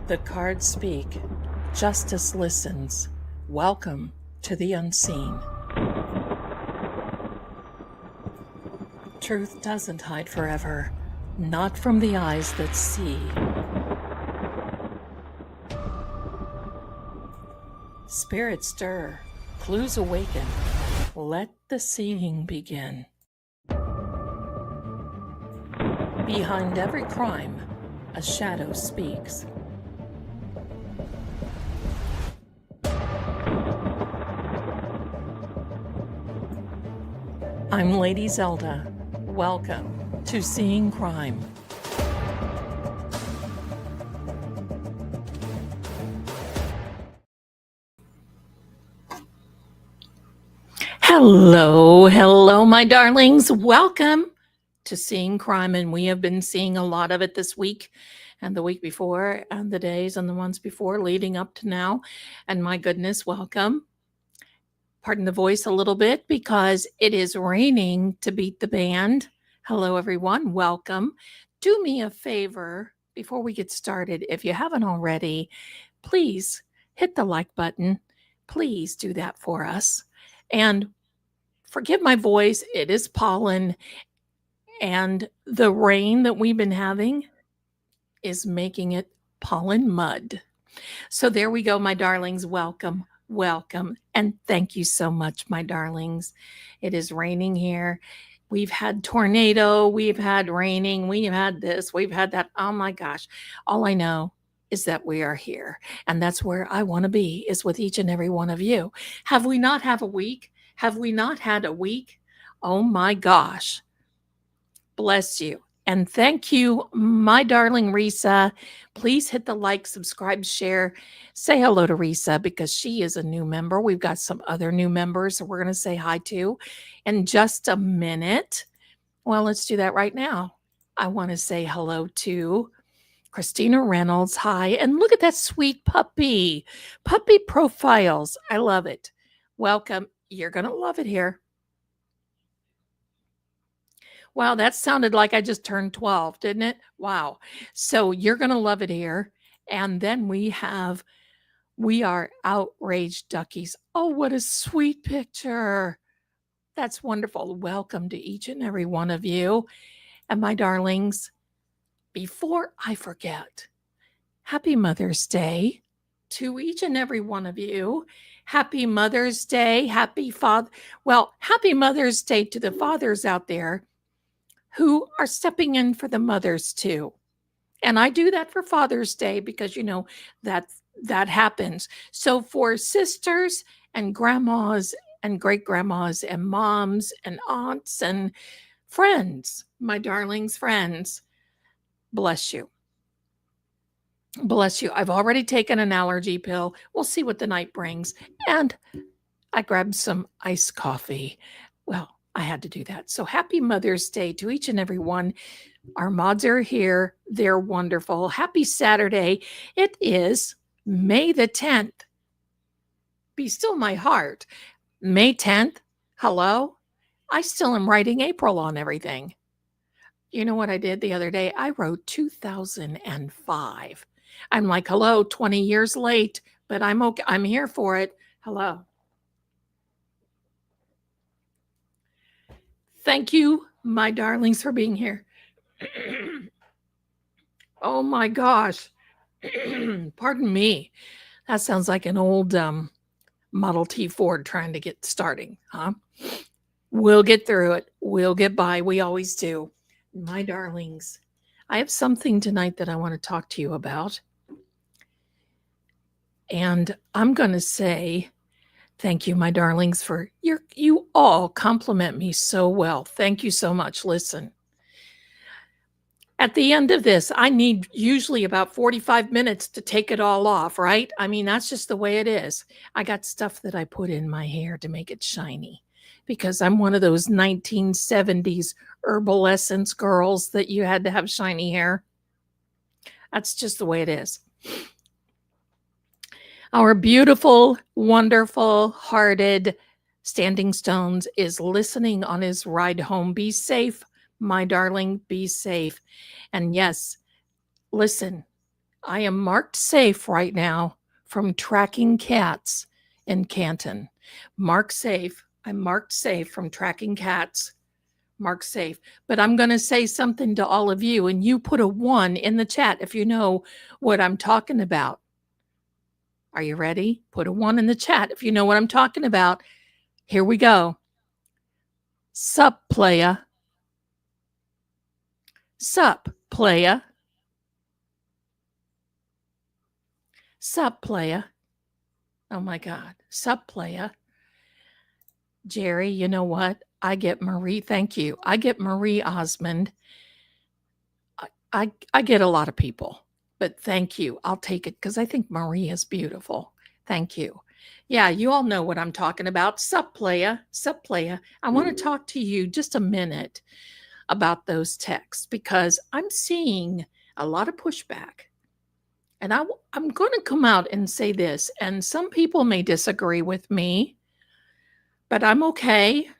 The cards speak. Justice listens. Welcome to the unseen. Truth doesn't hide forever, not from the eyes that see. Spirits stir, clues awaken. Let the seeing begin. Behind every crime, a shadow speaks. I'm Lady Zelda. Welcome to Seeing Crime. Hello, my darlings. Welcome to Seeing Crime. And we have been seeing a lot of it this week and the week before and the days and the months before leading up to now. And my goodness, welcome. Pardon the voice a little bit because it is raining to beat the band. Hello, everyone. Welcome. Do me a favor before we get started. If you haven't already, please hit the like button. Please do that for us. And forgive my voice. It is pollen. And the rain that we've been having is making it pollen mud. So there we go, my darlings. Welcome. Welcome. And thank you so much, my darlings. It is raining here. We've had tornado. We've had raining. We've had this. We've had that. Oh my gosh. All I know is that we are here. And that's where I want to be, is with each and every one of you. Have we not had a week? Have we not had a week? Oh my gosh. Bless you. And thank you, my darling Risa. Please hit the like, subscribe, share. Say hello to Risa because she is a new member. We've got some other new members that we're going to say hi to in just a minute. Well, let's do that right now. I want to say hello to Christina Reynolds. Hi. And look at that sweet puppy. Puppy profiles. I love it. Welcome. You're going to love it here. Wow, that sounded like I just turned 12, didn't it? Wow. So you're going to love it here. And then we are outraged duckies. Oh, what a sweet picture. That's wonderful. Welcome to each and every one of you. And my darlings, before I forget, happy Mother's Day to each and every one of you. Happy Mother's Day. Happy Mother's Day to the fathers out there who are stepping in for the mothers too. And I do that for Father's Day because, that happens. So for sisters and grandmas and great grandmas and moms and aunts and friends, my darlings, friends, bless you. Bless you. I've already taken an allergy pill. We'll see what the night brings. And I grabbed some iced coffee. Well, I had to do that. So happy Mother's Day to each and every one. Our mods are here. They're wonderful. Happy Saturday. It is May the 10th. Be still my heart. May 10th. Hello? I still am writing April on everything. You know what I did the other day? I wrote 2005. I'm like, hello, 20 years late, but I'm okay. I'm here for it. Hello. Thank you, my darlings, for being here. Oh my gosh. Pardon me. That sounds like an old Model T Ford trying to get starting, huh? We'll get through it. We'll get by. We always do. My darlings, I have something tonight that I want to talk to you about. And I'm going to say thank you, my darlings, for you all compliment me so well. Thank you so much. Listen, at the end of this, I need usually about 45 minutes to take it all off, right? I mean, that's just the way it is. I got stuff that I put in my hair to make it shiny because I'm one of those 1970s herbal essence girls that you had to have shiny hair. That's just the way it is. Our beautiful, wonderful, hearted Standing Stones is listening on his ride home. Be safe, my darling, be safe. And yes, listen, I am marked safe right now from tracking cats in Canton. Marked safe. I'm marked safe from tracking cats. Marked safe. But I'm going to say something to all of you, and you put a 1 in the chat if you know what I'm talking about. Are you ready? Put a 1 in the chat if you know what I'm talking about. Here we go. Sup, playa. Sup, playa. Sup, playa. Oh my God. Sup, playa. Jerry, you know what? I get Marie. Thank you. I get Marie Osmond. I get a lot of people, but thank you. I'll take it because I think Marie is beautiful. Thank you. Yeah, you all know what I'm talking about. Sup, playa. Sup, playa. I want to talk to you just a minute about those texts because I'm seeing a lot of pushback. And I'm going to come out and say this, and some people may disagree with me, but I'm okay.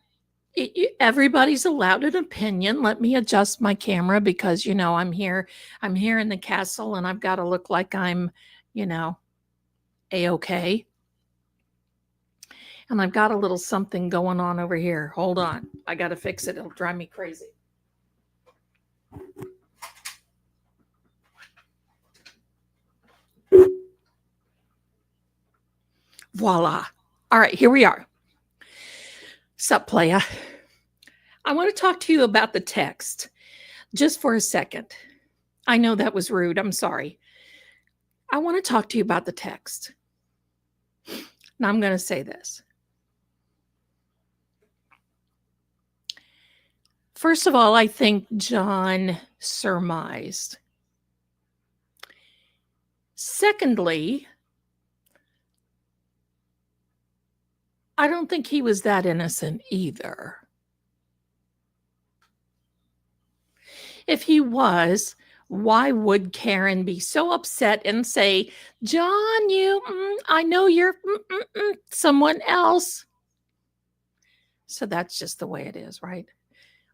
Everybody's allowed an opinion. Let me adjust my camera because I'm here in the castle and I've got to look like I'm a-okay. And I've got a little something going on over here. Hold on, I got to fix it. It'll drive me crazy. Voila. All right, here we are. Sup, playa. I want to talk to you about the text just for a second. I know that was rude. I'm sorry. I want to talk to you about the text. Now I'm going to say this. First of all, I think John surmised. Secondly, I don't think he was that innocent either. If he was, why would Karen be so upset and say, John, I know you're someone else. So that's just the way it is, right?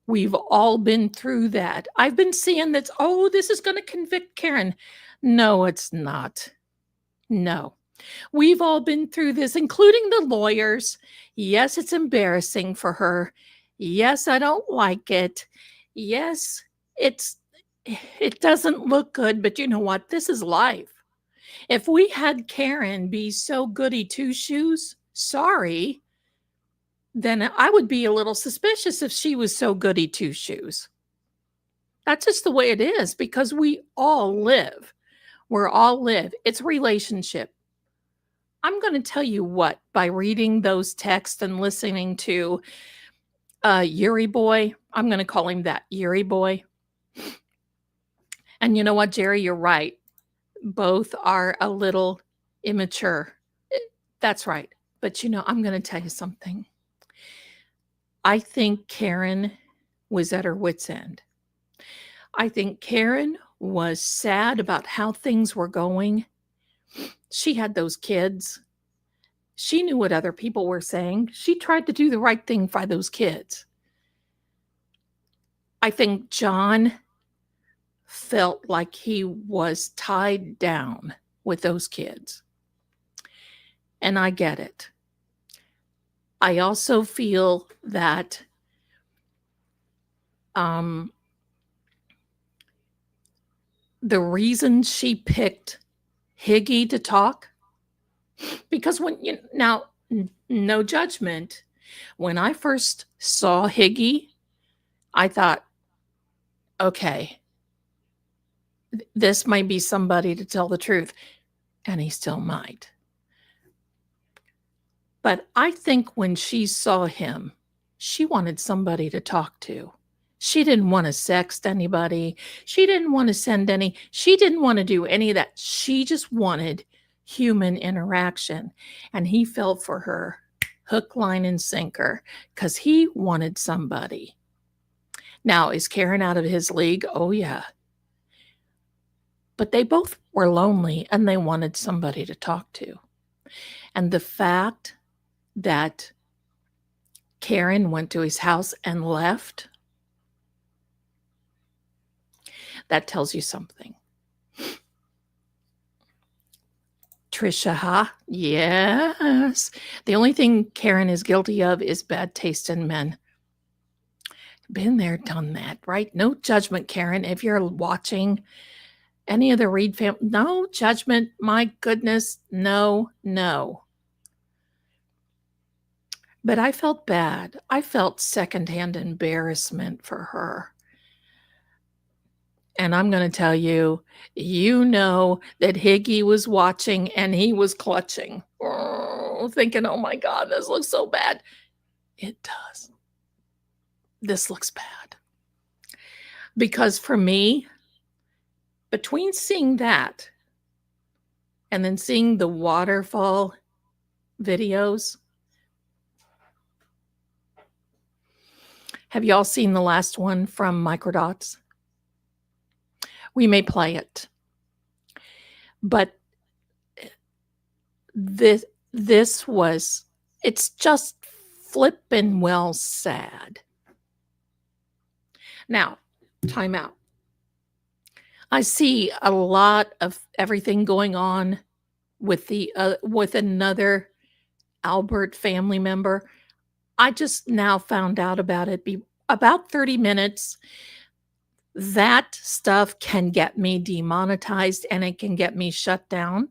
We've all been through that. I've been seeing that, this is going to convict Karen. No, it's not. No. We've all been through this, including the lawyers. Yes, it's embarrassing for her. Yes, I don't like it. Yes, it doesn't look good, but you know what? This is life. If we had Karen be so goody two-shoes, sorry, then I would be a little suspicious if she was so goody two-shoes. That's just the way it is because we all live. We're all live. It's a relationship. I'm going to tell you what, by reading those texts and listening to Yuri Boy, I'm going to call him that, Yuri Boy. And you know what, Jerry, you're right. Both are a little immature. That's right. But I'm going to tell you something. I think Karen was at her wit's end. I think Karen was sad about how things were going. She had those kids. She knew what other people were saying. She tried to do the right thing by those kids. I think John felt like he was tied down with those kids. And I get it. I also feel that the reason she picked Higgy to talk, because now, no judgment, when I first saw Higgy, I thought, okay, this might be somebody to tell the truth, and he still might. But I think when she saw him, she wanted somebody to talk to. She didn't want to sext anybody. She didn't want to she didn't want to do any of that. She just wanted human interaction. And he fell for her hook, line, and sinker because he wanted somebody. Now, is Karen out of his league? Oh, yeah. But they both were lonely and they wanted somebody to talk to. And the fact that Karen went to his house and left, that tells you something. Trisha, huh? Yes. The only thing Karen is guilty of is bad taste in men. Been there, done that, right? No judgment, Karen. If you're watching any of the Reed family, no judgment. My goodness, no, no. But I felt bad. I felt secondhand embarrassment for her. And I'm going to tell you, you know that Higgy was watching and he was clutching, thinking, oh my God, this looks so bad. It does. This looks bad. Because for me, between seeing that and then seeing the waterfall videos, have y'all seen the last one from Microdots? We may play it. But this was, it's just flippin' well sad. Now, time out. I see a lot of everything going on with with another Albert family member. I just now found out about it about 30 minutes. That stuff can get me demonetized and it can get me shut down.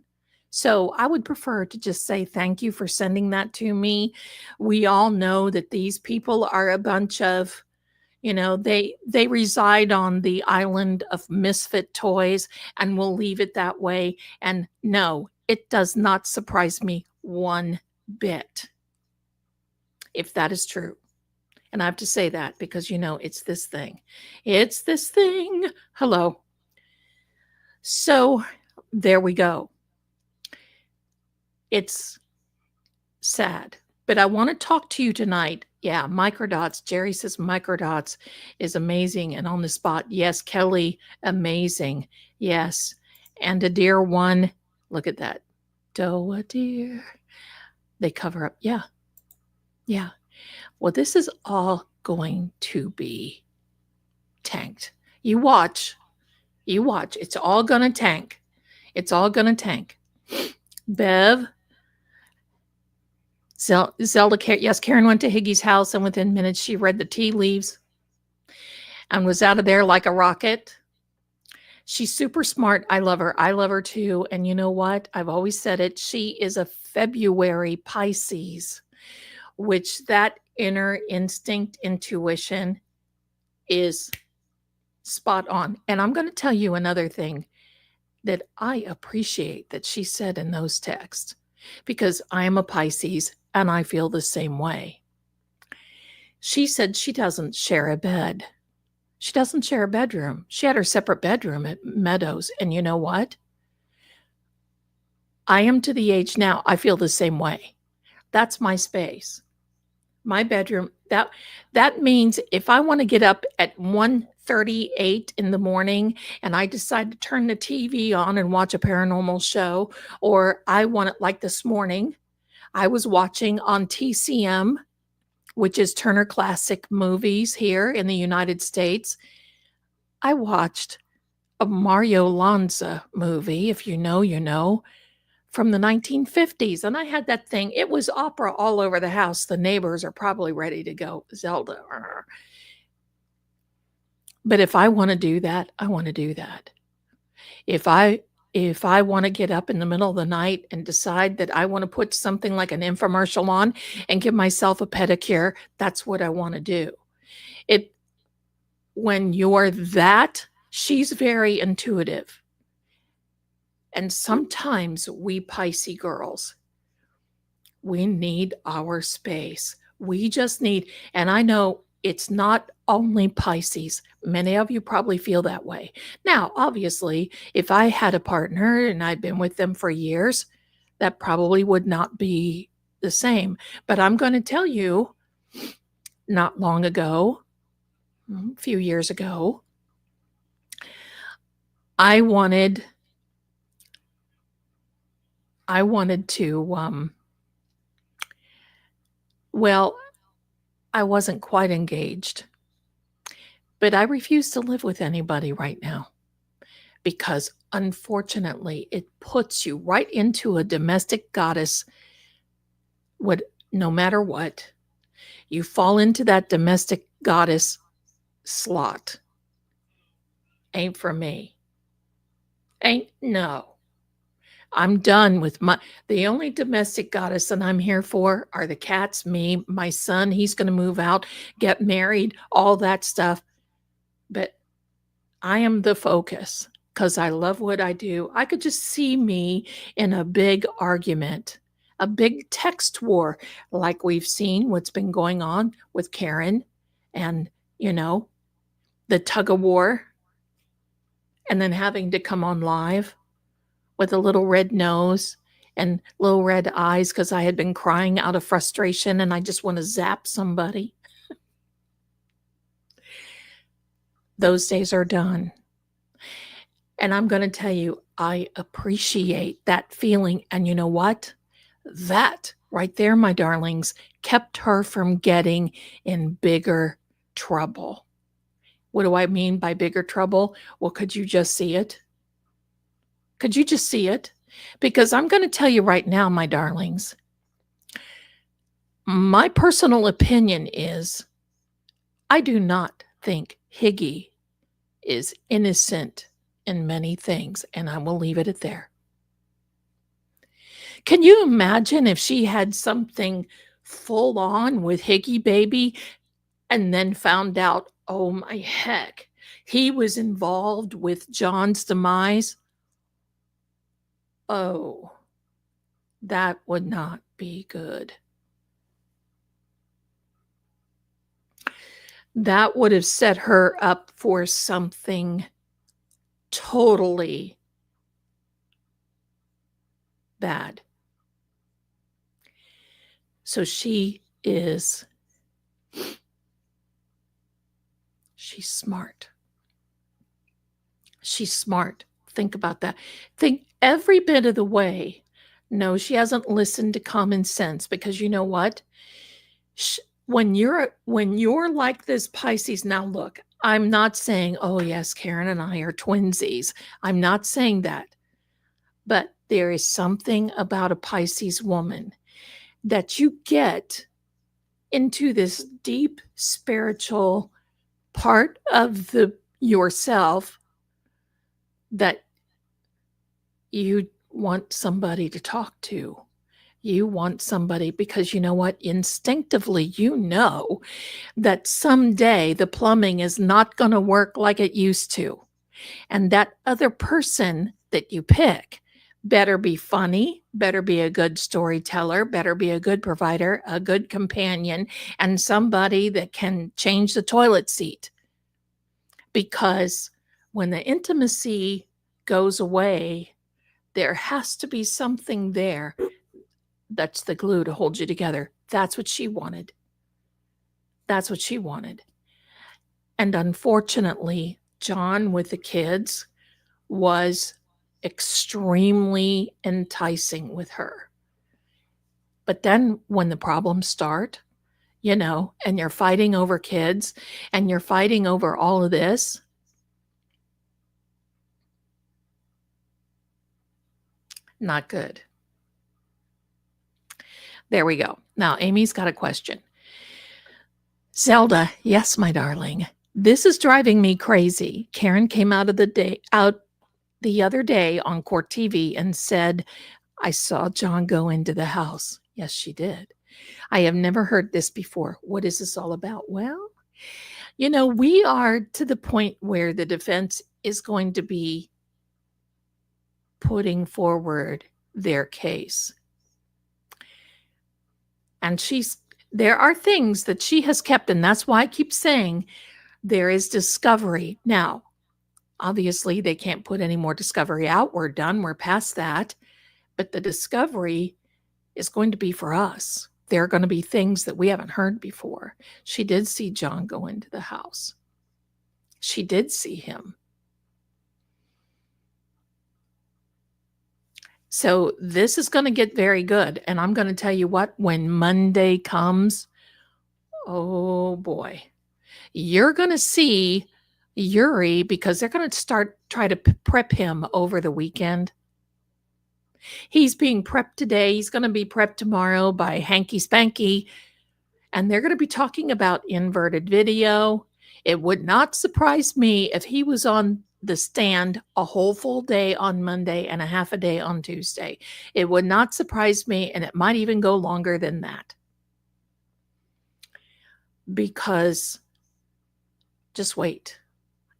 So I would prefer to just say thank you for sending that to me. We all know that these people are a bunch of, they reside on the island of misfit toys, and we'll leave it that way. And no, it does not surprise me one bit if that is true. And I have to say that because, it's this thing. It's this thing. Hello. So there we go. It's sad. But I want to talk to you tonight. Yeah, Microdots. Jerry says Microdots is amazing and on the spot. Yes, Kelly, amazing. Yes. And a dear one. Look at that. Doe a deer. They cover up. Yeah. Yeah. Well, this is all going to be tanked. You watch. You watch. It's all going to tank. It's all going to tank. Bev. Zelda, yes, Karen went to Higgy's house, and within minutes she read the tea leaves and was out of there like a rocket. She's super smart. I love her. I love her too. And you know what? I've always said it. She is a February Pisces, which that inner instinct, intuition is spot on. And I'm going to tell you another thing that I appreciate that she said in those texts, because I am a Pisces and I feel the same way. She said she doesn't share a bed. She doesn't share a bedroom. She had her separate bedroom at Meadows. And you know what? I am to the age now, I feel the same way. That's my space. My bedroom, that means if I want to get up at 1:38 in the morning and I decide to turn the TV on and watch a paranormal show, or I want it, like this morning, I was watching on TCM, which is Turner Classic Movies here in the United States. I watched a Mario Lanza movie, if you know, you know, from the 1950s. And I had that thing. It was opera all over the house. The neighbors are probably ready to go, Zelda. But if I want to do that, I want to do that. If I want to get up in the middle of the night and decide that I want to put something like an infomercial on and give myself a pedicure, that's what I want to do. When you're that, she's very intuitive. And sometimes we Pisces girls, we need our space. We just need, and I know it's not only Pisces. Many of you probably feel that way. Now, obviously, if I had a partner and I'd been with them for years, that probably would not be the same. But I'm going to tell you, not long ago, a few years ago, I wanted to, well, I wasn't quite engaged, but I refuse to live with anybody right now because unfortunately it puts you right into a domestic goddess. Would no matter what, you fall into that domestic goddess slot. Ain't for me. Ain't no. I'm done with the only domestic goddess that I'm here for are the cats, me, my son. He's going to move out, get married, all that stuff. But I am the focus because I love what I do. I could just see me in a big argument, a big text war, like we've seen what's been going on with Karen and, the tug of war, and then having to come on live with a little red nose and little red eyes because I had been crying out of frustration and I just want to zap somebody. Those days are done. And I'm going to tell you, I appreciate that feeling. And you know what? That right there, my darlings, kept her from getting in bigger trouble. What do I mean by bigger trouble? Well, could you just see it? Could you just see it? Because I'm going to tell you right now, my darlings, my personal opinion is I do not think Higgy is innocent in many things, and I will leave it at there. Can you imagine if she had something full on with Higgy baby and then found out, oh my heck, he was involved with John's demise? Oh, that would not be good. That would have set her up for something totally bad. So she's smart. She's smart. Think about that. Think every bit of the way. No, she hasn't listened to common sense because you know what? When you're like this Pisces, now look, I'm not saying, oh yes, Karen and I are twinsies. I'm not saying that. But there is something about a Pisces woman that you get into this deep spiritual part of yourself that you want somebody to talk to. You want somebody because you know what? Instinctively, you know that someday the plumbing is not going to work like it used to. And that other person that you pick better be funny, better be a good storyteller, better be a good provider, a good companion, and somebody that can change the toilet seat. Because when the intimacy goes away, there has to be something there that's the glue to hold you together. That's what she wanted. That's what she wanted. And unfortunately, John with the kids was extremely enticing with her. But then when the problems start, and you're fighting over kids and you're fighting over all of this, not good. There we go. Now, Amy's got a question. Zelda, yes, my darling. This is driving me crazy. Karen came out the other day on Court TV and said, I saw John go into the house. Yes, she did. I have never heard this before. What is this all about? Well, we are to the point where the defense is going to be putting forward their case. And there are things that she has kept, and that's why I keep saying there is discovery. Now, obviously, they can't put any more discovery out. We're done. We're past that. But the discovery is going to be for us. There are going to be things that we haven't heard before. She did see John go into the house. She did see him. So this is going to get very good. And I'm going to tell you what, when Monday comes, oh boy, you're going to see, Yuri because they're going to try to prep him over the weekend. He's being prepped today. He's going to be prepped tomorrow by Hanky Spanky. And they're going to be talking about inverted video. It would not surprise me if he was on the stand a whole full day on Monday and a half a day on Tuesday. It would not surprise me, and it might even go longer than that. Because, just wait,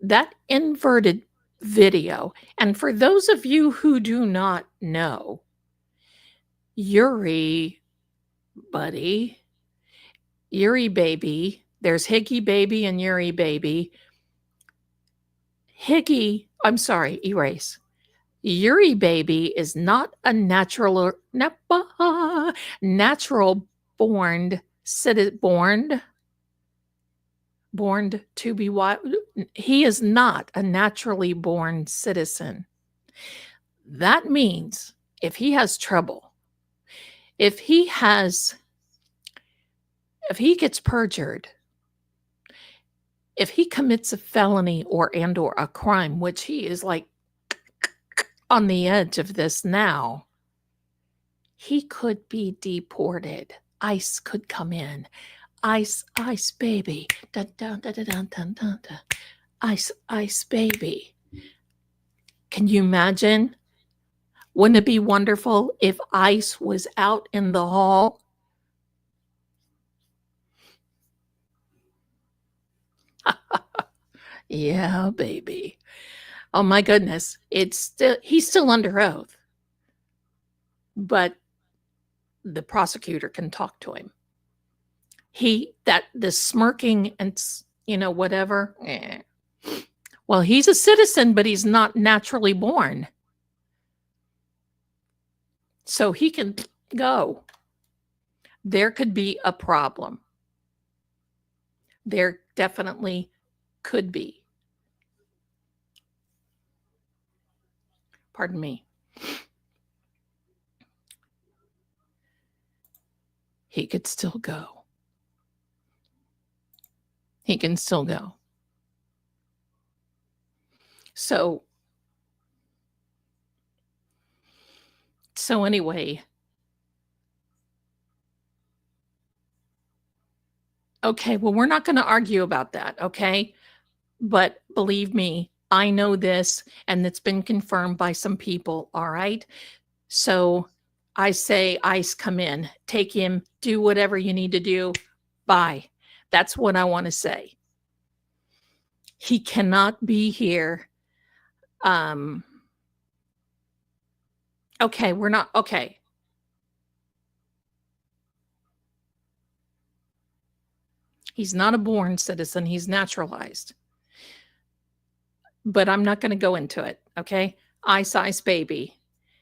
that inverted video, and for those of you who do not know, Yuri, buddy, Yuri baby, there's Higgy baby and Yuri baby. Erase. Yuri baby is not a natural born to be wild. He is not a naturally born citizen. That means if he has trouble, if he gets perjured, if he commits a felony or a crime, which he is like on the edge of this now, he could be deported. ICE could come in. ICE, baby. Dun, dun, dun, dun, dun, dun, dun, dun. ICE, baby. Can you imagine? Wouldn't it be wonderful if ICE was out in the hall? Yeah, baby. Oh my goodness. He's still under oath. But the prosecutor can talk to him. The smirking and, whatever. Well, he's a citizen, but he's not naturally born. So he can go. There could be a problem. There definitely could be. Pardon me. He could still go. He can still go. So anyway, okay, well, we're not going to argue about that, okay? But believe me, I know this, and it's been confirmed by some people, all right? So I say, ICE, come in, take him, do whatever you need to do. Bye. That's what I want to say. He cannot be here. Okay, we're not, okay. He's not a born citizen. He's naturalized. But I'm not going to go into it, okay? ICE, baby.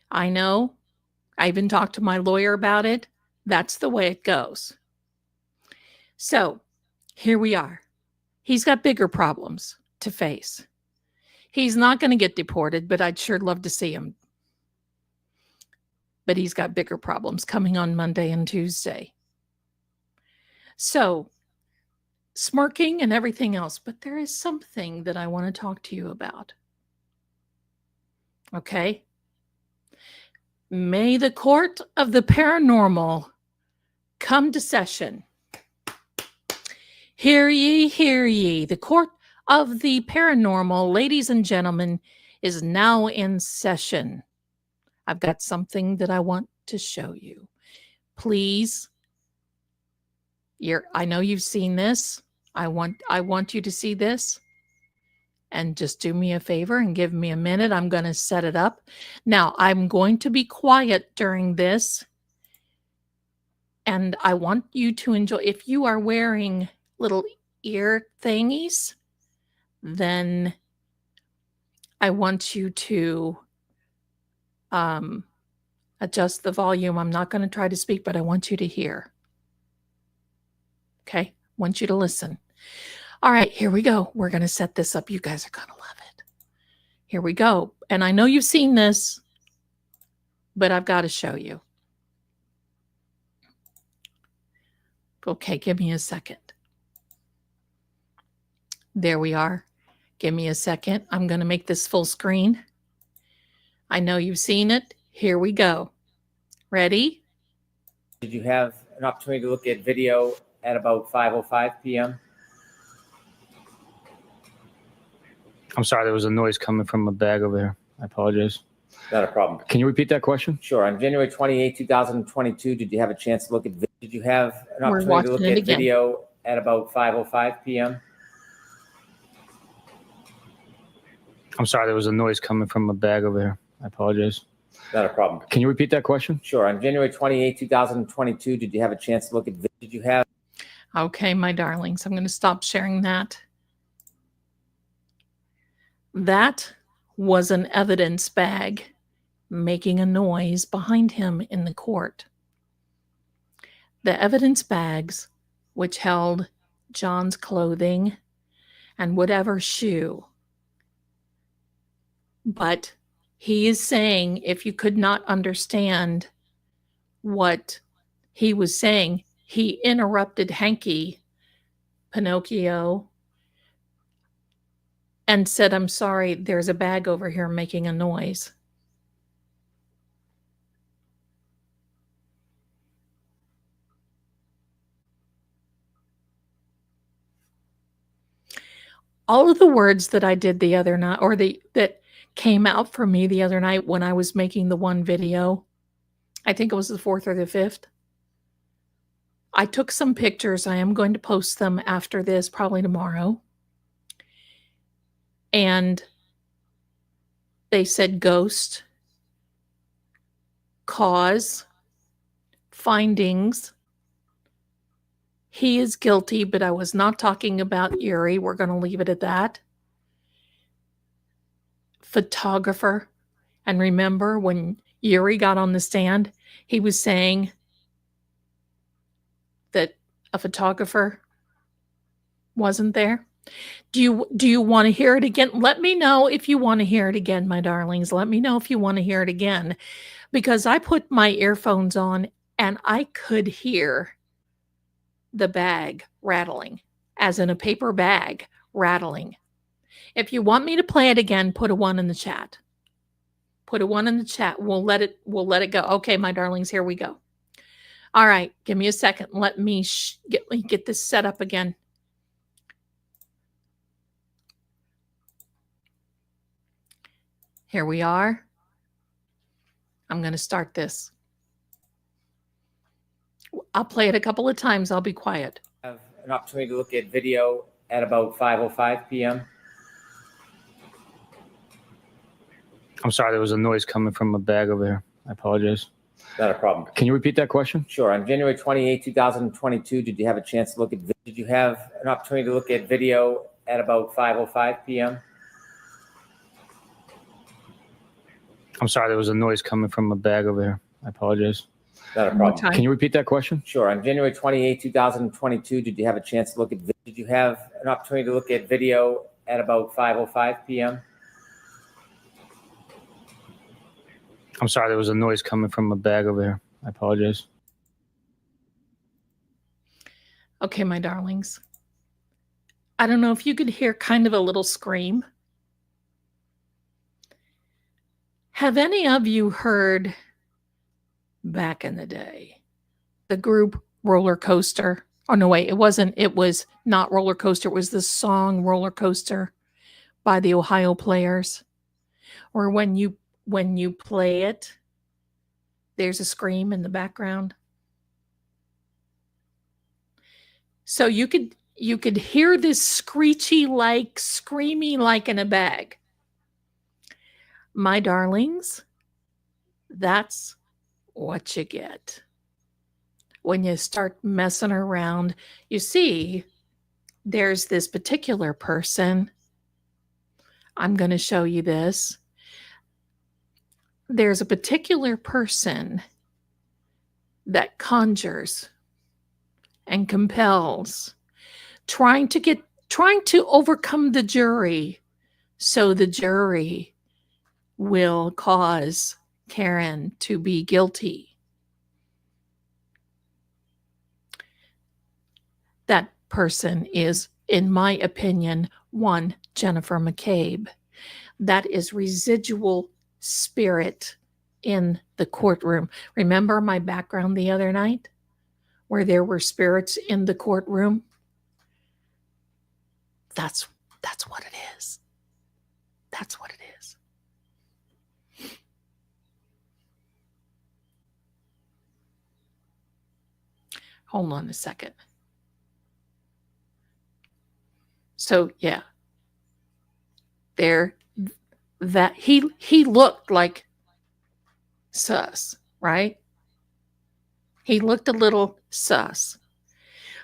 I know. I even talked to my lawyer about it. That's the way it goes. So here we are. He's got bigger problems to face. He's not going to get deported, but I'd sure love to see him. But he's got bigger problems coming on Monday and Tuesday. So smirking and everything else, but there is something that I want to talk to you about. Okay? May the court of the paranormal come to session. Hear ye, hear ye. The court of the paranormal, ladies and gentlemen, is now in session. I've got something that I want to show you. Please, I know you've seen this. I want you to see this. And just do me a favor and give me a minute. I'm going to set it up. Now, I'm going to be quiet during this. And I want you to enjoy. If you are wearing little ear thingies, then I want you to adjust the volume. I'm not going to try to speak, but I want you to hear. Okay? I want you to listen. All right, here we go. We're going to set this up. You guys are going to love it. Here we go. And I know you've seen this, but I've got to show you. Okay, give me a second. There we are. Give me a second. I'm going to make this full screen. I know you've seen it. Here we go. Ready? Did you have an opportunity to look at video at about 5:05 p.m.? I'm sorry, there was a noise coming from a bag over here. I apologize. Not a problem. Can you repeat that question? Sure. On January 28, 2022, did you have a chance to look at did you have an We're opportunity to look watching it at again. video at about 5:05 p.m.? I'm sorry, there was a noise coming from a bag over here. I apologize. Not a problem. Can you repeat that question? Sure. On January 28, 2022, did you have a chance to look at did you have Okay, my darlings, I'm going to stop sharing that. That was an evidence bag making a noise behind him in the court. The evidence bags, which held John's clothing and whatever shoe. But he is saying, if you could not understand what he was saying, he interrupted Hanky, Pinocchio, and said, I'm sorry, there's a bag over here making a noise. All of the words that I did the other night, or that came out for me the other night when I was making the one video, I think it was the 4th or the 5th. I took some pictures. I am going to post them after this, probably tomorrow. And they said ghost, cause, findings. He is guilty, but I was not talking about Yuri. We're going to leave it at that. Photographer. And remember when Yuri got on the stand, he was saying that a photographer wasn't there. Do you want to hear it again? Let me know if you want to hear it again, my darlings. Let me know if you want to hear it again, because I put my earphones on and I could hear the bag rattling, as in a paper bag rattling. If you want me to play it again, put a 1 in the chat. Put a 1 in the chat. We'll let it go. Okay, my darlings, here we go. All right, give me a second. Let me get this set up again. Here we are. I'm going to start this. I'll play it a couple of times. I'll be quiet. Have an opportunity to look at video at about 5:05 p.m.? I'm sorry, there was a noise coming from a bag over here. I apologize. Not a problem. Can you repeat that question? Sure. On January 28, 2022, did you have a chance to look at did you have an opportunity to look at video at about 5:05 p.m.? I'm sorry, there was a noise coming from a bag over here. I apologize. Not a problem. Can you repeat that question? Sure. On January 28, 2022, did you have a chance to look at did you have an opportunity to look at video at about 5:05 p.m.? I'm sorry, there was a noise coming from a bag over here. I apologize. Okay, my darlings. I don't know if you could hear kind of a little scream. Have any of you heard back in the day the group Roller Coaster? Oh, no, wait, it wasn't. It was not Roller Coaster. It was the song Roller Coaster by the Ohio Players. Or when you play it, there's a scream in the background. So you could hear this screamy like in a bag. My darlings, that's what you get when you start messing around. You see, there's this particular person. I'm going to show you this. There's a particular person that conjures and compels, trying to overcome the jury, so the jury will cause Karen to be guilty. That person is, in my opinion, one Jennifer McCabe. That is residual spirit in the courtroom. Remember my background the other night where there were spirits in the courtroom? That's what it is. That's what it is. Hold on a second. So yeah, there, that he looked like sus, right? He looked a little sus.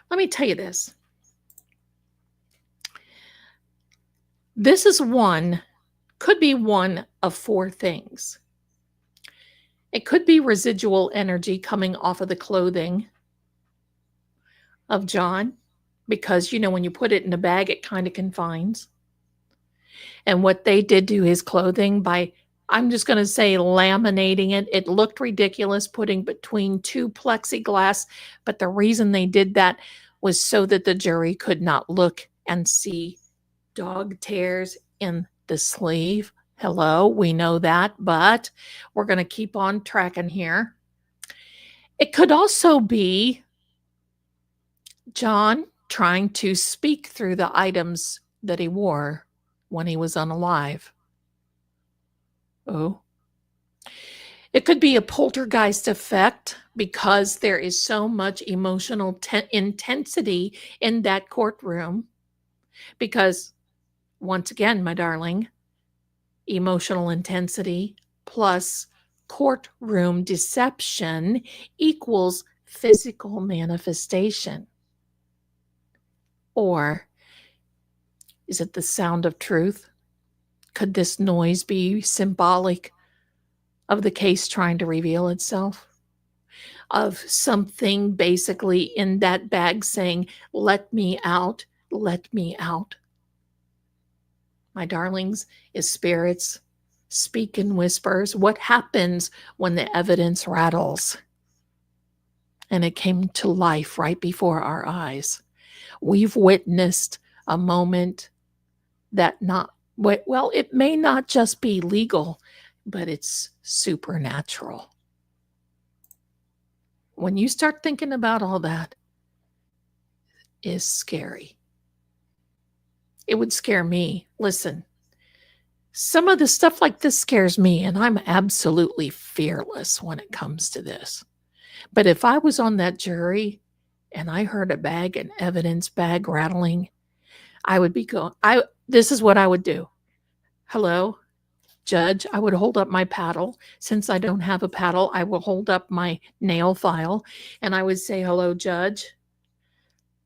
Let me tell you this. This is could be one of four things. It could be residual energy coming off of the clothing of John, because, when you put it in a bag, it kind of confines. And what they did to his clothing by, I'm just going to say, laminating it, it looked ridiculous, putting between two plexiglass. But the reason they did that was so that the jury could not look and see dog tears in the sleeve. Hello, we know that, but we're going to keep on tracking here. It could also be John trying to speak through the items that he wore when he was unalive. Oh. It could be a poltergeist effect because there is so much emotional intensity in that courtroom. Because, once again, my darling, emotional intensity plus courtroom deception equals physical manifestation. Or is it the sound of truth? Could this noise be symbolic of the case trying to reveal itself? Of something basically in that bag saying, let me out, let me out. My darlings, is spirits speak in whispers. What happens when the evidence rattles? And it came to life right before our eyes. We've witnessed a moment that it may not just be legal, but it's supernatural. When you start thinking about all that, is scary. It would scare me. Listen, some of the stuff like this scares me, and I'm absolutely fearless when it comes to this. But if I was on that jury and I heard an evidence bag rattling, I would be going, this is what I would do. Hello, judge. I would hold up my paddle. Since I don't have a paddle, I will hold up my nail file and I would say, hello, judge.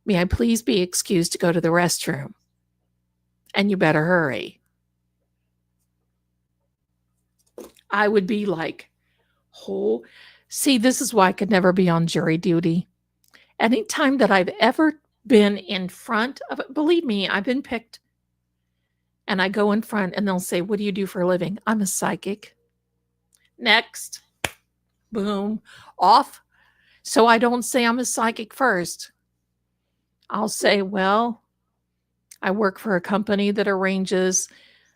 May I please be excused to go to the restroom? And you better hurry. I would be like, see, this is why I could never be on jury duty. Anytime that I've ever been in front of it, believe me, I've been picked. And I go in front and they'll say, what do you do for a living? I'm a psychic. Next. Boom. Off. So I don't say I'm a psychic first. I'll say, well, I work for a company that arranges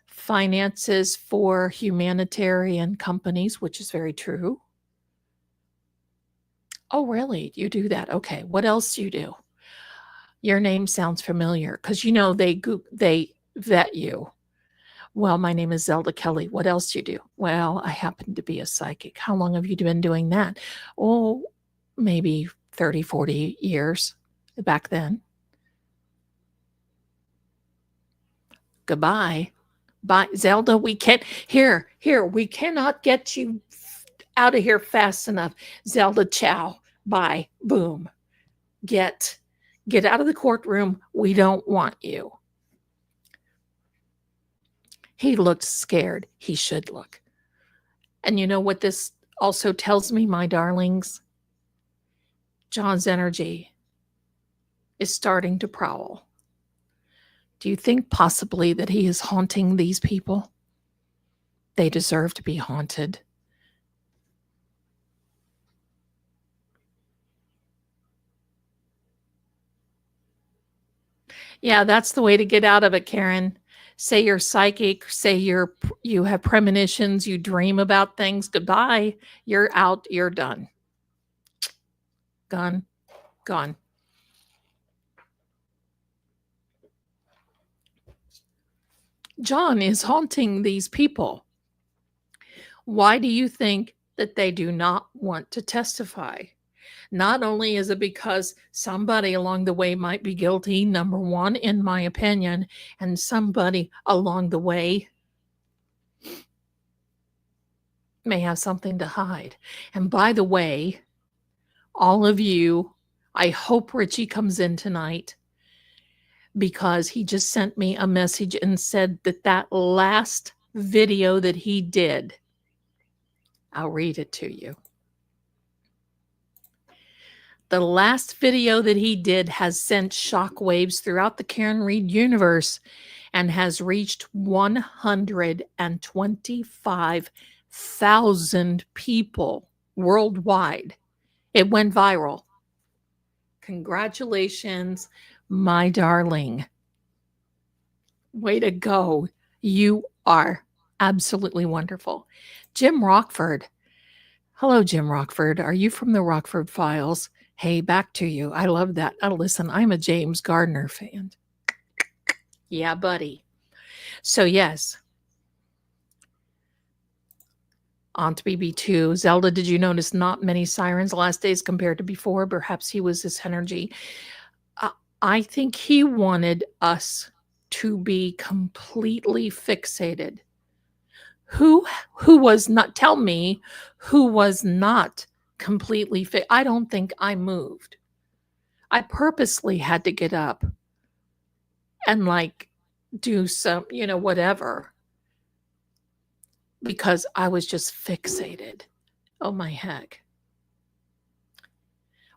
finances for humanitarian companies, which is very true. Oh, really? You do that? Okay. What else do you do? Your name sounds familiar because, they vet you. Well, my name is Zelda Kelly. What else do you do? Well, I happen to be a psychic. How long have you been doing that? Oh, maybe 30, 40 years back then. Goodbye. Bye, Zelda. We can't, we cannot get you out of here fast enough. Zelda, ciao. Bye. Boom. Get out of the courtroom. We don't want you. He looked scared. He should look. And you know what this also tells me, my darlings? John's energy is starting to prowl. Do you think possibly that he is haunting these people? They deserve to be haunted. Yeah, that's the way to get out of it, Karen. say you're psychic, say you have premonitions, you dream about things. Goodbye. You're out. You're done. Gone. Gone. John is haunting these people. Why do you think that they do not want to testify? Not only is it because somebody along the way might be guilty, number one, in my opinion, and somebody along the way may have something to hide. And by the way, all of you, I hope Richie comes in tonight, because he just sent me a message and said that last video that he did, I'll read it to you. The last video that he did has sent shockwaves throughout the Karen Reed universe and has reached 125,000 people worldwide. It went viral. Congratulations, my darling. Way to go. You are absolutely wonderful. Jim Rockford. Hello, Jim Rockford. Are you from the Rockford Files? Hey, back to you. I love that. Listen, I'm a James Gardner fan. Yeah, buddy. So, yes. Aunt BB2. Zelda, did you notice not many sirens last days compared to before? Perhaps he was his energy. I think he wanted us to be completely fixated. Who was not, tell me, who was not completely fit? I don't think I moved. I purposely had to get up and like do some, whatever, because I was just fixated. Oh my heck.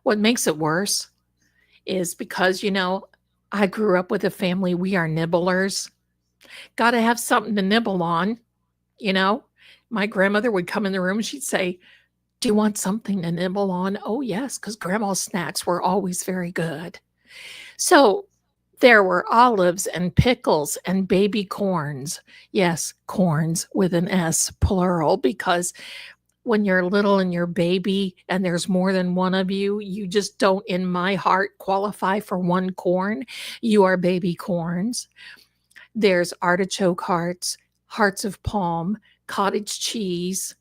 What makes it worse is because, I grew up with a family, we are nibblers. Got to have something to nibble on. My grandmother would come in the room and she'd say, do you want something to nibble on? Oh, yes, because grandma's snacks were always very good. So there were olives and pickles and baby corns. Yes, corns with an S, plural, because when you're little and you're baby and there's more than one of you, you just don't, in my heart, qualify for one corn. You are baby corns. There's artichoke hearts, hearts of palm, cottage cheese,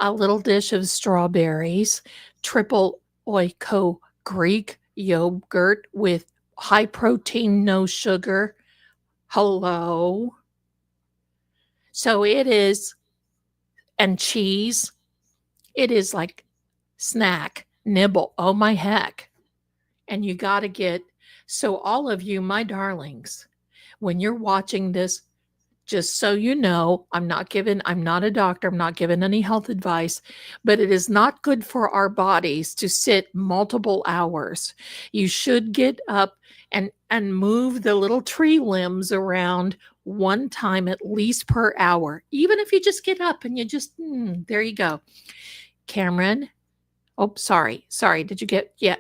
a little dish of strawberries, triple oiko Greek yogurt with high protein, no sugar. Hello. So it is, and cheese. It is like snack, nibble. Oh my heck. And you got to get, so all of you, my darlings, when you're watching this, just so you know, I'm not a doctor, I'm not giving any health advice, but it is not good for our bodies to sit multiple hours. You should get up and move the little tree limbs around one time at least per hour. Even if you just get up and you just, there you go. Cameron. Oh, sorry. Did you get, yeah.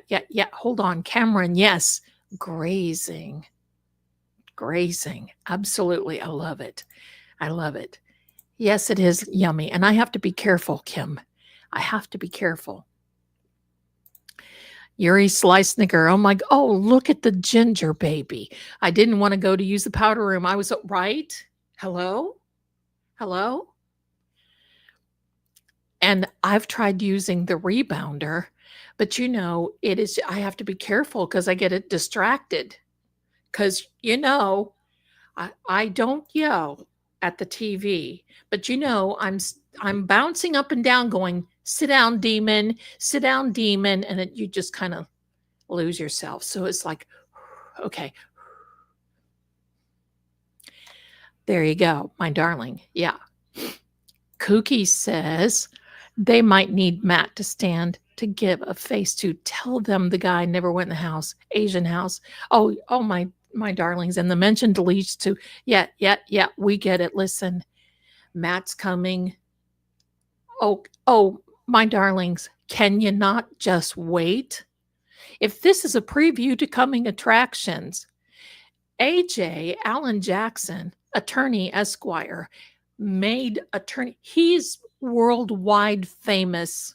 Hold on. Cameron. Yes. Grazing. Absolutely. I love it. Yes, it is yummy. And I have to be careful, Kim. I have to be careful. Yuri Slice-Snicker. Oh, look at the ginger baby. I didn't want to go to use the powder room. I was right. Hello? And I've tried using the rebounder, but I have to be careful because I get it distracted. Because, I don't yell at the TV, but I'm bouncing up and down going, sit down, demon, and you just kind of lose yourself. So it's like, okay. There you go, my darling. Yeah. Kookie says they might need Matt to stand to give a face to. Tell them the guy never went in the house, Asian house. Oh, my darlings. And the mention deletes to, yeah, we get it. Listen, Matt's coming. Oh, my darlings, can you not just wait? If this is a preview to coming attractions, AJ, Alan Jackson, attorney, Esquire, made attorney. He's worldwide famous.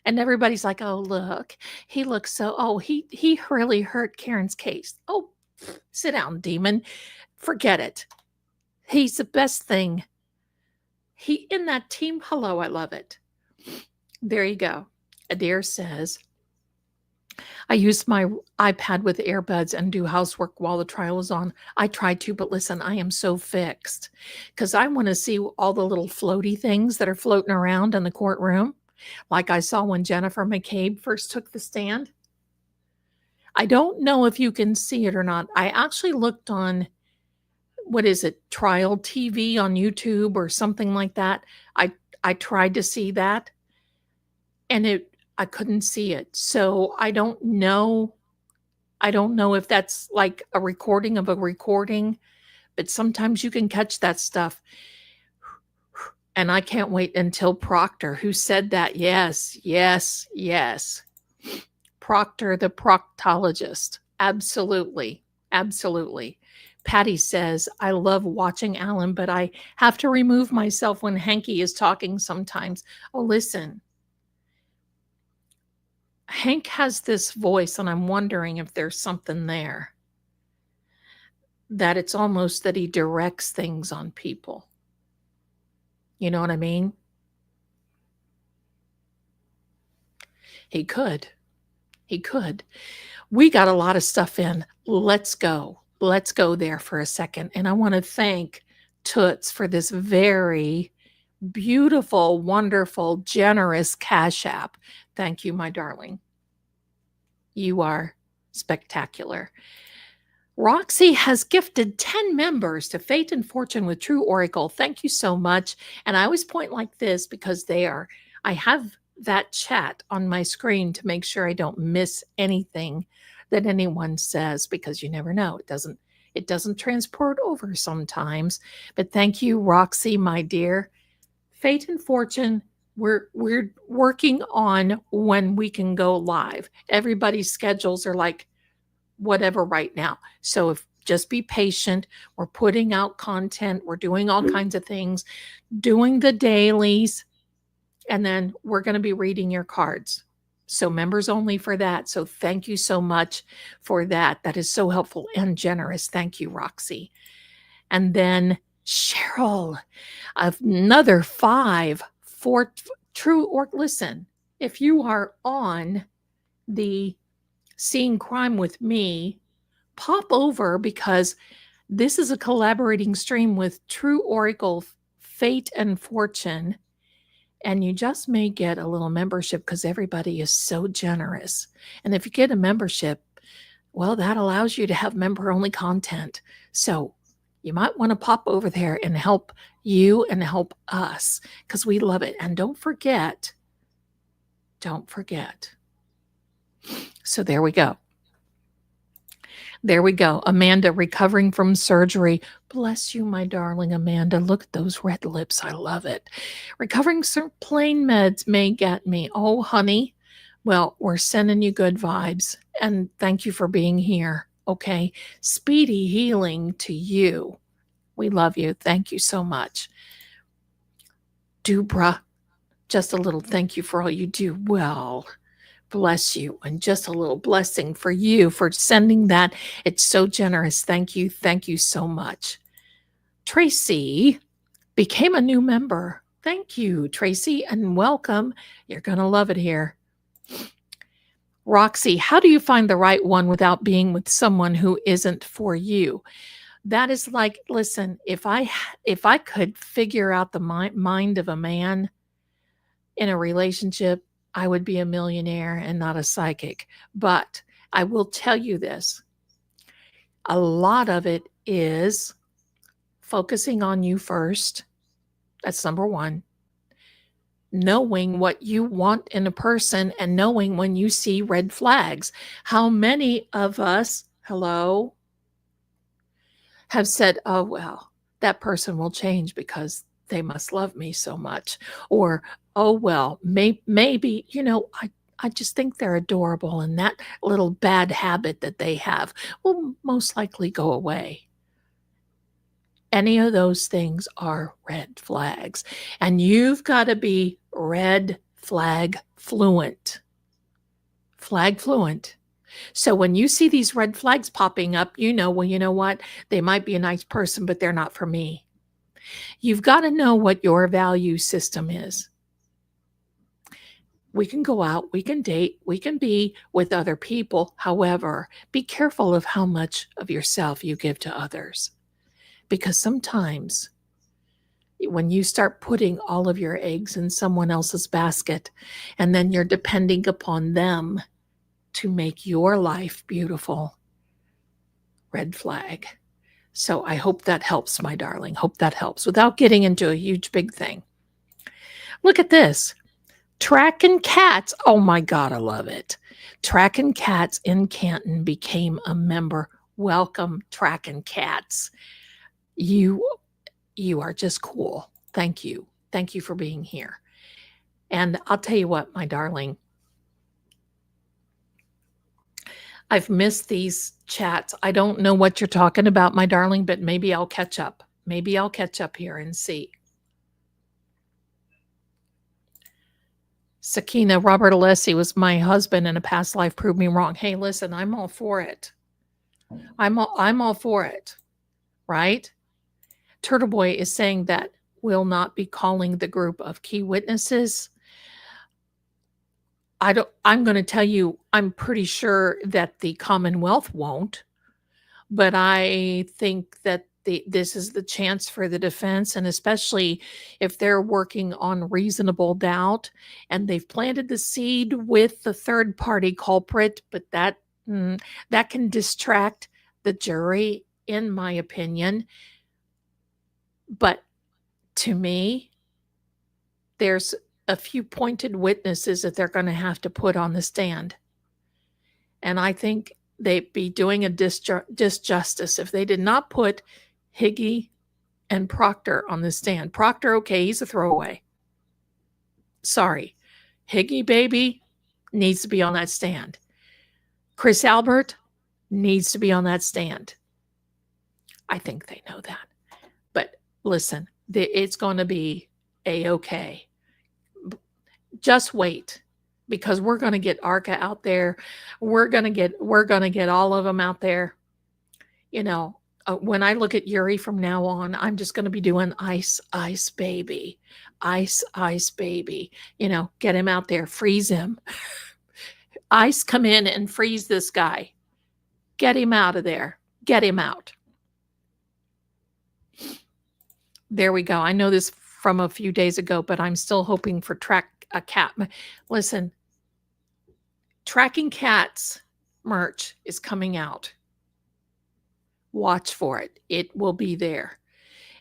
And everybody's like, oh, look, he looks so, oh, he really hurt Karen's case. Oh, sit down, demon. Forget it. He's the best thing. He in that team. Hello, I love it. There you go. Adair says, I use my iPad with earbuds and do housework while the trial is on. I try to, but listen, I am so fixed because I want to see all the little floaty things that are floating around in the courtroom, like I saw when Jennifer McCabe first took the stand. I don't know if you can see it or not. I actually looked on, what is it, Trial TV on YouTube or something like that. I tried to see that, and I couldn't see it. So I don't know. I don't know if that's like a recording of a recording, but sometimes you can catch that stuff. And I can't wait until Proctor, who said that. Yes, yes, yes. Proctor, the proctologist. Absolutely. Absolutely. Patty says, I love watching Alan, but I have to remove myself when Hanky is talking sometimes. Oh, listen. Hank has this voice, and I'm wondering if there's something there. That it's almost that he directs things on people. You know what I mean? He could. He could. We got a lot of stuff in. Let's go. Let's go there for a second. And I want to thank Toots for this very beautiful, wonderful, generous Cash App. Thank you, my darling. You are spectacular. Roxy has gifted 10 members to Fate and Fortune with True Oracle. Thank you so much. And I always point like this because I have that chat on my screen to make sure I don't miss anything that anyone says, because you never know. It doesn't transport over sometimes. But thank you, Roxy, my dear. Fate and Fortune, we're working on when we can go live. Everybody's schedules are like whatever right now. So just be patient. We're putting out content. We're doing all kinds of things, doing the dailies, and then we're going to be reading your cards. So members only for that. So thank you so much for that. That is so helpful and generous. Thank you, Roxy. And then Cheryl, another 5 for True Oracle. Listen, if you are on the Seeing Crime with me, pop over, because this is a collaborating stream with True Oracle, Fate and Fortune. And you just may get a little membership because everybody is so generous. And if you get a membership, well, that allows you to have member-only content. So you might want to pop over there and help you and help us, because we love it. And don't forget. So there we go. There we go. Amanda, recovering from surgery. Bless you, my darling Amanda. Look at those red lips. I love it. Recovering some plain meds may get me. Oh, honey. Well, we're sending you good vibes. And thank you for being here. Okay. Speedy healing to you. We love you. Thank you so much. Dubra, just a little thank you for all you do. Well, bless you, and just a little blessing for you for sending that. It's so generous. Thank you. Thank you so much. Tracy became a new member. Thank you, Tracy, and welcome. You're going to love it here. Roxy, how do you find the right one without being with someone who isn't for you? That is like, listen, if I could figure out the mind of a man in a relationship, I would be a millionaire and not a psychic. But I will tell you this. A lot of it is focusing on you first. That's number one. Knowing what you want in a person and knowing when you see red flags. How many of us, hello, have said, oh, well, that person will change because they must love me so much. Or, oh, well, maybe, I just think they're adorable, and that little bad habit that they have will most likely go away. Any of those things are red flags. And you've got to be red flag fluent. Flag fluent. So when you see these red flags popping up, you know, well, you know what? They might be a nice person, but they're not for me. You've got to know what your value system is. We can go out, we can date, we can be with other people. However, be careful of how much of yourself you give to others. Because sometimes when you start putting all of your eggs in someone else's basket, and then you're depending upon them to make your life beautiful, red flag. So I hope that helps, my darling. Hope that helps without getting into a huge, big thing. Look at this. Tracking Cats. Oh my God, I love it. Tracking Cats in Canton became a member. Welcome, Tracking Cats. You are just cool. Thank you. Thank you for being here. And I'll tell you what, my darling, I've missed these chats. I don't know what you're talking about, my darling, but maybe I'll catch up. Maybe I'll catch up here and see. Sakina, Robert Alessi was my husband in a past life, proved me wrong. Hey, listen, I'm all for it. I'm all for it, right? Turtle Boy is saying that we'll not be calling the group of key witnesses. I'm going to tell you, I'm pretty sure that the Commonwealth won't, but I think that this is the chance for the defense, and especially if they're working on reasonable doubt and they've planted the seed with the third party culprit, but that can distract the jury, in my opinion. But to me, there's a few pointed witnesses that they're going to have to put on the stand. And I think they'd be doing a disjustice if they did not put Higgy and Proctor on the stand. Proctor, okay, he's a throwaway. Sorry. Higgy baby needs to be on that stand. Chris Albert needs to be on that stand. I think they know that. But listen, it's going to be A-okay. Just wait, because we're going to get Arca out there. We're going to get all of them out there. You know, when I look at Yuri from now on, I'm just going to be doing ice, ice baby, ice, ice baby. You know, get him out there, freeze him. Ice, come in and freeze this guy. Get him out of there. Get him out. There we go. I know this from a few days ago, but I'm still hoping for a cat. Listen, Tracking Cats merch is coming out. Watch for it. It will be there.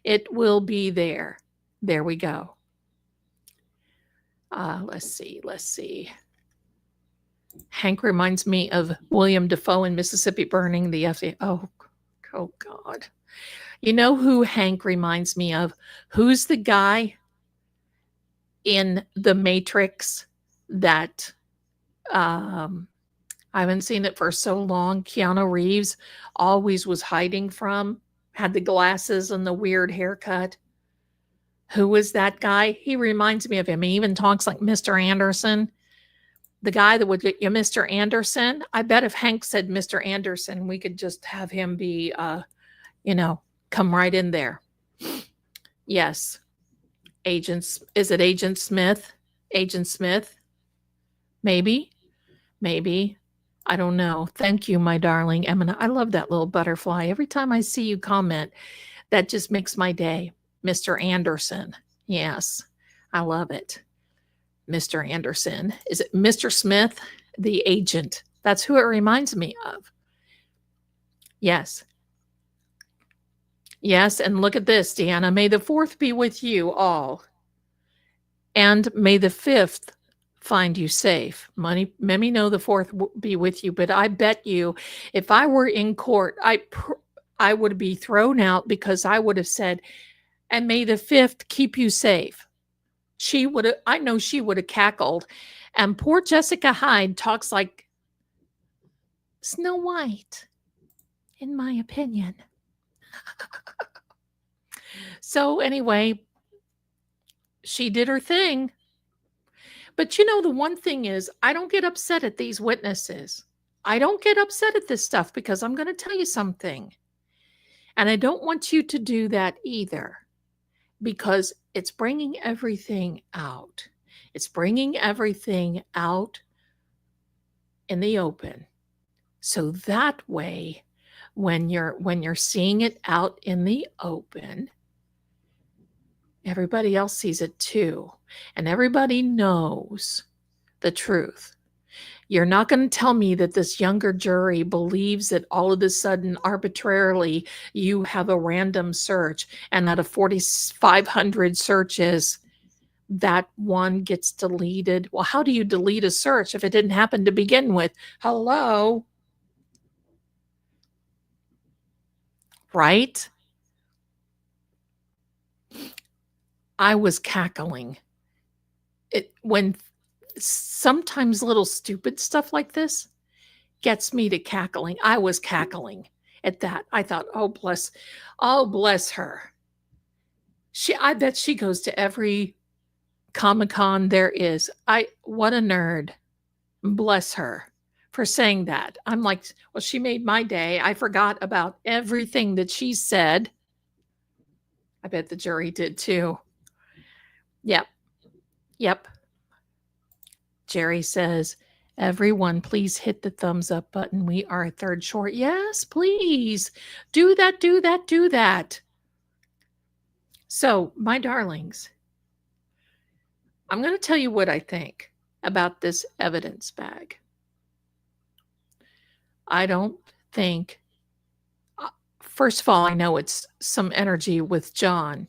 It will be there. There we go. Let's see. Hank reminds me of William Defoe in Mississippi Burning, the FDA. Oh God. You know who Hank reminds me of? Who's the guy in The Matrix that I haven't seen it for so long? Keanu Reeves always was hiding from, had the glasses and the weird haircut. Who was that guy? He reminds me of him. He even talks like Mr. Anderson. The guy that would get you Mr. Anderson. I bet if Hank said Mr. Anderson, we could just have him be, come right in there. Yes. Is it Agent Smith? Agent Smith? Maybe. I don't know. Thank you, my darling Emma. I love that little butterfly. Every time I see you comment, that just makes my day. Mr. Anderson. Yes, I love it. Mr. Anderson. Is it Mr. Smith? The agent. That's who it reminds me of. Yes. Yes, and look at this, Deanna. May the 4th be with you all. And may the 5th find you safe. Let me know the 4th be with you, but I bet you if I were in court, I would be thrown out, because I would have said, and may the 5th keep you safe. I know she would have cackled. And poor Jessica Hyde talks like Snow White, in my opinion. So anyway, she did her thing. But the one thing is, I don't get upset at these witnesses. I don't get upset at this stuff because I'm going to tell you something. And I don't want you to do that either because it's bringing everything out. It's bringing everything out in the open. So that way, when you're seeing it out in the open, everybody else sees it too. And everybody knows the truth. You're not going to tell me that this younger jury believes that all of a sudden, arbitrarily, you have a random search, and out of 4,500 searches, that one gets deleted. Well, how do you delete a search if it didn't happen to begin with? Hello? Right? I was cackling. When sometimes little stupid stuff like this gets me to cackling. I was cackling at that. I thought, oh bless her. I bet she goes to every Comic-Con there is. What a nerd. Bless her for saying that. I'm like, well, she made my day. I forgot about everything that she said. I bet the jury did too. Yep. Jerry says, everyone, please hit the thumbs up button. We are a third short. Yes, please. Do that. So, my darlings, I'm going to tell you what I think about this evidence bag. I don't think, first of all, I know it's some energy with John.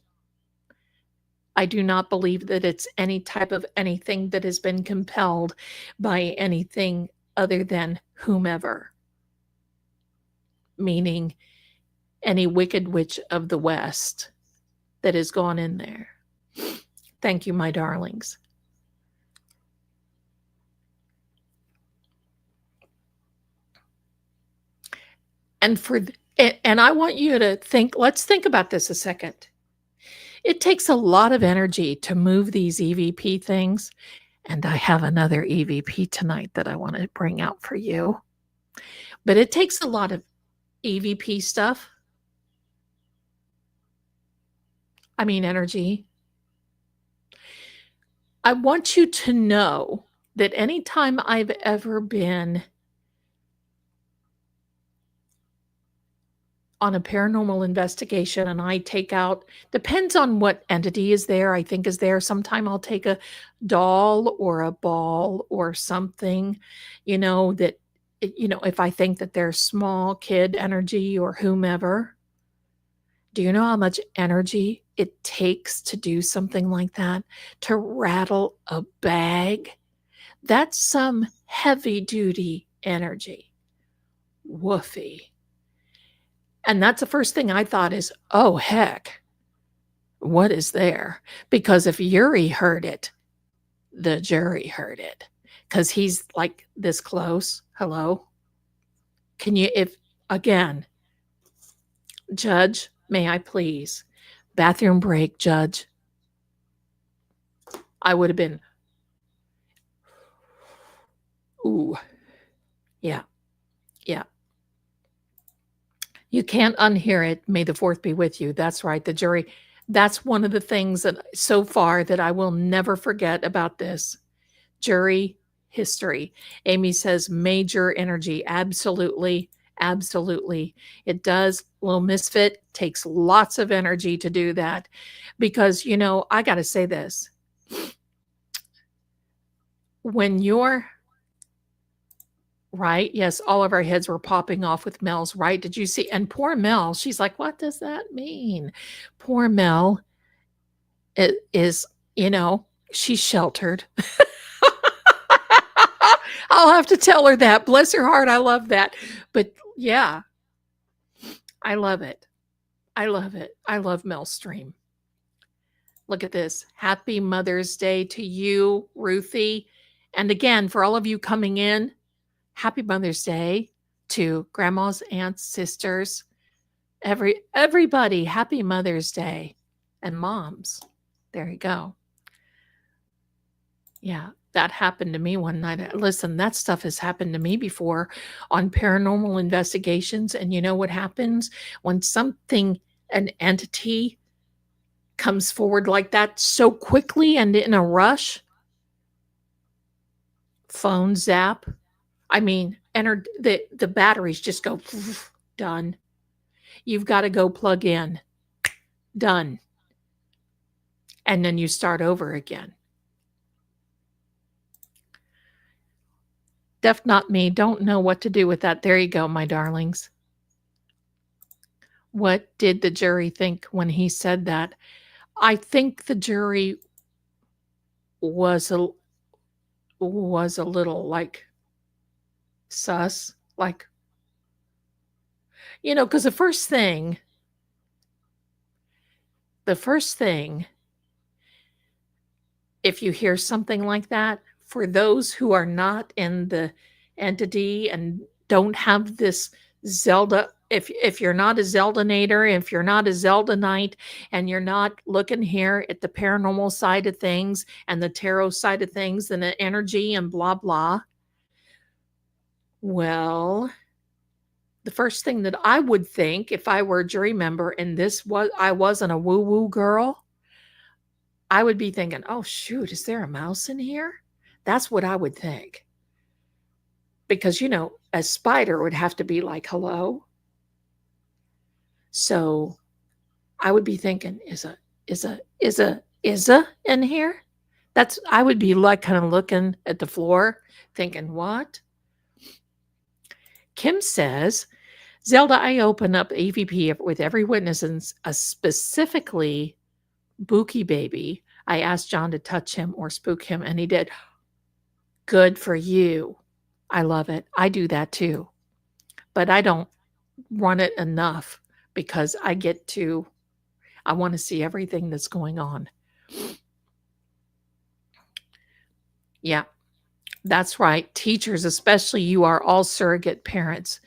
I do not believe that it's any type of anything that has been compelled by anything other than whomever, meaning any wicked witch of the West that has gone in there. Thank you, my darlings. And I want you to think, let's think about this a second. It takes a lot of energy to move these EVP things. And I have another EVP tonight that I want to bring out for you. But it takes a lot of EVP stuff. I mean, energy. I want you to know that anytime I've ever been on a paranormal investigation and I take out, depends on what entity is there, I think is there. Sometime I'll take a doll or a ball or something, that, if I think that there's small kid energy or whomever. Do you know how much energy it takes to do something like that? To rattle a bag? That's some heavy duty energy. Woofy. And that's the first thing I thought is, oh, heck, what is there? Because if Yuri heard it, the jury heard it. Because he's like this close. Hello? Can you, again, Judge, may I please? Bathroom break, Judge. I would have been, ooh, yeah. You can't unhear it. May the fourth be with you. That's right. The jury. That's one of the things that so far that I will never forget about this jury history. Amy says major energy. Absolutely. It does. Little Misfit takes lots of energy to do that because, I got to say this. When you're right. Yes, all of our heads were popping off with Mel's, right? Did you see? And poor Mel, she's like, what does that mean? Poor Mel is, she's sheltered. I'll have to tell her that. Bless her heart. I love that. But yeah, I love it. I love Mel's stream. Look at this. Happy Mother's Day to you, Ruthie. And again, for all of you coming in, Happy Mother's Day to grandmas, aunts, sisters, Everybody, happy Mother's Day. And moms. There you go. Yeah, that happened to me one night. Listen, that stuff has happened to me before on paranormal investigations. And you know what happens when an entity comes forward like that so quickly and in a rush? Phone zap. I mean, the batteries just go done. You've got to go plug in. Done. And then you start over again. Def not me. Don't know what to do with that. There you go, my darlings. What did the jury think when he said that? I think the jury was a little like sus, like, because the first thing, if you hear something like that, for those who are not in the entity and don't have this Zelda, if you're not a Zeldanator, if you're not a Zelda Knight, and you're not looking here at the paranormal side of things and the tarot side of things and the energy and blah, blah, well, the first thing that I would think if I were a jury member and I wasn't a woo-woo girl, I would be thinking, oh, shoot, is there a mouse in here? That's what I would think. Because, a spider would have to be like, hello. So I would be thinking, is a in here? I would be like kind of looking at the floor thinking, what? Kim says, Zelda, I open up EVP with every witness and specifically Bookie Baby. I asked John to touch him or spook him, and he did. Good for you. I love it. I do that too. But I don't run it enough because I want to see everything that's going on. Yeah, that's right. Teachers, especially, you are all surrogate parents.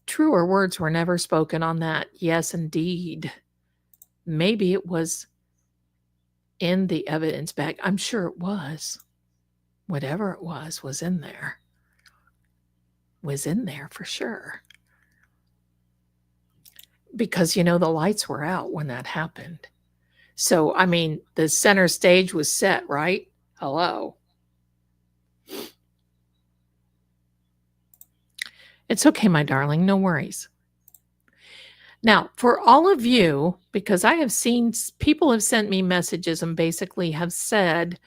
Truer words were never spoken on that. Yes, indeed. Maybe it was in the evidence bag. I'm sure it was. Whatever it was in there. Was in there for sure. Because, the lights were out when that happened. So, I mean, the center stage was set, right? Hello. It's okay, my darling. No worries. Now, for all of you, because I have seen people have sent me messages and basically have said,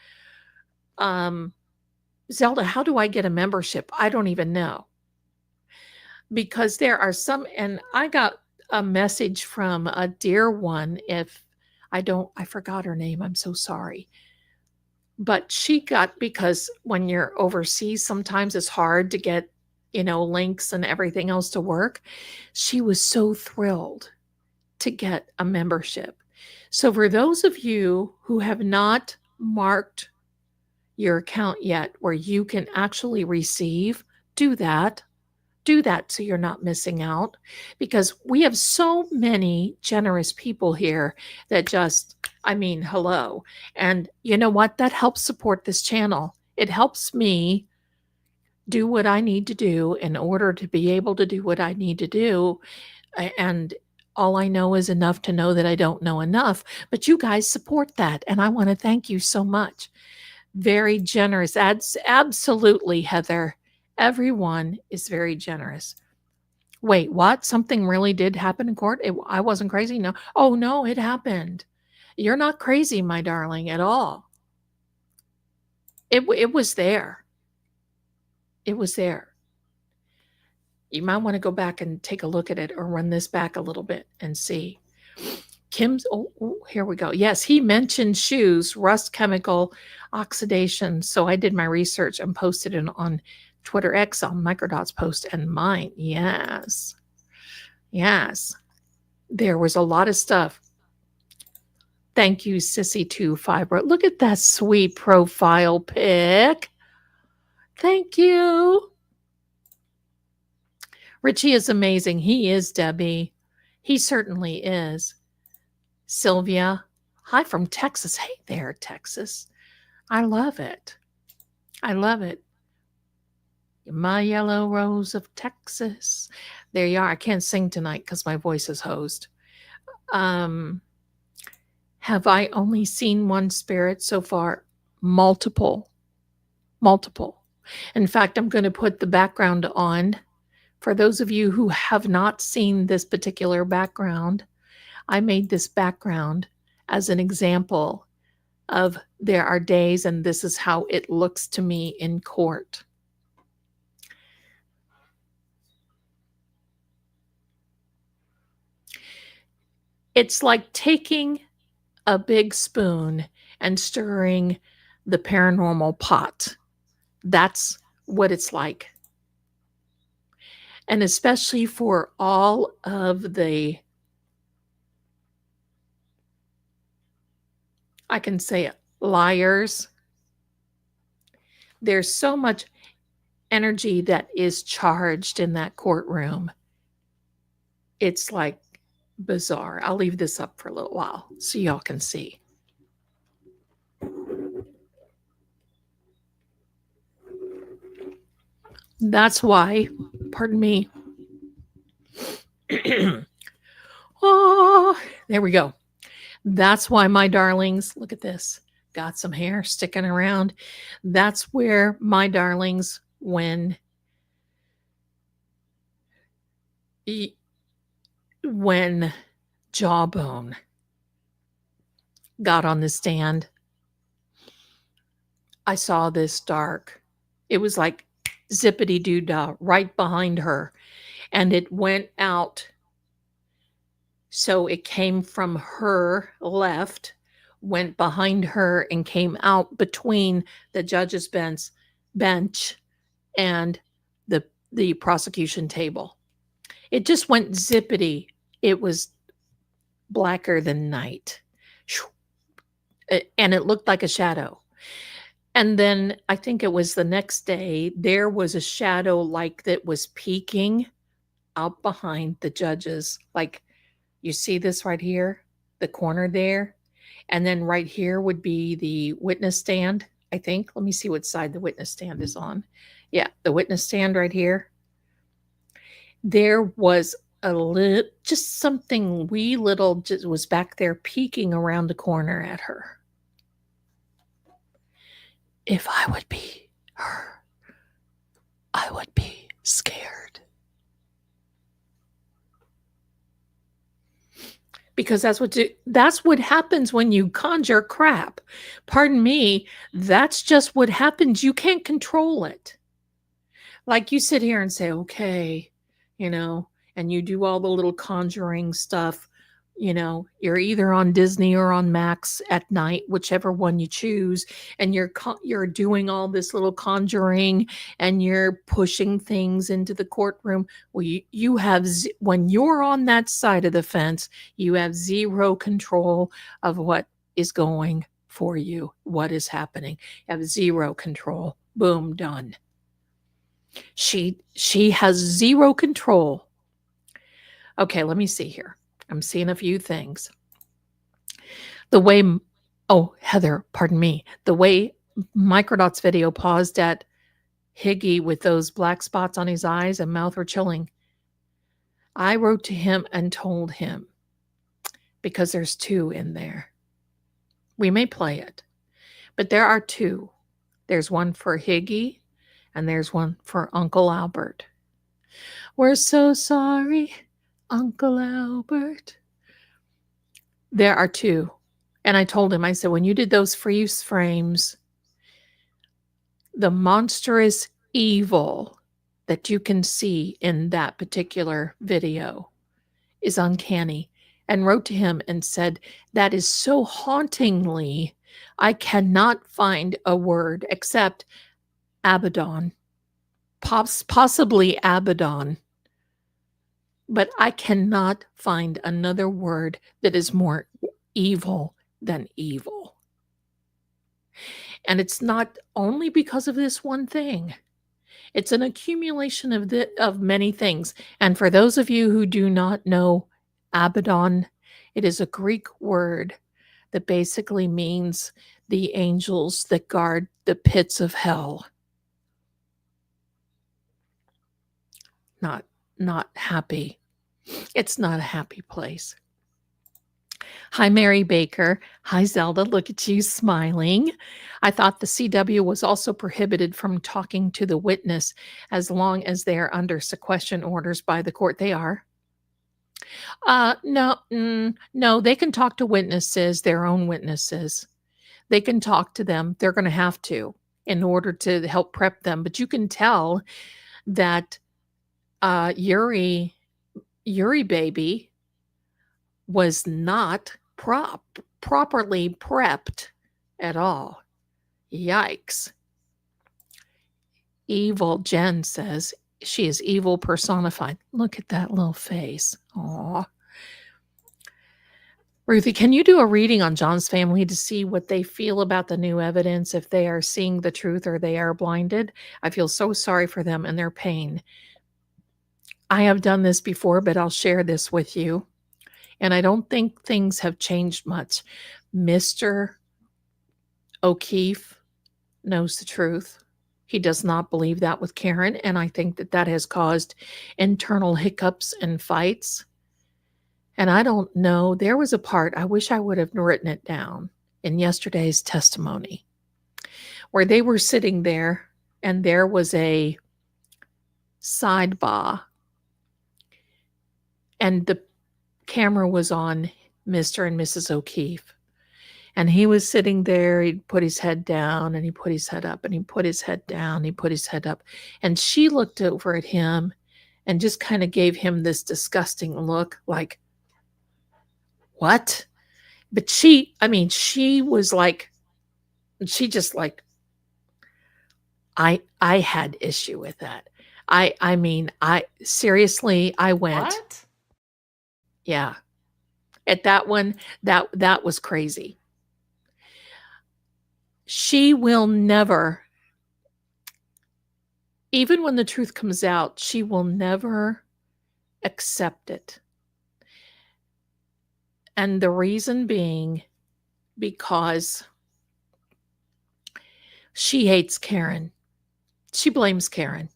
Zelda, how do I get a membership? I don't even know. Because there are some, and I got a message from a dear one. I forgot her name. I'm so sorry. But because when you're overseas, sometimes it's hard to get, links and everything else to work. She was so thrilled to get a membership. So for those of you who have not marked your account yet, where you can actually receive, do that. Do that so you're not missing out, because we have so many generous people here that hello. And you know what? That helps support this channel. It helps me do what I need to do in order to be able to do what I need to do. And all I know is enough to know that I don't know enough. But you guys support that. And I want to thank you so much. Very generous. Absolutely, Heather. Everyone is very generous. Wait, what? Something really did happen in court? I wasn't crazy? No. Oh, no, it happened. You're not crazy, my darling, at all. It was there. It was there. You might want to go back and take a look at it or run this back a little bit and see. Here we go. Yes, he mentioned shoes, rust chemical oxidation. So I did my research and posted it on Twitter X on Microdot's post and mine. Yes. There was a lot of stuff. Thank you, Sissy2Fibro. Look at that sweet profile pic. Thank you. Richie is amazing. He is, Debbie. He certainly is. Sylvia, hi from Texas. Hey there, Texas. I love it. I love it. My yellow rose of Texas. There you are. I can't sing tonight because my voice is hosed. Have I only seen one spirit so far? Multiple. Multiple. In fact, I'm going to put the background on. For those of you who have not seen this particular background, I made this background as an example of there are days and this is how it looks to me in court. It's like taking a big spoon and stirring the paranormal pot. That's what it's like. And especially for all of the, I can say it, liars. There's so much energy that is charged in that courtroom. It's like bizarre. I'll leave this up for a little while so y'all can see. That's why, pardon me. Oh, there we go. That's why, my darlings, look at this. Got some hair sticking around. That's where, my darlings, when Jawbone got on the stand, I saw this dark. It was like zippity doo dah right behind her, and it went out. So it came from her left, went behind her, and came out between the judge's bench and the prosecution table. It just went zippity. It was blacker than night. And it looked like a shadow. And then I think it was the next day, there was a shadow like that was peeking out behind the judges. Like, you see this right here, the corner there. And then right here would be the witness stand, I think. Let me see what side the witness stand is on. Yeah, the witness stand right here. There was a little, just something wee little, just was back there peeking around the corner at her. If I would be her, I would be scared. Because that's what happens when you conjure crap. Pardon me, that's just what happens. You can't control it. Like, you sit here and say, okay, and you do all the little conjuring stuff. You're either on Disney or on Max at night, whichever one you choose, and you're doing all this little conjuring and you're pushing things into the courtroom. Well, you have, when you're on that side of the fence, you have zero control of what is going for you, what is happening. You have zero control. Boom, done. She has zero control. Okay, let me see here. I'm seeing a few things. The way, Heather, pardon me. The way Microdot's video paused at Higgy with those black spots on his eyes and mouth were chilling. I wrote to him and told him, because there's two in there. We may play it, but there are two. There's one for Higgy and there's one for Uncle Albert. We're so sorry, Uncle Albert. There are two. And I told him, I said, when you did those freeze frames, the monstrous evil that you can see in that particular video is uncanny. And wrote to him and said, that is so hauntingly, I cannot find a word except Abaddon, possibly Abaddon. But I cannot find another word that is more evil than evil. And it's not only because of this one thing. It's an accumulation of many things. And for those of you who do not know Abaddon. It is a Greek word that basically means the angels that guard the pits of hell. Not happy. It's not a happy place. Hi, Mary Baker. Hi, Zelda. Look at you smiling. I thought the CW was also prohibited from talking to the witness as long as they are under sequestration orders by the court. They are. No, they can talk to witnesses, their own witnesses. They can talk to them. They're going to have to in order to help prep them. But you can tell that Yuri baby was not properly prepped at all. Yikes. Evil Jen says she is evil personified. Look at that little face. Aw. Ruthie, can you do a reading on John's family to see what they feel about the new evidence, if they are seeing the truth or they are blinded? I feel so sorry for them and their pain. I have done this before, but I'll share this with you. And I don't think things have changed much. Mr. O'Keefe knows the truth. He does not believe that with Karen, and I think that that has caused internal hiccups and fights. And I don't know, there was a part, I wish I would have written it down in yesterday's testimony, where they were sitting there and there was a sidebar and the camera was on Mr. and Mrs. O'Keefe. And he was sitting there, he'd put his head down and he put his head up and he put his head down, he put his head up. And she looked over at him and just kind of gave him this disgusting look like, what? But she was like, she just like, I had issue with that. I seriously, I went, What? yeah. At that one, that was crazy. She will never, even when the truth comes out, she will never accept it. And the reason being because she hates Karen. She blames Karen.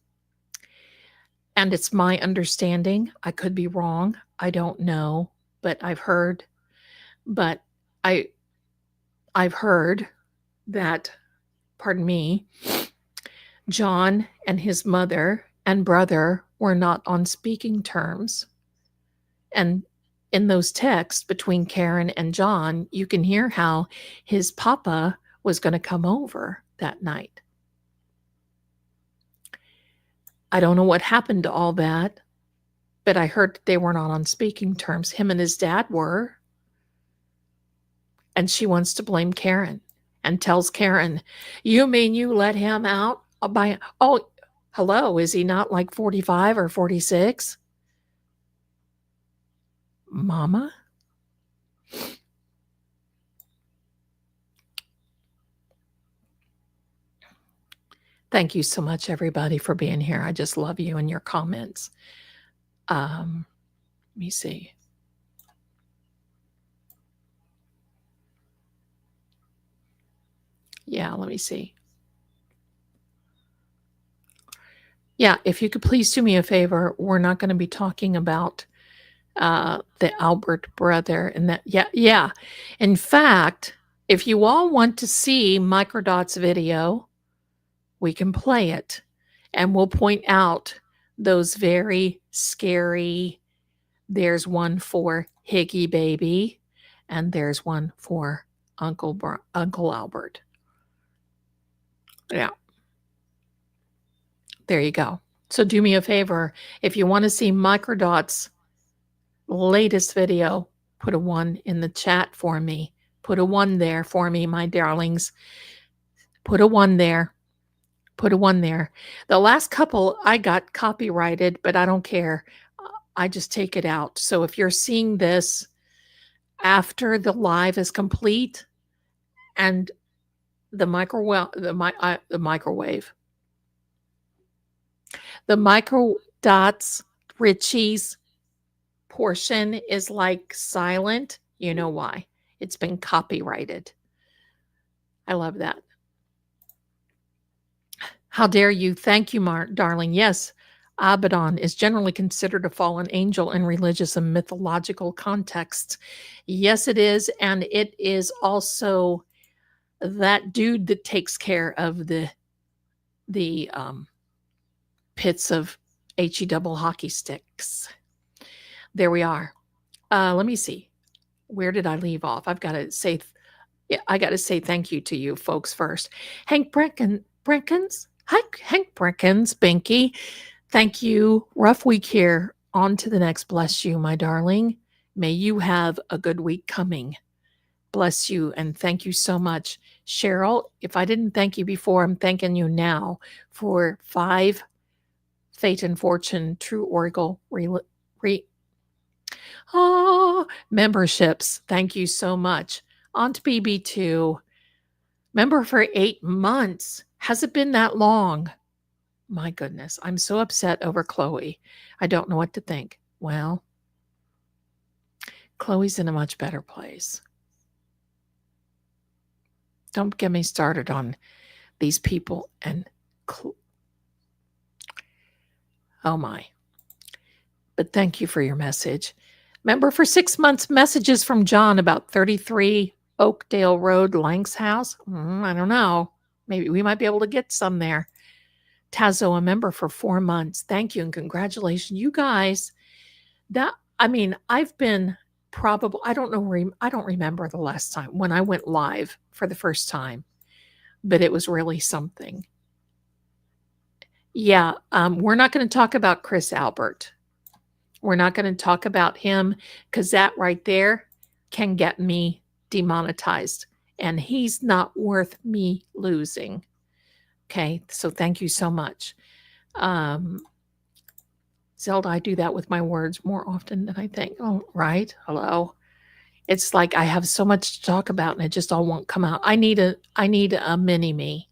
And it's my understanding, I could be wrong, I don't know, but I've heard that, pardon me, John and his mother and brother were not on speaking terms. And in those texts between Karen and John, you can hear how his papa was going to come over that night. I don't know what happened to all that, but I heard that they were not on speaking terms. Him and his dad were. And she wants to blame Karen and tells Karen, you mean you let him out by, oh, hello, is he not like 45 or 46? Mama? Thank you so much, everybody, for being here. I just love you and your comments. Let me see. Yeah, let me see. Yeah, if you could please do me a favor, we're not going to be talking about the Albert brother and that. Yeah. In fact, if you all want to see Microdot's video, we can play it and we'll point out those very scary. There's one for Higgy Baby and there's one for Uncle Albert. Yeah. There you go. So do me a favor. If you want to see Microdot's latest video, put a 1 in the chat for me. Put a 1 there for me, my darlings. Put a 1 there. Put a 1 there. The last couple I got copyrighted, but I don't care. I just take it out. So if you're seeing this after the live is complete and the microwave, the Microdots Richie's portion is like silent, you know why. It's been copyrighted. I love that. How dare you? Thank you, darling. Yes, Abaddon is generally considered a fallen angel in religious and mythological contexts. Yes, it is. And it is also that dude that takes care of the pits of HE double hockey sticks. There we are. Let me see. Where did I leave off? I got to say thank you to you folks first. Hank Breckens. Hi, Hank Breckens, Binky. Thank you. Rough week here. On to the next. Bless you, my darling. May you have a good week coming. Bless you and thank you so much. Cheryl, if I didn't thank you before, I'm thanking you now for 5 Fate and Fortune True Oracle memberships. Thank you so much. Aunt BB2, member for 8 months. Has it been that long? My goodness, I'm so upset over Chloe. I don't know what to think. Well, Chloe's in a much better place. Don't get me started on these people and oh my. But thank you for your message. Member for 6 months, messages from John about 33 Oakdale Road, Lanks House. I don't know. Maybe we might be able to get some there. Tazo, a member for 4 months. Thank you and congratulations. You guys, I've been I don't remember the last time when I went live for the first time, but it was really something. Yeah, we're not going to talk about Chris Albert. We're not going to talk about him because that right there can get me demonetized, and he's not worth me losing. Okay, so thank you so much. Zelda, I do that with my words more often than I think. Oh, right. Hello. It's like I have so much to talk about and it just all won't come out. I need a mini me.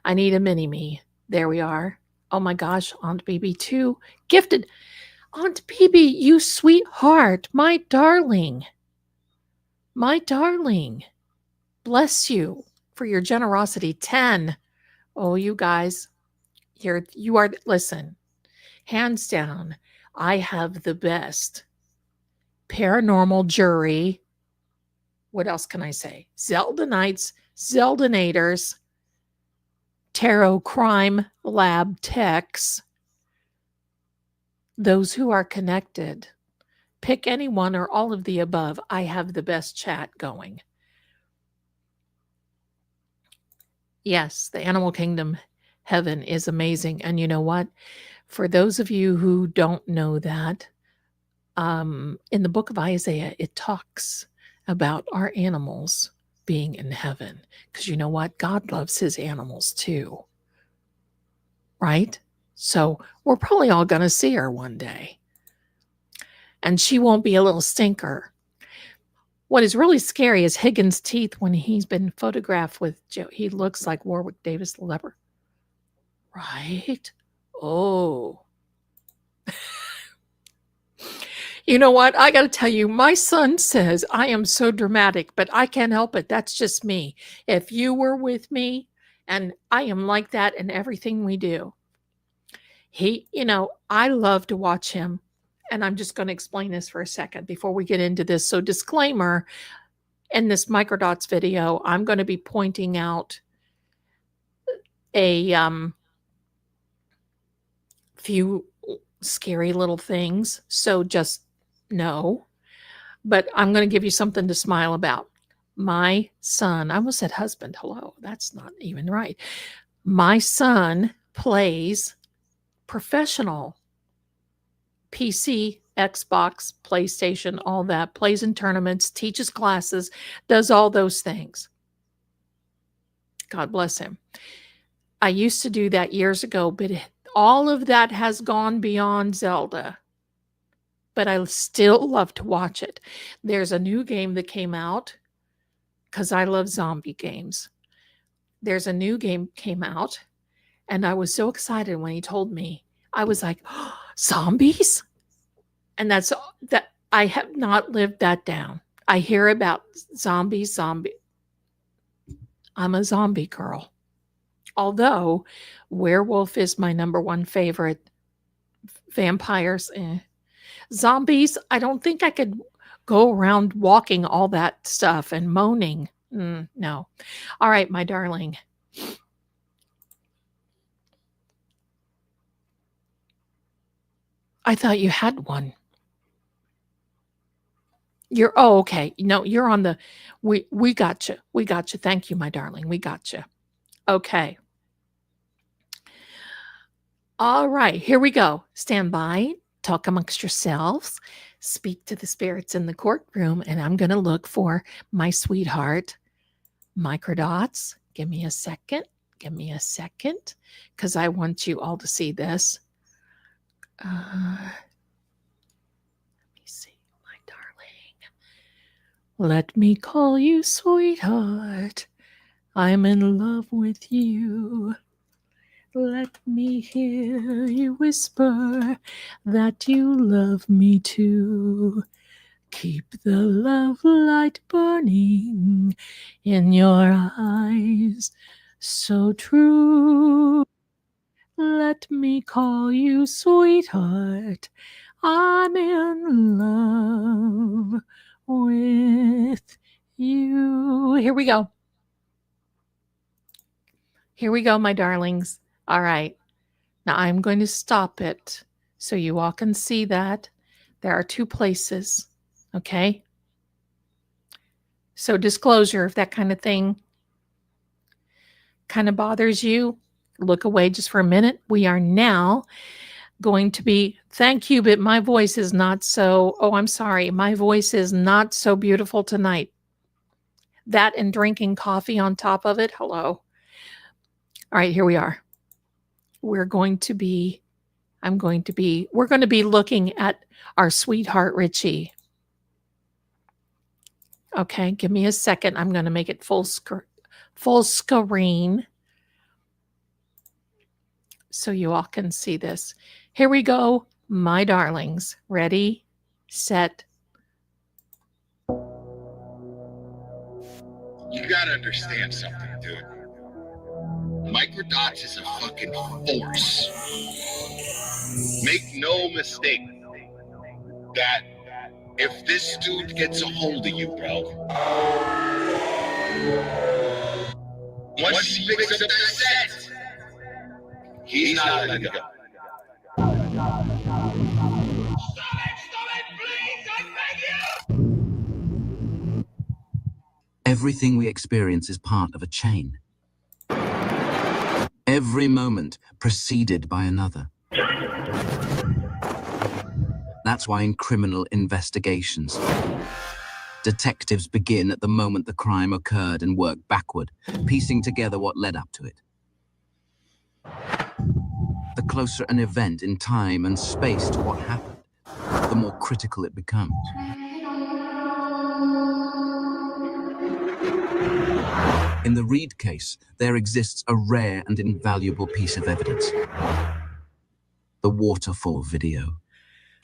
I need a mini me. There we are. Oh my gosh, Aunt BB2 gifted. Aunt BB, you sweetheart, my darling. My darling. Bless you for your generosity. 10. Oh, you guys, you are, listen, hands down, I have the best paranormal jury. What else can I say? Zelda Knights, Zeldanators, Tarot Crime Lab Techs, those who are connected. Pick any one or all of the above. I have the best chat going. Yes, the Animal Kingdom heaven is amazing. And you know what? For those of you who don't know that, in the book of Isaiah, it talks about our animals being in heaven. Because you know what? God loves his animals too. Right? So we're probably all going to see her one day. And she won't be a little stinker. What is really scary is Higgins' teeth when he's been photographed with Joe. He looks like Warwick Davis the leper. Right? Oh. You know what? I got to tell you, my son says I am so dramatic, but I can't help it. That's just me. If you were with me, and I am like that in everything we do. I love to watch him. And I'm just going to explain this for a second before we get into this. So disclaimer, in this Microdots video, I'm going to be pointing out a few scary little things. So just know. But I'm going to give you something to smile about. My son, I almost said husband. Hello, that's not even right. My son plays professional PC, Xbox, PlayStation, all that, plays in tournaments, teaches classes, does all those things. God bless him. I used to do that years ago, but all of that has gone beyond Zelda. But I still love to watch it. There's a new game that came out because I love zombie games. There's a new game came out, and I was so excited when he told me. I was like, oh, zombies? And that I have not lived that down. I hear about zombies. I'm a zombie girl. Although werewolf is my number one favorite. Vampires, zombies, I don't think I could go around walking all that stuff and moaning. No. All right, my darling. I thought you had one. Okay. No, you're on the, we got you. We got you. Thank you, my darling. We got you. Okay. All right, here we go. Stand by, talk amongst yourselves, speak to the spirits in the courtroom, and I'm going to look for my sweetheart, microdots. Give me a second. Give me a second, because I want you all to see this. Let me see, my darling. Let me call you sweetheart. I'm in love with you. Let me hear you whisper that you love me too. Keep the love light burning in your eyes, so true. Let me call you sweetheart. I'm in love with you. Here we go. Here we go, my darlings. All right. Now I'm going to stop it so you all can see that there are two places. Okay. So disclosure, if that kind of thing kind of bothers you, look away just for a minute. We are now going to be, thank you, but my voice is not so, I'm sorry. My voice is not so beautiful tonight. That and drinking coffee on top of it. Hello. All right, here we are. We're going to be looking at our sweetheart Richie. Okay, give me a second. I'm going to make it full screen so you all can see this. Here we go, my darlings. Ready, set. You gotta understand something, dude. Microdots is a fucking force. Make no mistake that if this dude gets a hold of you, bro, once he picks up that set, he's not letting go. Everything we experience is part of a chain. Every moment preceded by another. That's why in criminal investigations, detectives begin at the moment the crime occurred and work backward, piecing together what led up to it. The closer an event in time and space to what happened, the more critical it becomes. In the Reed case, there exists a rare and invaluable piece of evidence. The waterfall video.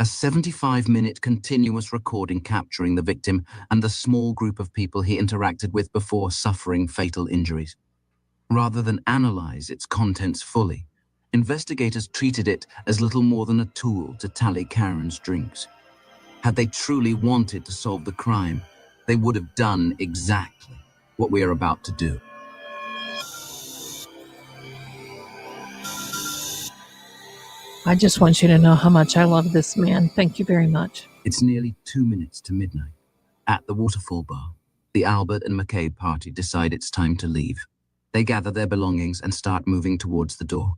A 75-minute continuous recording capturing the victim and the small group of people he interacted with before suffering fatal injuries. Rather than analyze its contents fully, investigators treated it as little more than a tool to tally Karen's drinks. Had they truly wanted to solve the crime, they would have done exactly what we are about to do. I just want you to know how much I love this man. Thank you very much. It's nearly 2 minutes to midnight. At the waterfall bar, the Albert and McCabe party decide it's time to leave. They gather their belongings and start moving towards the door.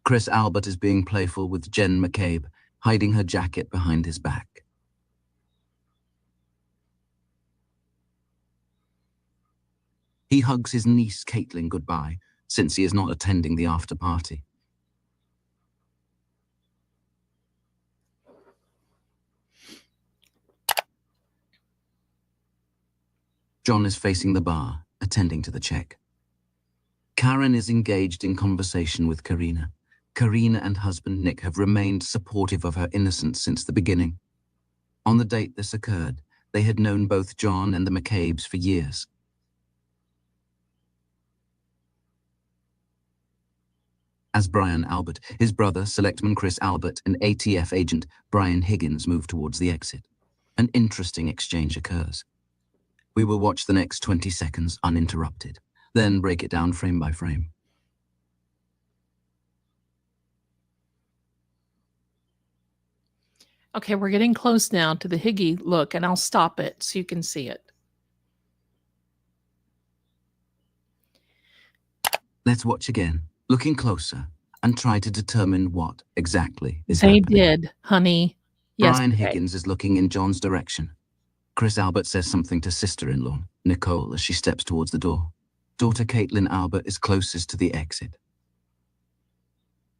Chris Albert is being playful with Jen McCabe, hiding her jacket behind his back. He hugs his niece Caitlin goodbye, since he is not attending the after party. John is facing the bar, attending to the check. Karen is engaged in conversation with Karina. Karina and husband Nick have remained supportive of her innocence since the beginning. On the date this occurred, they had known both John and the McCabe's for years. As Brian Albert, his brother, Selectman Chris Albert, and ATF agent Brian Higgins move towards the exit, an interesting exchange occurs. We will watch the next 20 seconds uninterrupted, then break it down frame by frame. Okay, we're getting close now to the Higgy look, and I'll stop it so you can see it. Let's watch again, looking closer, and try to determine what exactly is They happening. did, honey. Brian Yesterday. Higgins is looking in John's direction. Chris Albert says something to sister-in-law, Nicole, as she steps towards the door. Daughter Caitlin Albert is closest to the exit.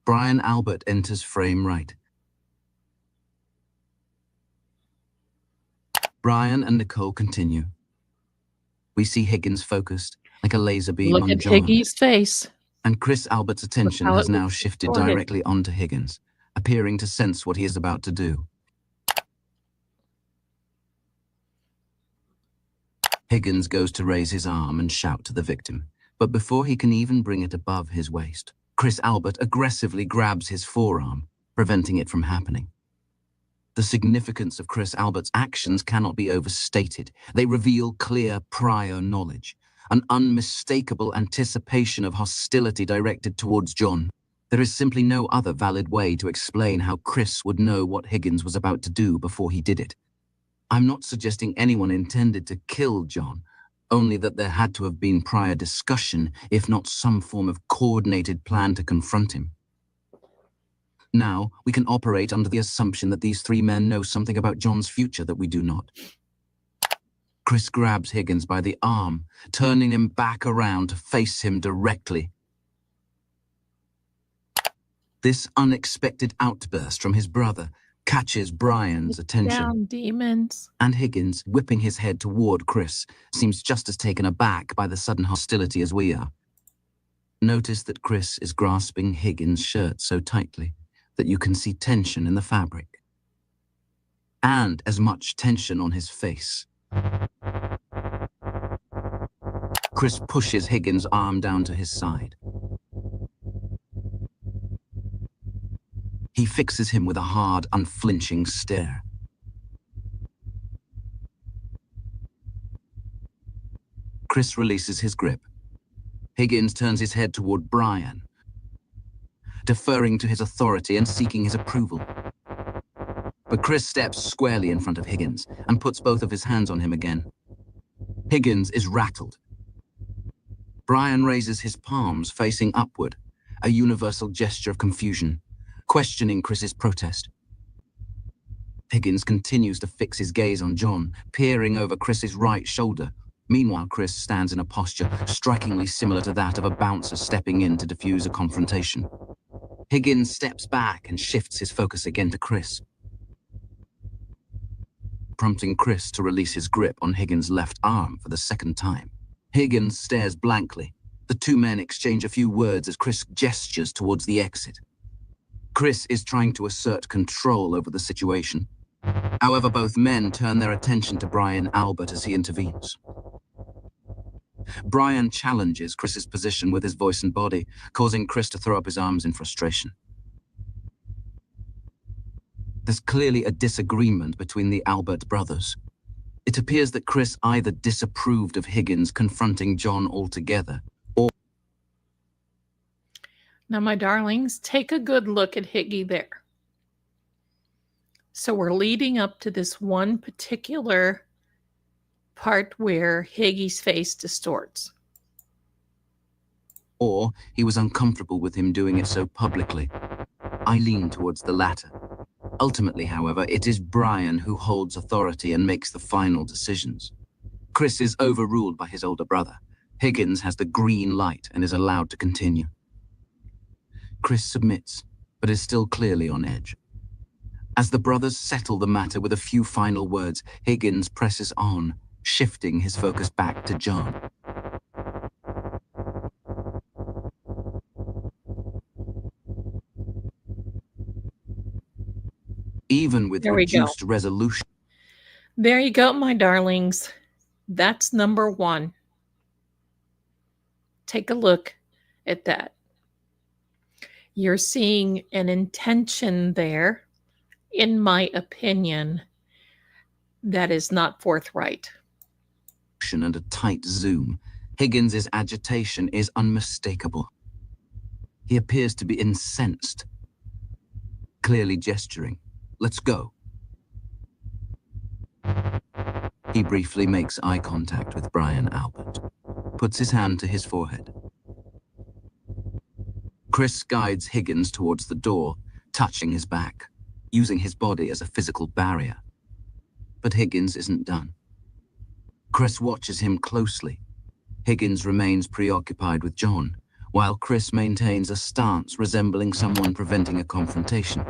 Brian Albert enters frame right. Brian and Nicole continue. We see Higgins focused, like a laser beam Look on at John. Higgy's face. And Chris Albert's attention how has it now looks shifted for Higgins. directly onto Higgins, appearing to sense what he is about to do. Higgins goes to raise his arm and shout to the victim, but before he can even bring it above his waist, Chris Albert aggressively grabs his forearm, preventing it from happening. The significance of Chris Albert's actions cannot be overstated. They reveal clear prior knowledge, an unmistakable anticipation of hostility directed towards John. There is simply no other valid way to explain how Chris would know what Higgins was about to do before he did it. I'm not suggesting anyone intended to kill John, only that there had to have been prior discussion, if not some form of coordinated plan to confront him. Now, we can operate under the assumption that these three men know something about John's future that we do not. Chris grabs Higgins by the arm, turning him back around to face him directly. This unexpected outburst from his brother catches Brian's attention. Down, demons. And Higgins, whipping his head toward Chris, seems just as taken aback by the sudden hostility as we are. Notice that Chris is grasping Higgins' shirt so tightly that you can see tension in the fabric. And as much tension on his face. Chris pushes Higgins' arm down to his side. He fixes him with a hard, unflinching stare. Chris releases his grip. Higgins turns his head toward Brian, deferring to his authority and seeking his approval. But Chris steps squarely in front of Higgins and puts both of his hands on him again. Higgins is rattled. Brian raises his palms facing upward, a universal gesture of confusion, questioning Chris's protest. Higgins continues to fix his gaze on John, peering over Chris's right shoulder. Meanwhile, Chris stands in a posture strikingly similar to that of a bouncer stepping in to defuse a confrontation. Higgins steps back and shifts his focus again to Chris, prompting Chris to release his grip on Higgins' left arm for the second time. Higgins stares blankly. The two men exchange a few words as Chris gestures towards the exit. Chris is trying to assert control over the situation. However, both men turn their attention to Brian Albert as he intervenes. Brian challenges Chris's position with his voice and body, causing Chris to throw up his arms in frustration. There's clearly a disagreement between the Albert brothers. It appears that Chris either disapproved of Higgins confronting John altogether, or... Now, my darlings, take a good look at Higgy there. So we're leading up to this one particular part where Higgy's face distorts. Or he was uncomfortable with him doing it so publicly. I lean towards the latter. Ultimately, however, it is Brian who holds authority and makes the final decisions. Chris is overruled by his older brother. Higgins has the green light and is allowed to continue. Chris submits, but is still clearly on edge. As the brothers settle the matter with a few final words, Higgins presses on, shifting his focus back to John. even with There we go. reduced resolution. There you go, my darlings. That's number one. Take a look at that. You're seeing an intention there, in my opinion, that is not forthright. And a tight zoom, Higgins' agitation is unmistakable. He appears to be incensed, clearly gesturing. Let's go. He briefly makes eye contact with Brian Albert, puts his hand to his forehead. Chris guides Higgins towards the door, touching his back, using his body as a physical barrier. But Higgins isn't done. Chris watches him closely. Higgins remains preoccupied with John, while Chris maintains a stance resembling someone preventing a confrontation.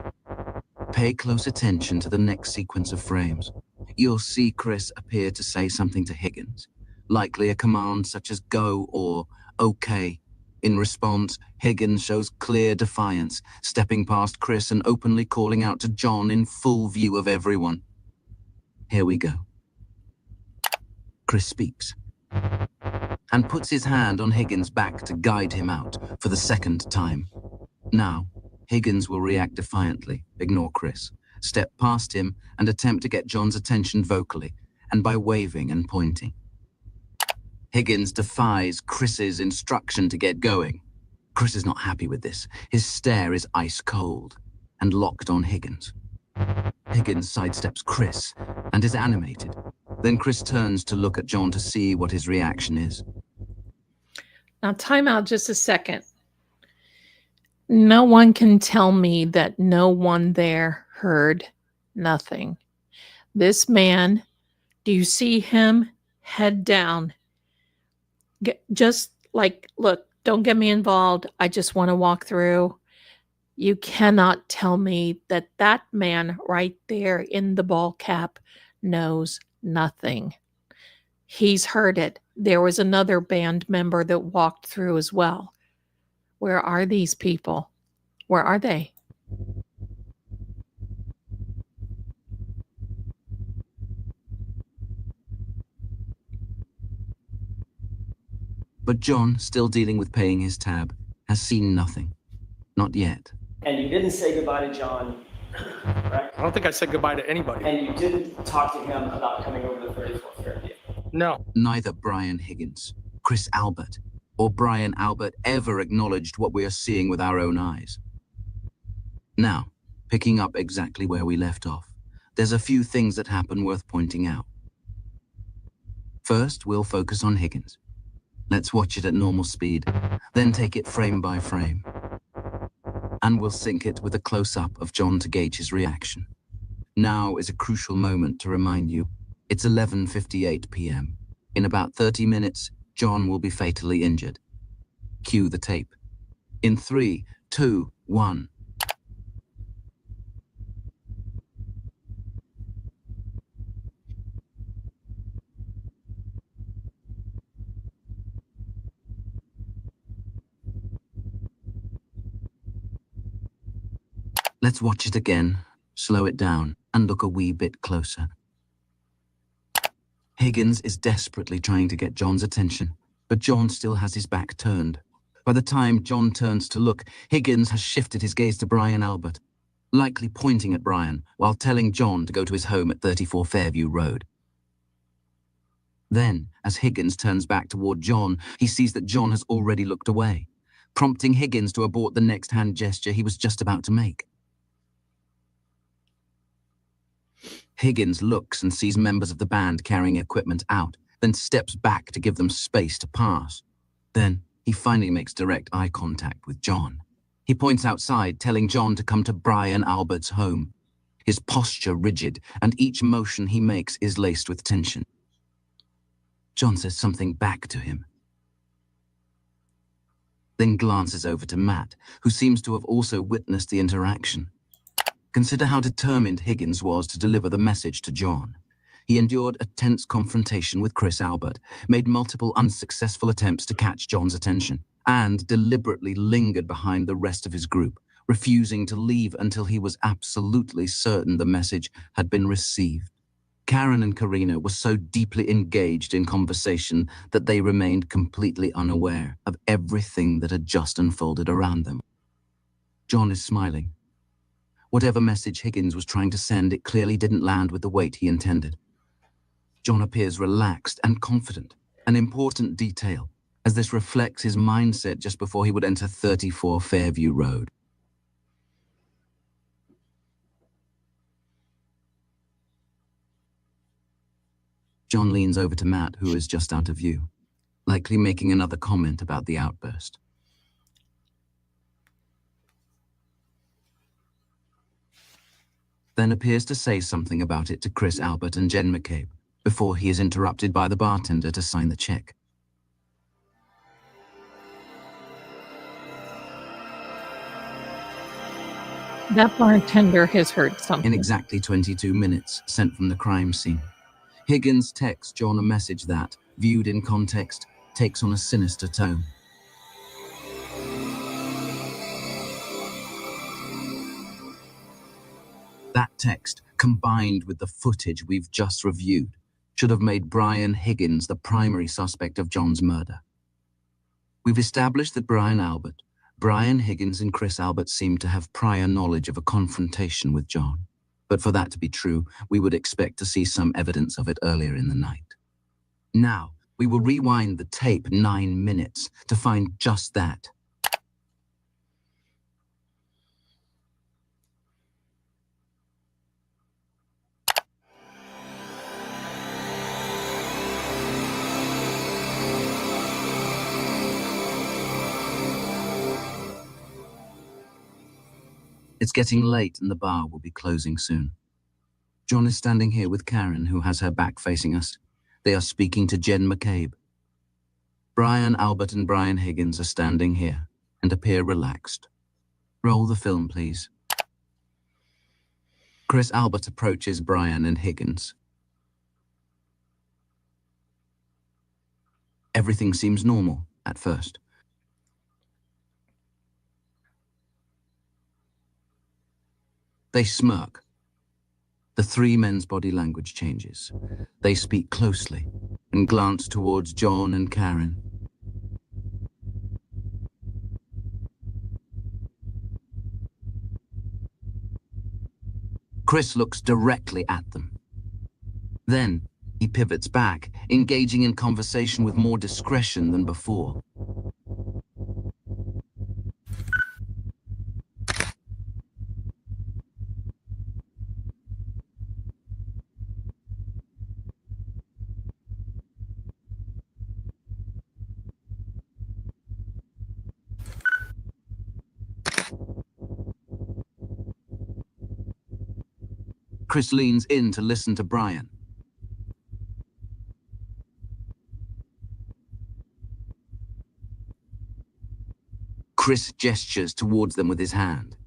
Pay close attention to the next sequence of frames. You'll see Chris appear to say something to Higgins, likely a command such as go or okay. In response, Higgins shows clear defiance, stepping past Chris and openly calling out to John in full view of everyone. Here we go. Chris speaks and puts his hand on Higgins' back to guide him out for the second time. Now, Higgins will react defiantly, ignore Chris, step past him, and attempt to get John's attention vocally, and by waving and pointing. Higgins defies Chris's instruction to get going. Chris is not happy with this. His stare is ice cold and locked on Higgins. Higgins sidesteps Chris and is animated. Then Chris turns to look at John to see what his reaction is. Now, time out just a second. No one can tell me that no one there heard nothing. This man, do you see him? Head down. Just like, look, don't get me involved. I just want to walk through. You cannot tell me that that man right there in the ball cap knows nothing. He's heard it. There was another band member that walked through as well. Where are these people? Where are they? But John, still dealing with paying his tab, has seen nothing. Not yet. And you didn't say goodbye to John, right? I don't think I said goodbye to anybody. And you didn't talk to him about coming over to 34th Fairview. No. Neither Brian Higgins, Chris Albert, or Brian Albert ever acknowledged what we are seeing with our own eyes. Now, picking up exactly where we left off, there's a few things that happen worth pointing out. First, we'll focus on Higgins. Let's watch it at normal speed, then take it frame by frame. And we'll sync it with a close-up of John to gauge his reaction. Now is a crucial moment to remind you, it's 11:58 p.m. In about 30 minutes, John will be fatally injured. Cue the tape. In 3, 2, 1. Let's watch it again, slow it down, and look a wee bit closer. Higgins is desperately trying to get John's attention, but John still has his back turned. By the time John turns to look, Higgins has shifted his gaze to Brian Albert, likely pointing at Brian while telling John to go to his home at 34 Fairview Road. Then, as Higgins turns back toward John, he sees that John has already looked away, prompting Higgins to abort the next hand gesture he was just about to make. Higgins looks and sees members of the band carrying equipment out, then steps back to give them space to pass. Then, he finally makes direct eye contact with John. He points outside, telling John to come to Brian Albert's home. His posture rigid, and each motion he makes is laced with tension. John says something back to him, then glances over to Matt, who seems to have also witnessed the interaction. Consider how determined Higgins was to deliver the message to John. He endured a tense confrontation with Chris Albert, made multiple unsuccessful attempts to catch John's attention, and deliberately lingered behind the rest of his group, refusing to leave until he was absolutely certain the message had been received. Karen and Karina were so deeply engaged in conversation that they remained completely unaware of everything that had just unfolded around them. John is smiling. Whatever message Higgins was trying to send, it clearly didn't land with the weight he intended. John appears relaxed and confident, an important detail, as this reflects his mindset just before he would enter 34 Fairview Road. John leans over to Matt, who is just out of view, likely making another comment about the outburst. Then appears to say something about it to Chris Albert and Jen McCabe, before he is interrupted by the bartender to sign the check. That bartender has heard something. In exactly 22 minutes, sent from the crime scene, Higgins texts John a message that, viewed in context, takes on a sinister tone. That text, combined with the footage we've just reviewed, should have made Brian Higgins the primary suspect of John's murder. We've established that Brian Higgins and Chris Albert seemed to have prior knowledge of a confrontation with John. But for that to be true, we would expect to see some evidence of it earlier in the night. Now, we will rewind the tape 9 minutes to find just that. It's getting late and the bar will be closing soon. John is standing here with Karen, who has her back facing us. They are speaking to Jen McCabe. Brian Albert and Brian Higgins are standing here and appear relaxed. Roll the film, please. Chris Albert approaches Brian and Higgins. Everything seems normal at first. They smirk. The three men's body language changes. They speak closely and glance towards John and Karen. Chris looks directly at them. Then he pivots back, engaging in conversation with more discretion than before. Chris leans in to listen to Brian. Chris gestures towards them with his hand.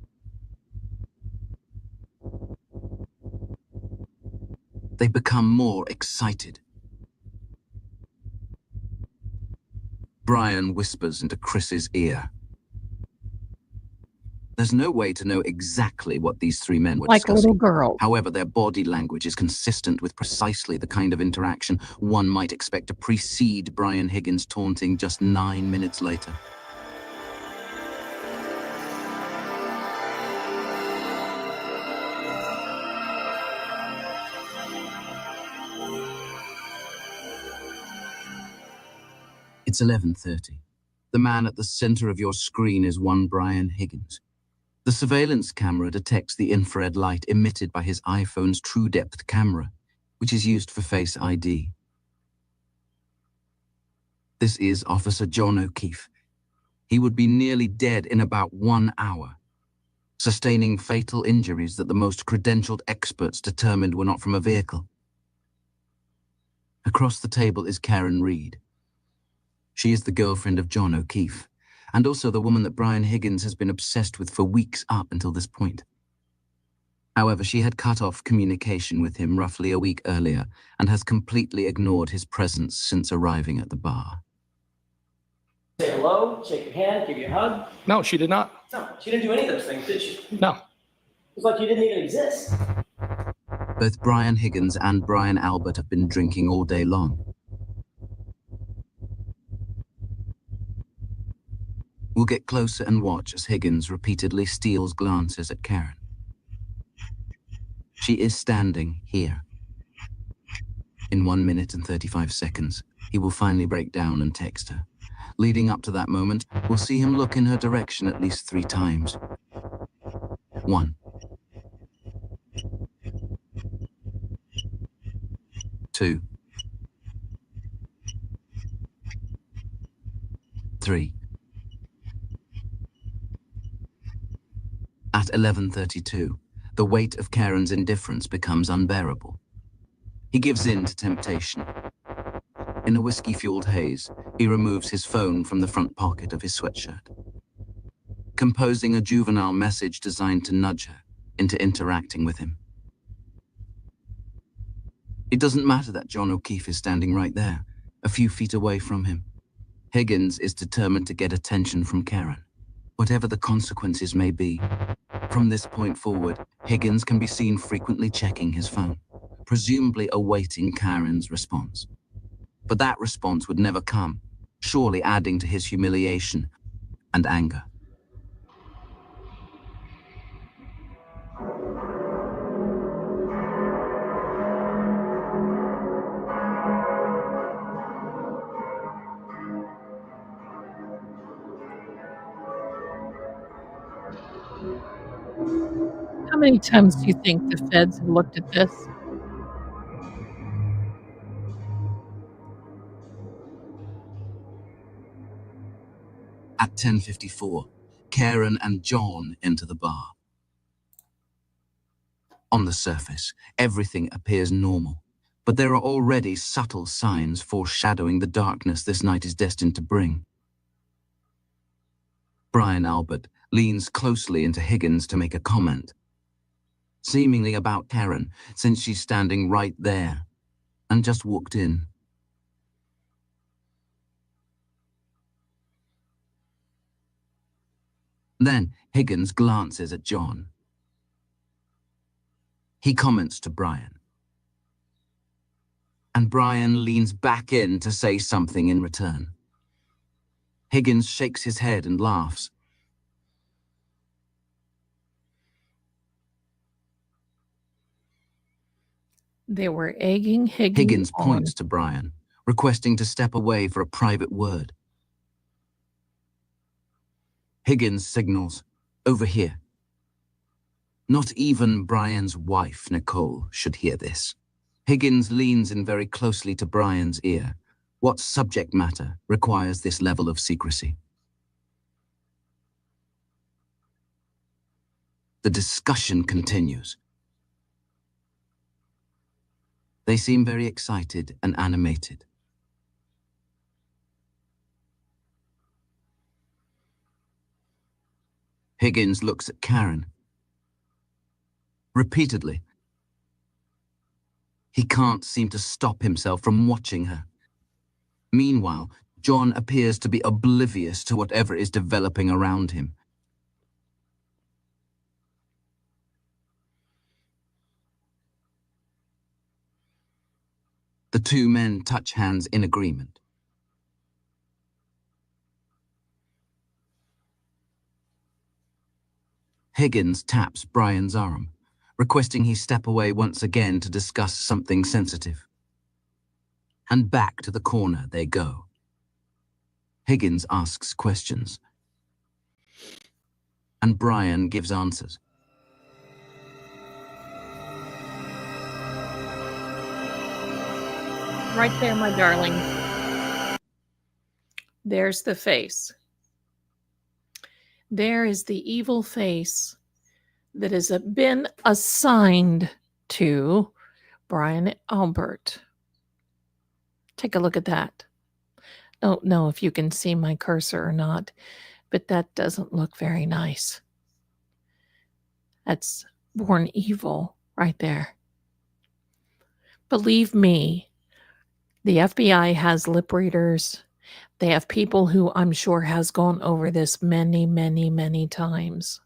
They become more excited. Brian whispers into Chris's ear. There's no way to know exactly what these three men were Like discussing. little girls. However, their body language is consistent with precisely the kind of interaction one might expect to precede Brian Higgins' taunting just 9 minutes later. It's 11:30. The man at the center of your screen is one Brian Higgins. The surveillance camera detects the infrared light emitted by his iPhone's true depth camera, which is used for Face ID. This is Officer John O'Keefe. He would be nearly dead in about 1 hour, sustaining fatal injuries that the most credentialed experts determined were not from a vehicle. Across the table is Karen Reed. She is the girlfriend of John O'Keefe, and also the woman that Brian Higgins has been obsessed with for weeks up until this point. However, she had cut off communication with him roughly a week earlier and has completely ignored his presence since arriving at the bar. hello, shake your hand, give you a hug. No, she did not. No, she didn't do any of those things, did she? No. It was like you didn't even exist. Both Brian Higgins and Brian Albert have been drinking all day long. We'll get closer and watch as Higgins repeatedly steals glances at Karen. She is standing here. In 1 minute and 35 seconds, he will finally break down and text her. Leading up to that moment, we'll see him look in her direction at least 3 times. 1. 2. 3. At 11:32, the weight of Karen's indifference becomes unbearable. He gives in to temptation. In a whiskey-fueled haze, he removes his phone from the front pocket of his sweatshirt, composing a juvenile message designed to nudge her into interacting with him. It doesn't matter that John O'Keefe is standing right there, a few feet away from him. Higgins is determined to get attention from Karen, whatever the consequences may be. From this point forward, Higgins can be seen frequently checking his phone, presumably awaiting Karen's response. But that response would never come, surely adding to his humiliation and anger. How many times do you think the feds have looked at this? At 10:54, Karen and John enter the bar. On the surface, everything appears normal, but there are already subtle signs foreshadowing the darkness this night is destined to bring. Brian Albert leans closely into Higgins to make a comment, seemingly about Karen, since she's standing right there and just walked in. Then Higgins glances at John. He comments to Brian, and Brian leans back in to say something in return. Higgins shakes his head and laughs. They were egging Higgins on. points to Brian, requesting to step away for a private word. Higgins signals, "Over here." Not even Brian's wife, Nicole, should hear this. Higgins leans in very closely to Brian's ear. What subject matter requires this level of secrecy? The discussion continues. They seem very excited and animated. Higgins looks at Karen. Repeatedly. He can't seem to stop himself from watching her. Meanwhile, John appears to be oblivious to whatever is developing around him. The 2 men touch hands in agreement. Higgins taps Brian's arm, requesting he step away once again to discuss something sensitive. And back to the corner they go. Higgins asks questions, and Brian gives answers. Right there, my darling. There's the face. There is the evil face that has been assigned to Brian Albert. Take a look at that. Don't know if you can see my cursor or not, but that doesn't look very nice. That's born evil right there. Believe me, the FBI has lip readers They have people who I'm sure has gone over this many, many, many times.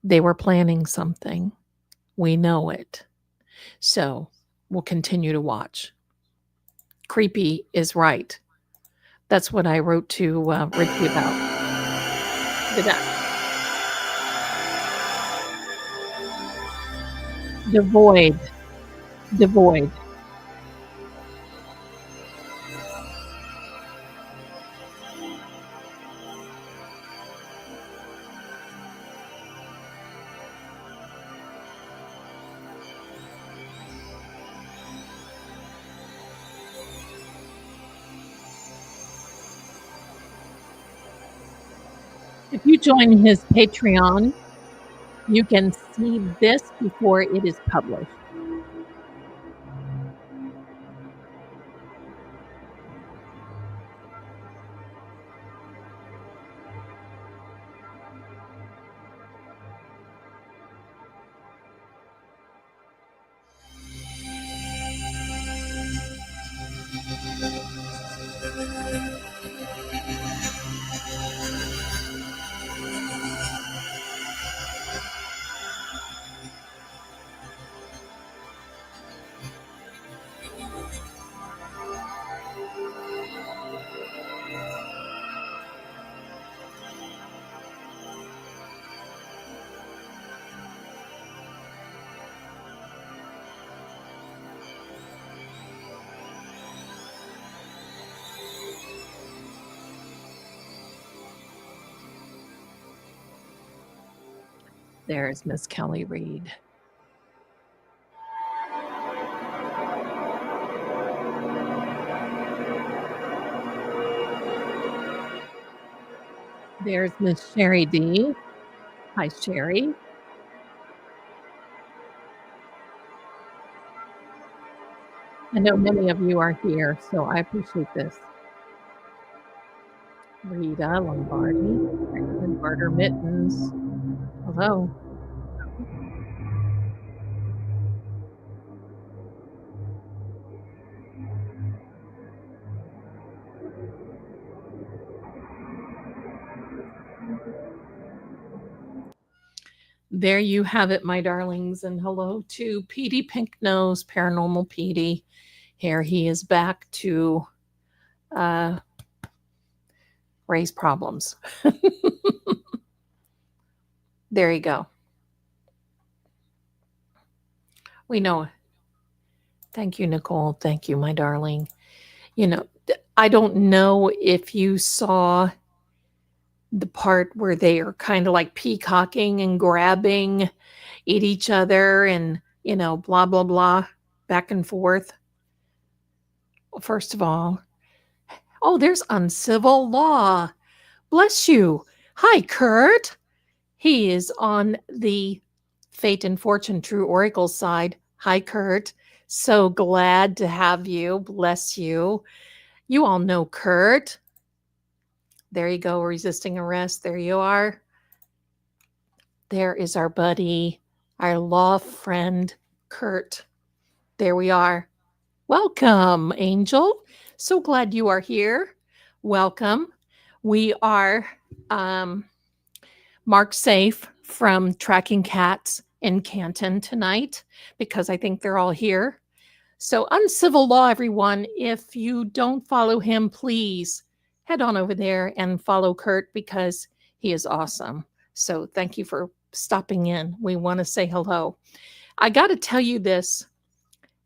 They were planning something. We know it. So we'll continue to watch. Creepy is right. That's what I wrote to Ricky about. Look at that. Devoid. Devoid. If you join his Patreon, you can see this before it is published. There's Miss Kelly Reed. There's Miss Sherry D. Hi, Sherry. I know many of you are here, so I appreciate this. Rita Lombardi, Franklin Barter Mittens. Hello. There you have it, my darlings, and hello to Petey Pinknose, Paranormal Petey. Here he is back to raise problems. There you go. We know. Thank you, Nicole. Thank you, my darling. You know, I don't know if you saw the part where they are kind of like peacocking and grabbing at each other and, you know, blah, blah, blah, back and forth. Well, first of all, oh, there's uncivil law. Bless you. Hi, Kurt. He is on the Fate and Fortune True Oracle side. Hi, Kurt. So glad to have you. Bless you. You all know Kurt. There you go, resisting arrest. There you are. There is our buddy, our law friend, Kurt. There we are. Welcome, Angel. So glad you are here. Welcome. We are marked safe from tracking cats in Canton tonight because I think they're all here. So uncivil law, everyone. If you don't follow him, please head on over there and follow Kurt because he is awesome. So thank you for stopping in. We want to say hello. I got to tell you this.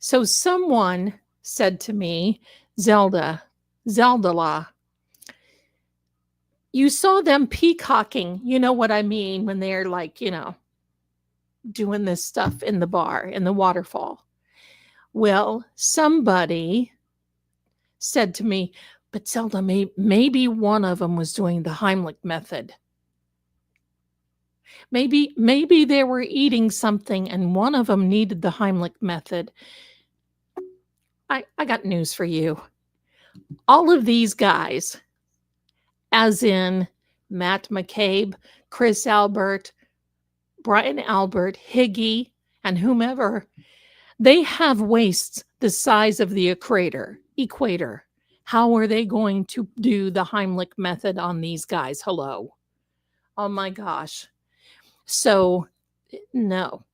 So someone said to me, Zelda law. You saw them peacocking. You know what I mean when they're like, you know, doing this stuff in the bar, in the waterfall. Well, somebody said to me, but Zelda, maybe one of them was doing the Heimlich method. Maybe they were eating something and one of them needed the Heimlich method. I got news for you. All of these guys, as in Matt McCabe, Chris Albert, Brian Albert, Higgy, and whomever, They have waists the size of the equator. How are they going to do the Heimlich method on these guys? Hello. Oh my gosh. So no.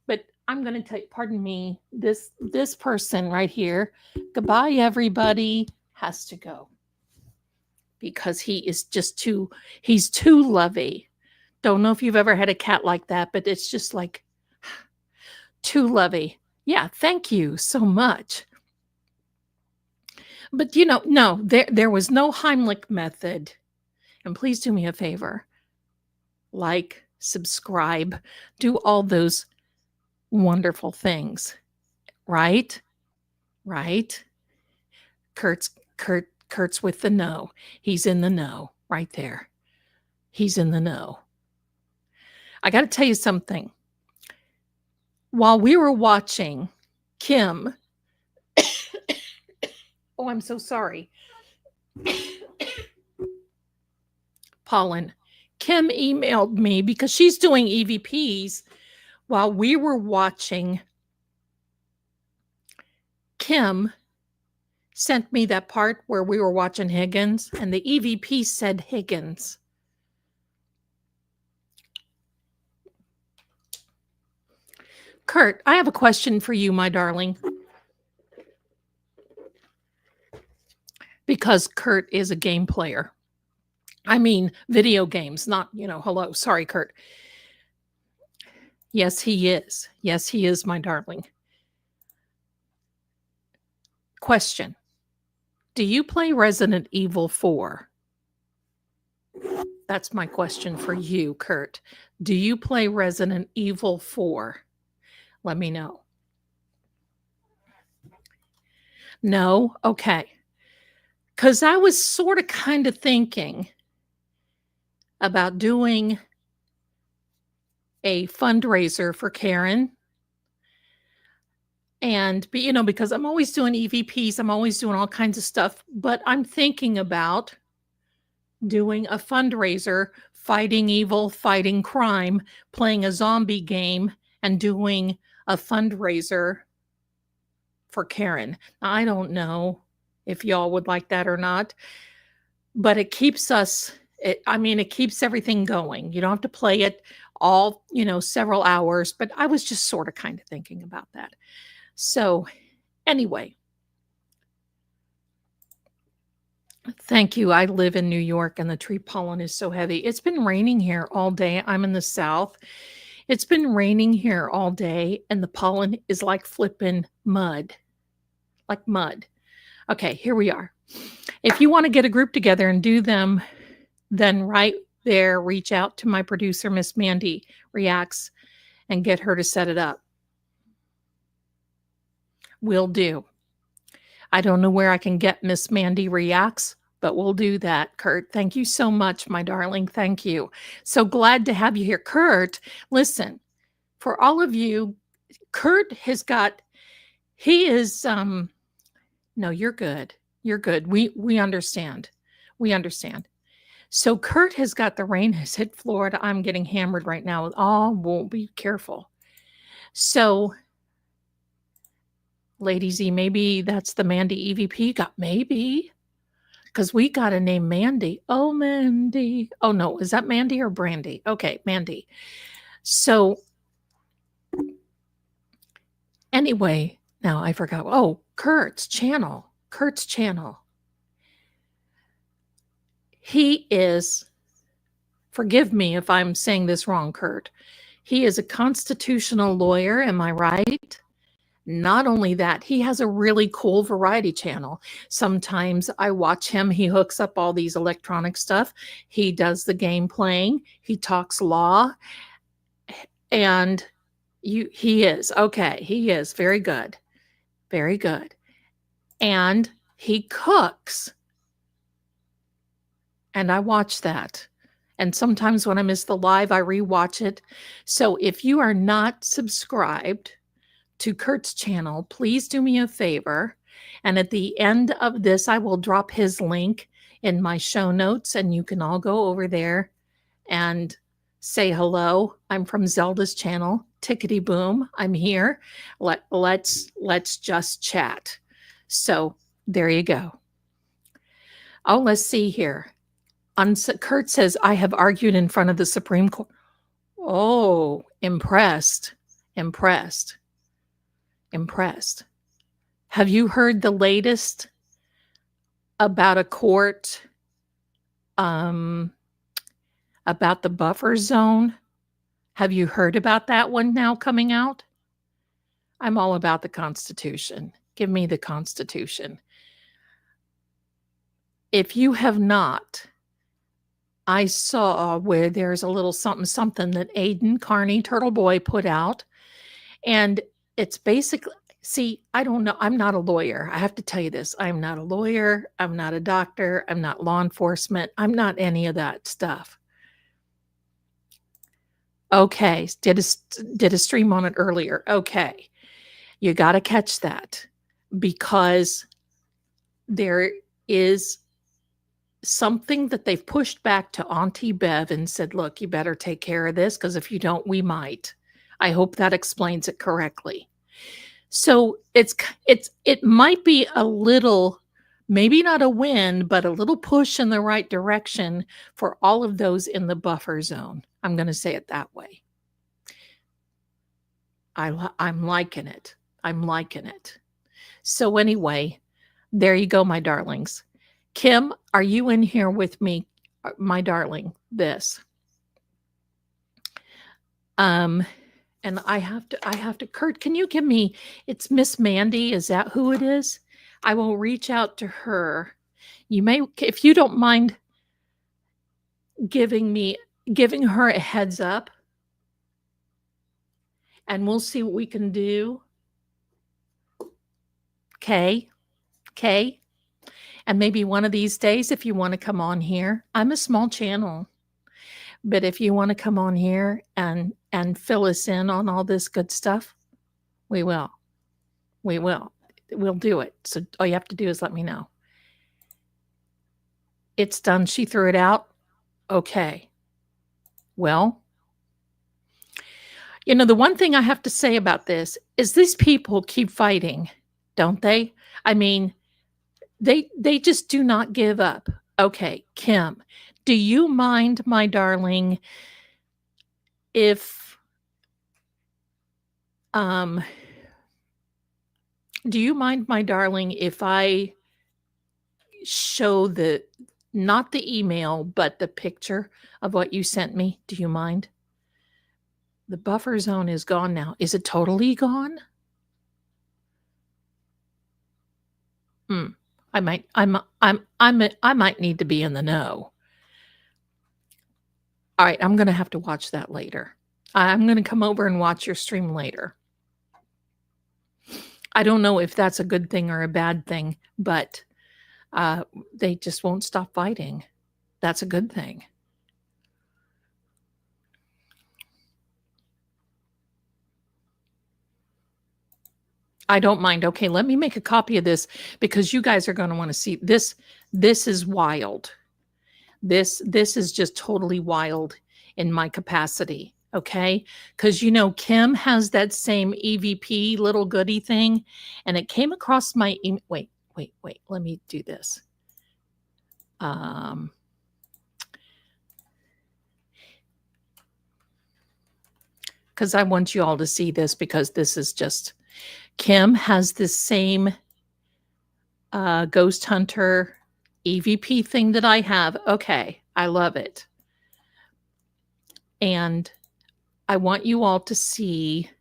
But I'm going to tell you, pardon me, this person right here, goodbye everybody, has to go. Because he is just he's too lovey. Don't know if you've ever had a cat like that, but it's just like too lovey. Yeah, thank you so much. But no, there was no Heimlich method. And please do me a favor. Like, subscribe, do all those wonderful things. Right? Kurt's with the no. He's in the know right there. He's in the know. I got to tell you something. While we were watching Kim, oh, I'm so sorry. Pollen. Kim emailed me because she's doing EVPs while we were watching. Kim sent me that part where we were watching Higgins, and the EVP said Higgins. Kurt, I have a question for you, my darling. Because Kurt is a game player. I mean, video games, not, hello. Sorry, Kurt. Yes, he is. Yes, he is, my darling. Question. Do you play Resident Evil 4? That's my question for you, Kurt. Do you play Resident Evil 4? Let me know. No? Okay. Because I was sort of kind of thinking about doing a fundraiser for Karen. And, because I'm always doing EVPs, I'm always doing all kinds of stuff, but I'm thinking about doing a fundraiser, fighting evil, fighting crime, playing a zombie game, and doing a fundraiser for Karen. Now, I don't know if y'all would like that or not, but it keeps it keeps everything going. You don't have to play it all, several hours, but I was just sort of kind of thinking about that. So anyway, thank you. I live in New York and the tree pollen is so heavy. It's been raining here all day. I'm in the South. It's been raining here all day and the pollen is like flipping mud, like mud. Okay, here we are. If you want to get a group together and do them, then right there, reach out to my producer, Miss Mandy Reacts, and get her to set it up. Will do. I don't know where I can get Miss Mandy Reacts, but we'll do that, Kurt. Thank you so much, my darling. Thank you. So glad to have you here. Kurt, listen, for all of you, Kurt has got, he is, no, you're good. You're good. We understand. We understand. So Kurt has got the rain has hit Florida. I'm getting hammered right now. Oh, we'll be careful. So, Lady Z, maybe that's the Mandy EVP got, maybe. Because we got a name Mandy. Oh, Mandy. Oh, no. Is that Mandy or Brandy? Okay, Mandy. So, anyway, now I forgot. Oh, Kurt's channel. Kurt's channel. He is, forgive me if I'm saying this wrong, Kurt. He is a constitutional lawyer. Am I right? Not only that, he has a really cool variety channel. Sometimes I watch him. He hooks up all these electronic stuff. He does the game playing. He talks law. And he is. Okay, he is. Very good. Very good. And he cooks. And I watch that. And sometimes when I miss the live, I rewatch it. So if you are not subscribed to Kurt's channel, please do me a favor. And at the end of this, I will drop his link in my show notes and you can all go over there and say hello. I'm from Zelda's channel. tickety boom. I'm here. Let's just chat. So there you go. Oh, let's see here. Kurt says, I have argued in front of the Supreme Court. Oh, impressed. Impressed. Impressed. Have you heard the latest about a court about the buffer zone? Have you heard about that one now coming out? I'm all about the Constitution. Give me the Constitution. If you have not, I saw where there's a little something that Aiden Carney, Turtle Boy, put out. And it's basically, see, I don't know. I'm not a lawyer. I have to tell you this. I'm not a lawyer. I'm not a doctor. I'm not law enforcement. I'm not any of that stuff. Okay. Did a stream on it earlier. Okay. You got to catch that because there is something that they've pushed back to Auntie Bev and said, look, you better take care of this because if you don't, we might. I hope that explains it correctly. So it might be a little, maybe not a win, but a little push in the right direction for all of those in the buffer zone. I'm going to say it that way. I'm liking it. I'm liking it. So anyway, there you go, my darlings. Kim, are you in here with me, my darling? This. And I have to, Kurt, can you give me, it's Miss Mandy. Is that who it is? I will reach out to her. You may, if you don't mind giving her a heads up and we'll see what we can do. Okay. Okay. And maybe one of these days, if you want to come on here, I'm a small channel, but if you want to come on here and fill us in on all this good stuff, we will. We will. We'll do it. So all you have to do is let me know. It's done. She threw it out. Okay. Well, you know, the one thing I have to say about this is these people keep fighting, don't they? I mean, they just do not give up. Okay, Kim, do you mind, my darling, if do you mind, my darling, if I show not the email, but the picture of what you sent me? Do you mind? The buffer zone is gone now. Is it totally gone? I might need to be in the know. All right, I'm going to have to watch that later. I'm going to come over and watch your stream later. I don't know if that's a good thing or a bad thing, but they just won't stop fighting. That's a good thing. I don't mind. Okay, let me make a copy of this because you guys are going to want to see this. This is wild. This is just totally wild in my capacity. Okay, because you know Kim has that same EVP little goodie thing, and it came across my wait. Let me do this. Because I want you all to see this because this is just. Kim has this same Ghost Hunter EVP thing that I have. Okay, I love it. And I want you all to see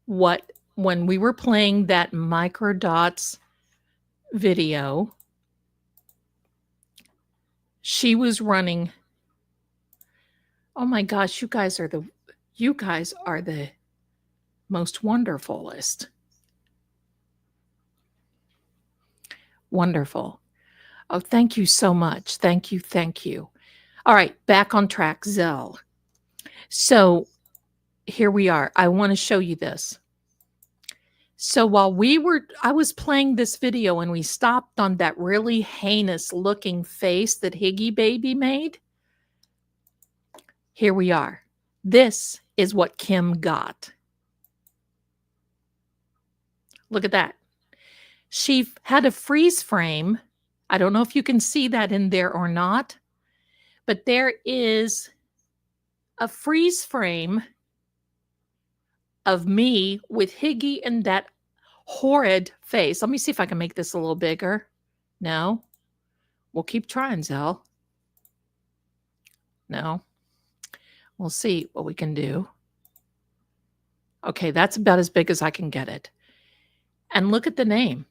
when we were playing that Microdots video, she was running. Oh my gosh, you guys are the most wonderfulest. Wonderful. Oh, thank you so much. Thank you. Thank you. All right, back on track, Zell. So here we are. I want to show you this. So while I was playing this video and we stopped on that really heinous looking face that Higgy Baby made, here we are. This is what Kim got. Look at that. She had a freeze frame. I don't know if you can see that in there or not, but there is a freeze frame of me with Higgy and that horrid face. Let me see if I can make this a little bigger. No. We'll keep trying, Zell. No. We'll see what we can do. Okay, that's about as big as I can get it. And look at the name.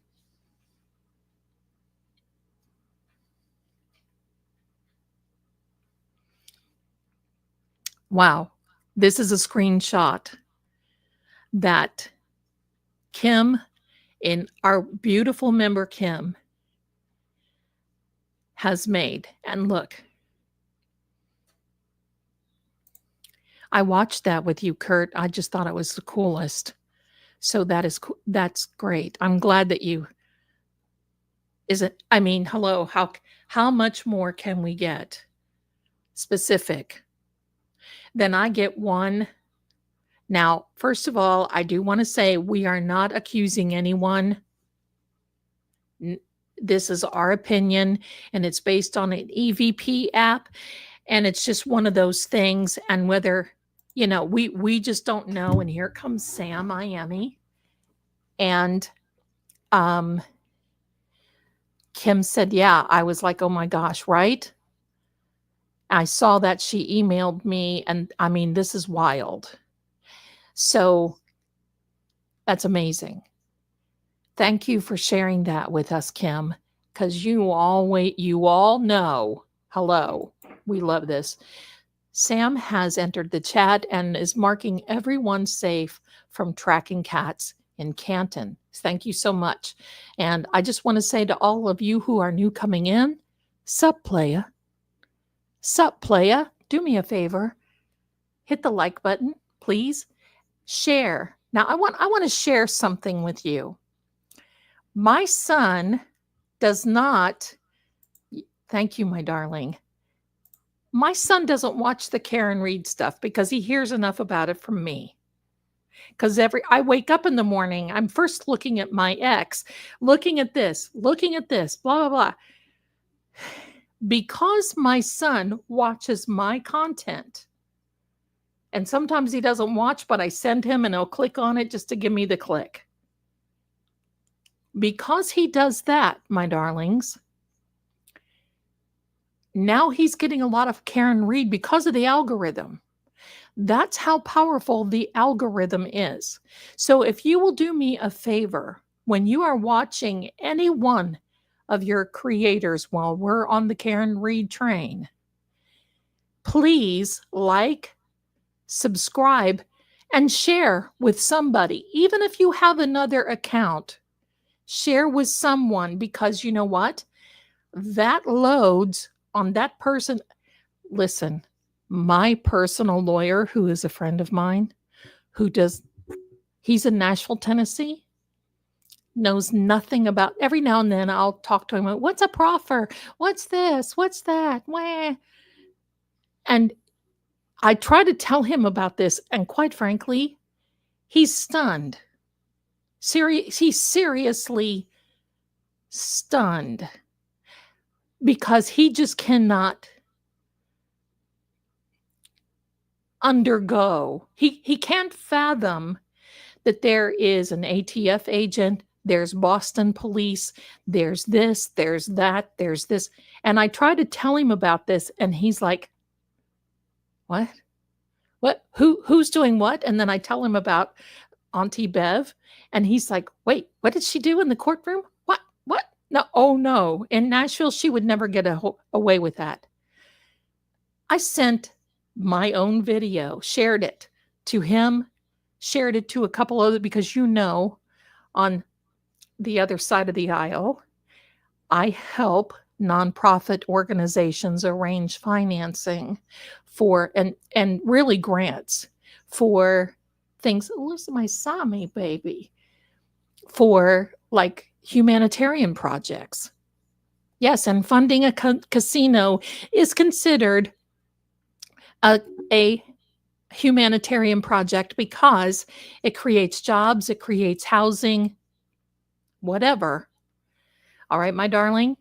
Wow. This is a screenshot that Kim, in our beautiful member Kim, has made. And look, I watched that with you, Kurt. I just thought it was the coolest. So that's great. I'm glad that you hello, how much more can we get specific? Then I get one. Now, first of all, I do want to say we are not accusing anyone. This is our opinion, and it's based on an EVP app, and it's just one of those things. And whether, we just don't know. And here comes Sam Miami. And Kim said, yeah, I was like, oh my gosh, right? I saw that she emailed me, and I mean, this is wild. So that's amazing. Thank you for sharing that with us, Kim, because you all know, hello, we love this. Sam has entered the chat and is marking everyone safe from tracking cats in Canton. Thank you so much. And I just want to say to all of you who are new coming in, sup playa, do me a favor, hit the like button, please. Share. Now I want to share something with you. My son does not, thank you, my darling. My son doesn't watch the Karen Reed stuff because he hears enough about it from me. Because I wake up in the morning, I'm first looking at my ex, looking at this, blah, blah, blah. Because my son watches my content, and sometimes he doesn't watch, but I send him and he'll click on it just to give me the click. Because he does that, my darlings, now he's getting a lot of Karen Reed because of the algorithm. That's how powerful the algorithm is. So if you will do me a favor, when you are watching any one of your creators while we're on the Karen Reed train, please like, subscribe, and share with somebody. Even if you have another account, share with someone, because you know what? That loads on that person. Listen, my personal lawyer, who is a friend of mine, he's in Nashville, Tennessee, knows nothing about, every now and then I'll talk to him, what's a proffer? What's this? What's that? Wah. And I try to tell him about this, and quite frankly, he's stunned. He's seriously stunned because he just cannot undergo. He can't fathom that there is an ATF agent, there's Boston police, there's this, there's that, there's this. And I try to tell him about this, and he's like, what? Who's doing what? And then I tell him about Auntie Bev, and he's like, wait, what did she do in the courtroom? What? No, oh no. In Nashville, she would never get away with that. I sent my own video, shared it to him, shared it to a couple other, because on the other side of the aisle, I help nonprofit organizations arrange financing for and really grants for things. Listen, my Sami baby, for like humanitarian projects. Yes, and funding a casino is considered a humanitarian project because it creates jobs, it creates housing, whatever. All right, my darling.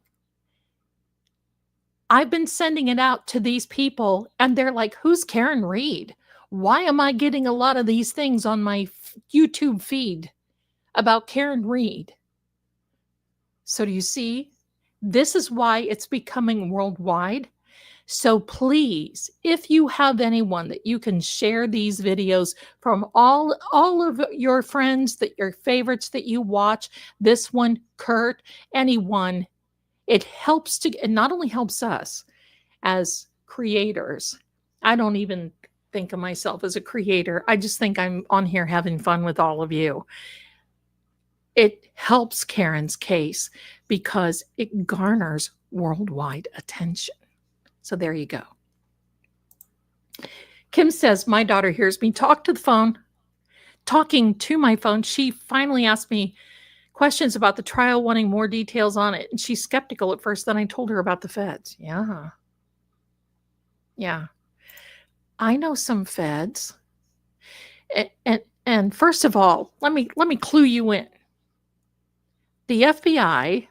I've been sending it out to these people, and they're like, who's Karen Reed? Why am I getting a lot of these things on my YouTube feed about Karen Reed? So do you see? This is why it's becoming worldwide. So please, if you have anyone that you can share these videos from all of your friends, that your favorites that you watch, this one, Kurt, anyone, it helps to, it not only helps us as creators. I don't even think of myself as a creator. I just think I'm on here having fun with all of you. It helps Karen's case because it garners worldwide attention. So there you go. Kim says, my daughter hears me talk to the phone, talking to my phone. She finally asked me questions about the trial, wanting more details on it. And she's skeptical at first. Then I told her about the feds. Yeah. I know some feds. And first of all, let me clue you in. The FBI,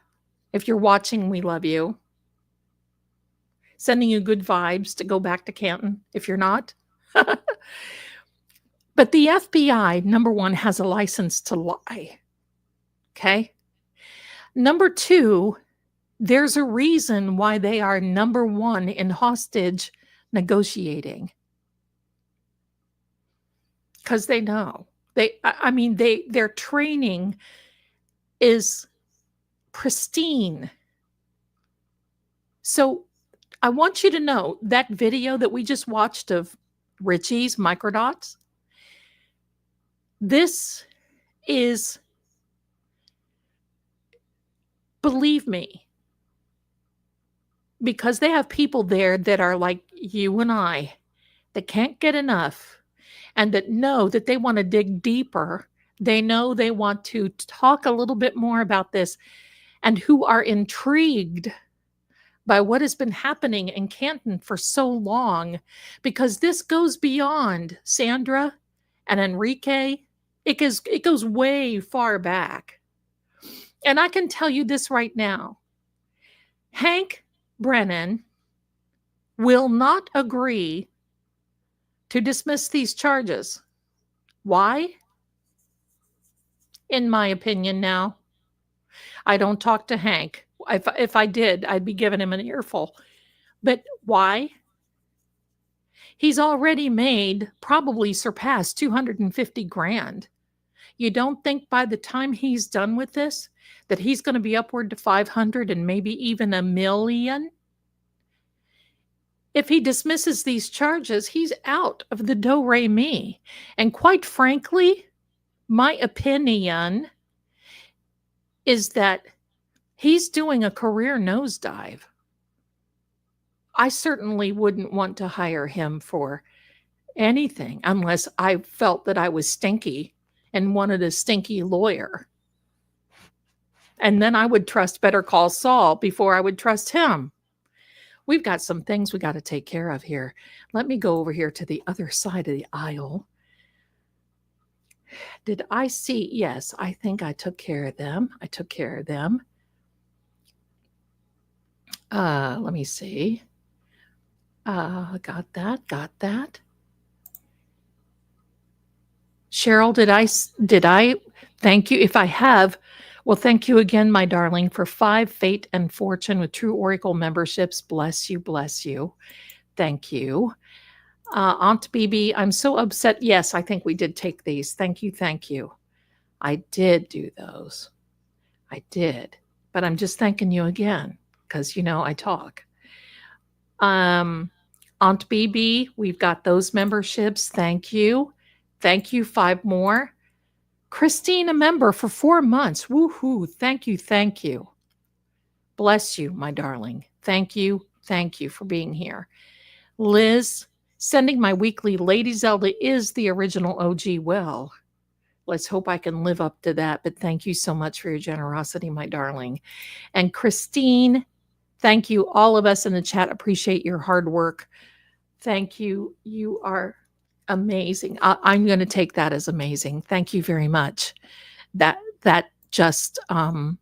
if you're watching, we love you. Sending you good vibes to go back to Canton if you're not. But the FBI, number one, has a license to lie. Okay? Number two, there's a reason why they are number one in hostage negotiating. Because they know. Their training is pristine. So I want you to know that video that we just watched of Richie's microdots, this is, believe me, because they have people there that are like you and I that can't get enough and that know that they want to dig deeper. They know they want to talk a little bit more about this and who are intrigued by what has been happening in Canton for so long, because this goes beyond Sandra and Enrique. It goes way far back. And I can tell you this right now. Hank Brennan will not agree to dismiss these charges. Why? In my opinion now, I don't talk to Hank. If I did, I'd be giving him an earful. But why? He's already made, probably surpassed 250 grand. You don't think by the time he's done with this that he's going to be upward to 500 and maybe even $1 million? If he dismisses these charges, he's out of the do-re-mi. And quite frankly, my opinion is that he's doing a career nosedive. I certainly wouldn't want to hire him for anything unless I felt that I was stinky and wanted a stinky lawyer. And then I would trust Better Call Saul before I would trust him. We've got some things we got to take care of here. Let me go over here to the other side of the aisle. Did I see? Yes, I think I took care of them. Let me see. Got that. Cheryl, did I thank you? If I have, well, thank you again, my darling, for 5 Fate and Fortune with True Oracle memberships. Bless you. Thank you. Aunt BB, I'm so upset. Yes, I think we did take these. Thank you. I did do those. I did. But I'm just thanking you again because, I talk. Aunt BB, we've got those memberships. Thank you. 5 more. Christine, a member for 4 months. Woohoo. Thank you. Bless you, my darling. Thank you for being here. Liz, sending my weekly Lady Zelda is the original OG. Well, let's hope I can live up to that. But thank you so much for your generosity, my darling. And Christine, thank you. All of us in the chat appreciate your hard work. Thank you. You are Amazing. I'm going to take that as amazing. Thank you very much. That just I'm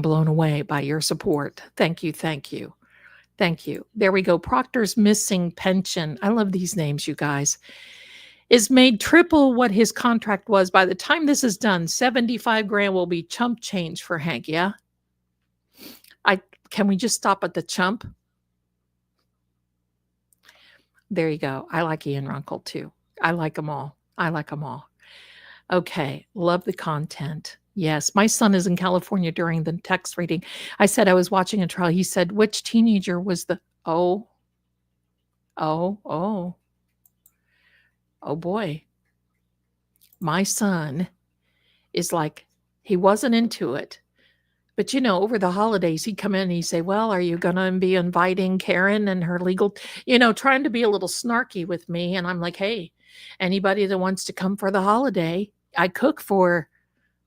blown away by your support. Thank you. Thank you. Thank you. There we go. Proctor's missing pension. I love these names, you guys. Is made triple what his contract was. By the time this is done, 75 grand will be chump change for Hank. Yeah. Can we just stop at the chump? There you go. I like Ian Runkle too. I like them all. I like them all. Okay. Love the content. Yes. My son is in California during the text reading. I said I was watching a trial. He said, which teenager was the, oh boy. My son is like, he wasn't into it. But, over the holidays, he'd come in and he'd say, well, are you going to be inviting Karen and her legal, trying to be a little snarky with me. And I'm like, hey, anybody that wants to come for the holiday, I cook for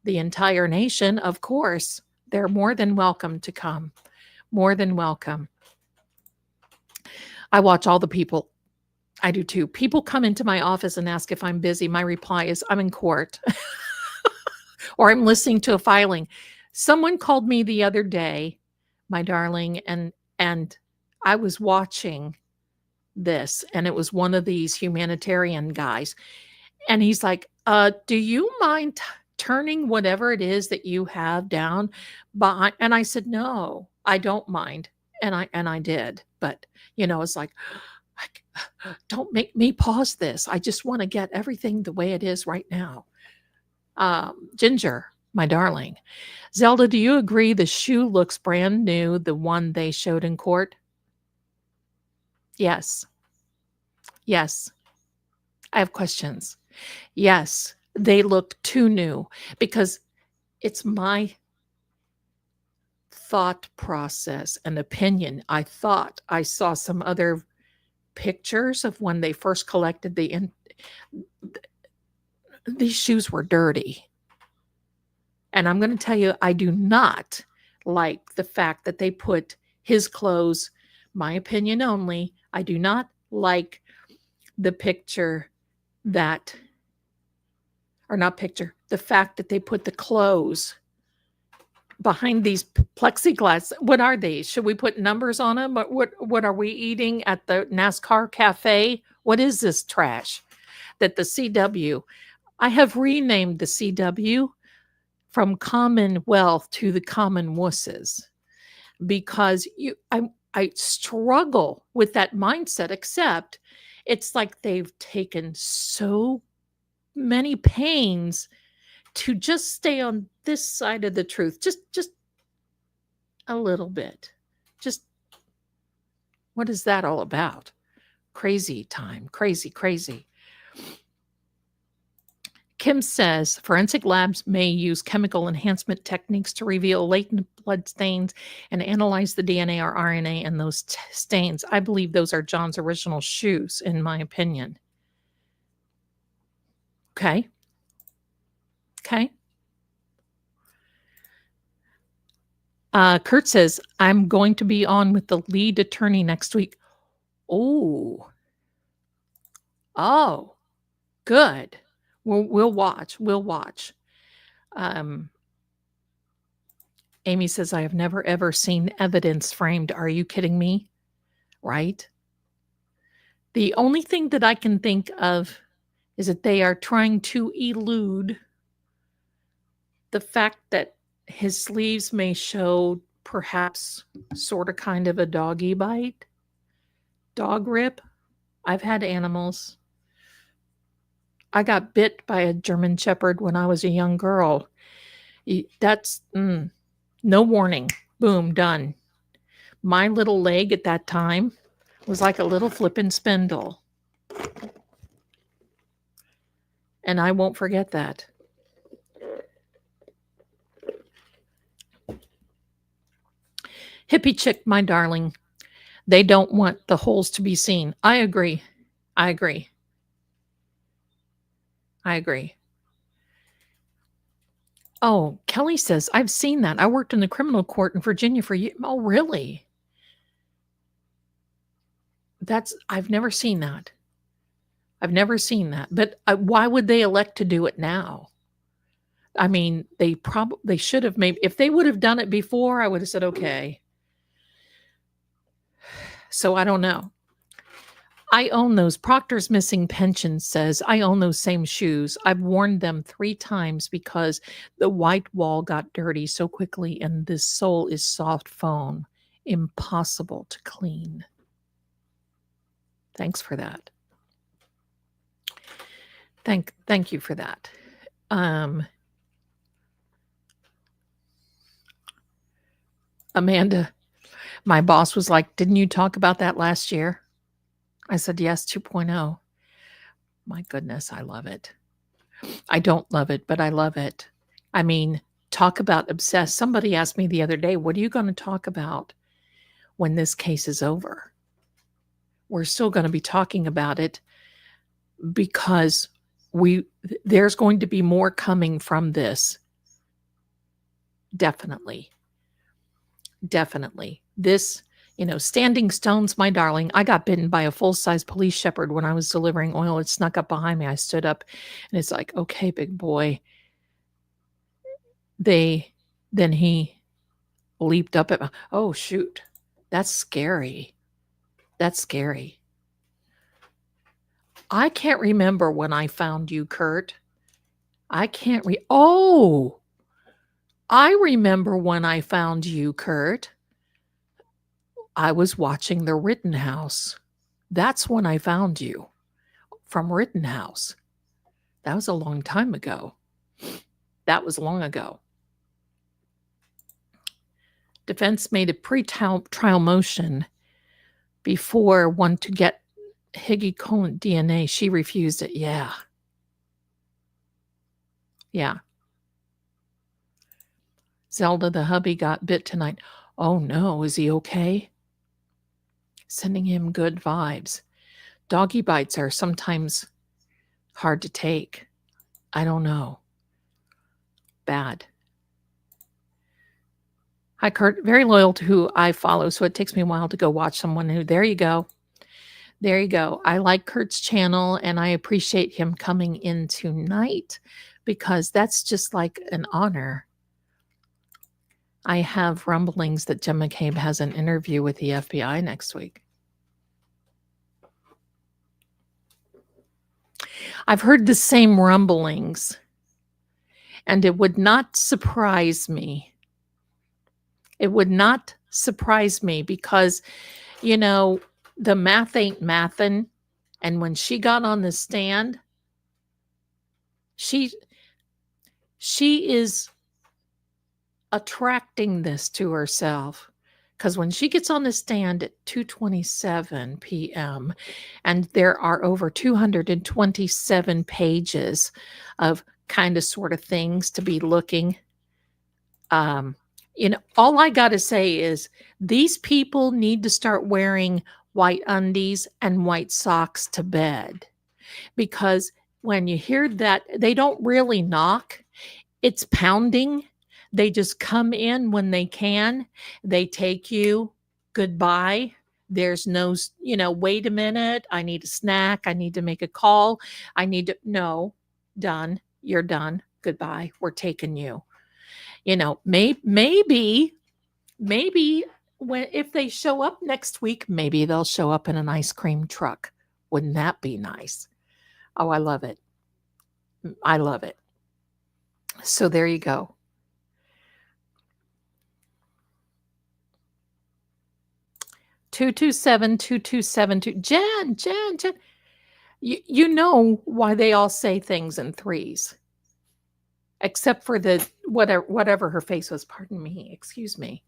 the entire nation. Of course, they're more than welcome to come. More than welcome. I watch all the people. I do too. People come into my office and ask if I'm busy. My reply is, I'm in court or I'm listening to a filing. Someone called me the other day, my darling, and I was watching this, and it was one of these humanitarian guys. And he's like, do you mind turning whatever it is that you have down behind? And I said, no, I don't mind. And I did. But, it's like, don't make me pause this. I just want to get everything the way it is right now. Ginger, my darling. Zelda, do you agree the shoe looks brand new, the one they showed in court? Yes. Yes. I have questions. Yes, they look too new because it's my thought process and opinion. I thought I saw some other pictures of when they first collected these shoes were dirty. And I'm going to tell you, I do not like the fact that they put his clothes, my opinion only. I do not like the picture that, or not picture, the fact that they put the clothes behind these plexiglass. What are these? Should we put numbers on them? What are we eating at the NASCAR cafe? What is this trash? That the CW, I have renamed the CW from Commonwealth to the Common Wusses, because I struggle with that mindset, except it's like they've taken so many pains to just stay on this side of the truth. Just a little bit. Just, what is that all about? Crazy time. Crazy. Kim says forensic labs may use chemical enhancement techniques to reveal latent blood stains and analyze the DNA or RNA in those stains. I believe those are John's original shoes, in my opinion. Okay. Kurt says, I'm going to be on with the lead attorney next week. Oh, good. We'll watch. Amy says, I have never, ever seen evidence framed. Are you kidding me? Right? The only thing that I can think of is that they are trying to elude the fact that his sleeves may show perhaps sort of kind of a doggy bite, dog rip. I've had animals. I got bit by a German Shepherd when I was a young girl. That's no warning. Boom, done. My little leg at that time was like a little flippin' spindle. And I won't forget that. Hippie chick, my darling. They don't want the holes to be seen. I agree. Oh, Kelly says, I've seen that. I worked in the criminal court in Virginia for years. Oh, really? I've never seen that. I've never seen that. But why would they elect to do it now? I mean, they should have, maybe if they would have done it before, I would have said, okay. So I don't know. I own those. Proctor's Missing Pension says, I own those same shoes. I've worn them 3 times because the white wall got dirty so quickly and this sole is soft foam. Impossible to clean. Thanks for that. Thank you for that. Amanda, my boss was like, didn't you talk about that last year? I said, yes, 2.0. My goodness, I love it. I don't love it, but I love it. I mean, talk about obsessed. Somebody asked me the other day, what are you going to talk about when this case is over? We're still going to be talking about it because there's going to be more coming from this. Definitely. This, Standing Stones, my darling. I got bitten by a full-size police shepherd when I was delivering oil. It snuck up behind me. I stood up and it's like, okay, big boy. Then he leaped up at me. Oh, shoot. That's scary. I can't remember when I found you, Kurt. I remember when I found you, Kurt. I was watching the Rittenhouse. That's when I found you, from Rittenhouse. That was a long time ago. That was long ago. Defense made a pre-trial motion before one to get Higgy colon DNA. She refused it. Yeah. Zelda, the hubby, got bit tonight. Oh no, is he okay? Sending him good vibes. Doggy bites are sometimes hard to take. I don't know. Bad. Hi, Kurt. Very loyal to who I follow, so it takes me a while to go watch someone who... There you go. I like Kurt's channel, and I appreciate him coming in tonight because that's just like an honor. I have rumblings that Jim McCabe has an interview with the FBI next week. I've heard the same rumblings, and it would not surprise me. It would not surprise me because, the math ain't mathin'. And when she got on the stand, she is attracting this to herself. Because when she gets on the stand at 2:27 p.m. and there are over 227 pages of kind of sort of things to be looking, all I got to say is these people need to start wearing white undies and white socks to bed. Because when you hear that, they don't really knock. It's pounding. They just come in when they can. They take you. Goodbye. There's no, wait a minute. I need a snack. I need to make a call. No, done. You're done. Goodbye. We're taking you. Maybe if they show up next week, maybe they'll show up in an ice cream truck. Wouldn't that be nice? Oh, I love it. So there you go. $227-2272. Jen. You know why they all say things in threes. Except for the whatever her face was, pardon me, excuse me.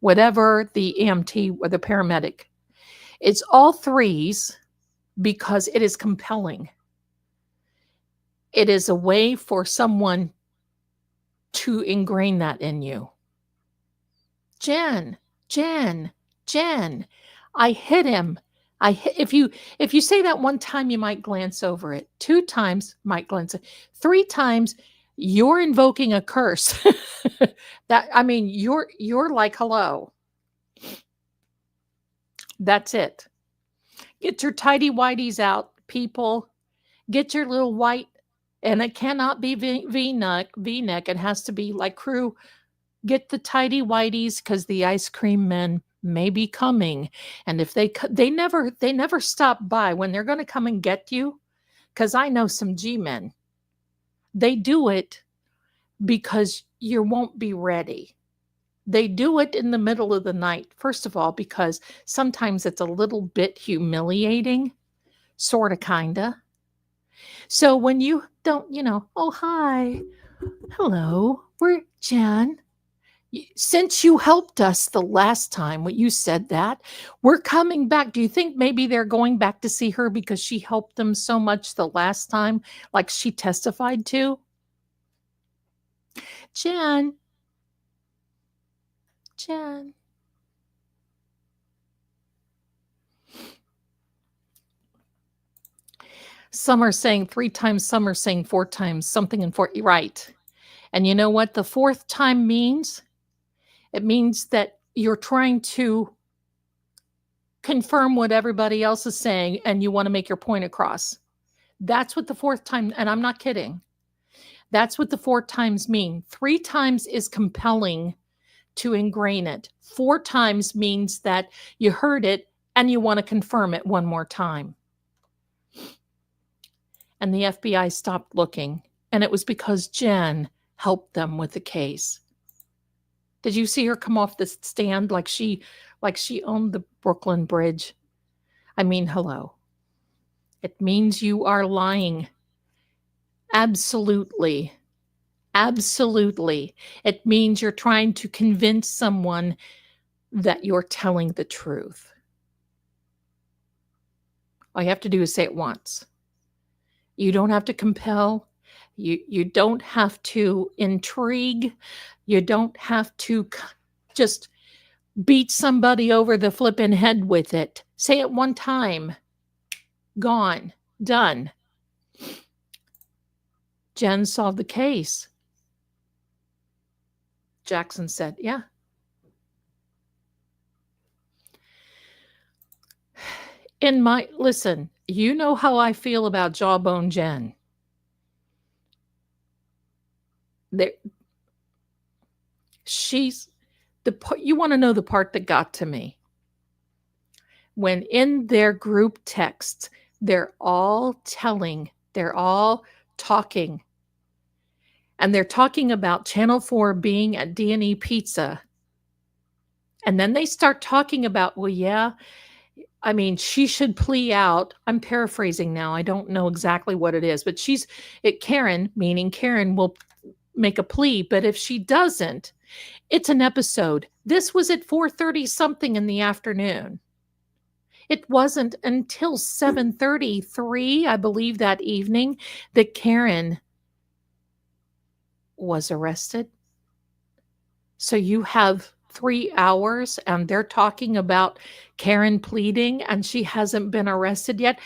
Whatever the EMT or the paramedic. It's all threes because it is compelling. It is a way for someone to ingrain that in you. Jen, I hit him. If you say that one time, you might glance over it. 2 times, might glance. 3 times, you're invoking a curse. You're like, hello. That's it. Get your tidy whities out, people. Get your little white, and it cannot be V-neck. It has to be like crew. Get the tidy whities because the ice cream men may be coming, and if they never stop by when they're going to come and get you. Because I know some G-men. They do it because you won't be ready. They do it in the middle of the night, first of all, because sometimes it's a little bit humiliating, sort of, kind of. So when you don't, oh, hi, hello, we're Jen. Since you helped us the last time when you said that, we're coming back. Do you think maybe they're going back to see her because she helped them so much the last time, like she testified to? Jen. Some are saying 3 times, some are saying 4 times, something in 4. Right. And you know what the 4th time means? It means that you're trying to confirm what everybody else is saying and you want to make your point across. That's what the 4th time, and I'm not kidding. That's what the 4 times mean. 3 times is compelling to ingrain it. 4 times means that you heard it and you want to confirm it one more time. And the FBI stopped looking, and it was because Jen helped them with the case. Did you see her come off the stand like she owned the Brooklyn Bridge? I mean, hello. It means you are lying. Absolutely. Absolutely. It means you're trying to convince someone that you're telling the truth. All you have to do is say it once. You don't have to compel. You don't have to intrigue. You don't have to just beat somebody over the flippin' head with it. Say it one time. Gone. Done. Jen solved the case. Jackson said, yeah. Listen, you know how I feel about Jawbone Jen. You want to know the part that got to me? When in their group text, they're all talking, and they're talking about Channel 4 being at D&E Pizza. And then they start talking about, well, yeah, I mean, she should plea out. I'm paraphrasing now. I don't know exactly what it is, but Karen, meaning Karen, will make a plea. But if she doesn't, it's an episode. This was at 4:30 something in the afternoon. It wasn't until 7:33, I believe, that evening that Karen was arrested. So you have 3 hours and they're talking about Karen pleading and she hasn't been arrested yet.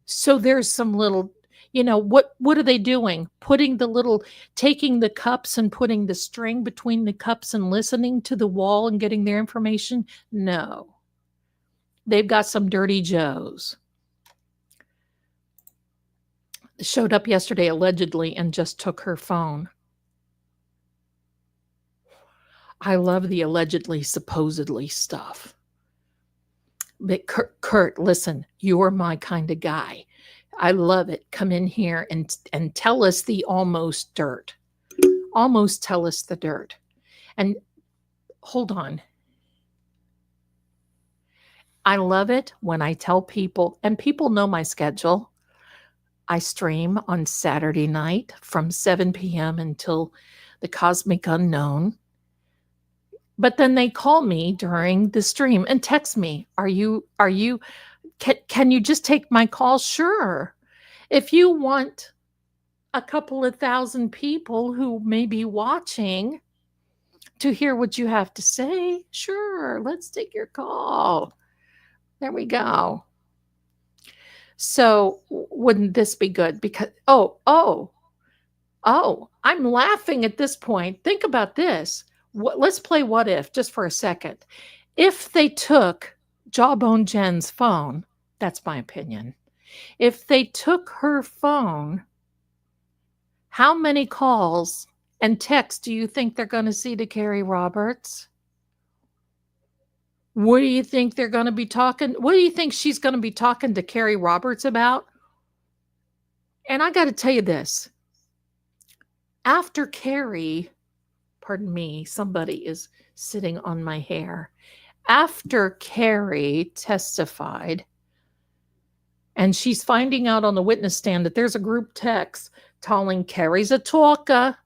So there's some little, what are they doing? Taking the cups and putting the string between the cups and listening to the wall and getting their information? No. They've got some dirty Joes. Showed up yesterday allegedly and just took her phone. I love the allegedly, supposedly stuff. But Kurt, listen, you're my kind of guy. I love it. Come in here and tell us the almost dirt. Almost tell us the dirt. And hold on. I love it when I tell people, and people know my schedule. I stream on Saturday night from 7 p.m. until the cosmic unknown. But then they call me during the stream and text me. Can you just take my call? Sure. If you want a couple of thousand people who may be watching to hear what you have to say, sure, let's take your call. There we go. So wouldn't this be good? Because, I'm laughing at this point. Think about this. Let's play what if just for a second. If they took Jawbone Jen's phone That's my opinion. If they took her phone, how many calls and texts do you think they're going to see to Carrie Roberts? What do you think they're going to be talking? What do you think she's going to be talking to Carrie Roberts about? And I got to tell you this. After Carrie, pardon me, somebody is sitting on my hair. After Carrie testified, and she's finding out on the witness stand that there's a group text telling Carrie's a talker.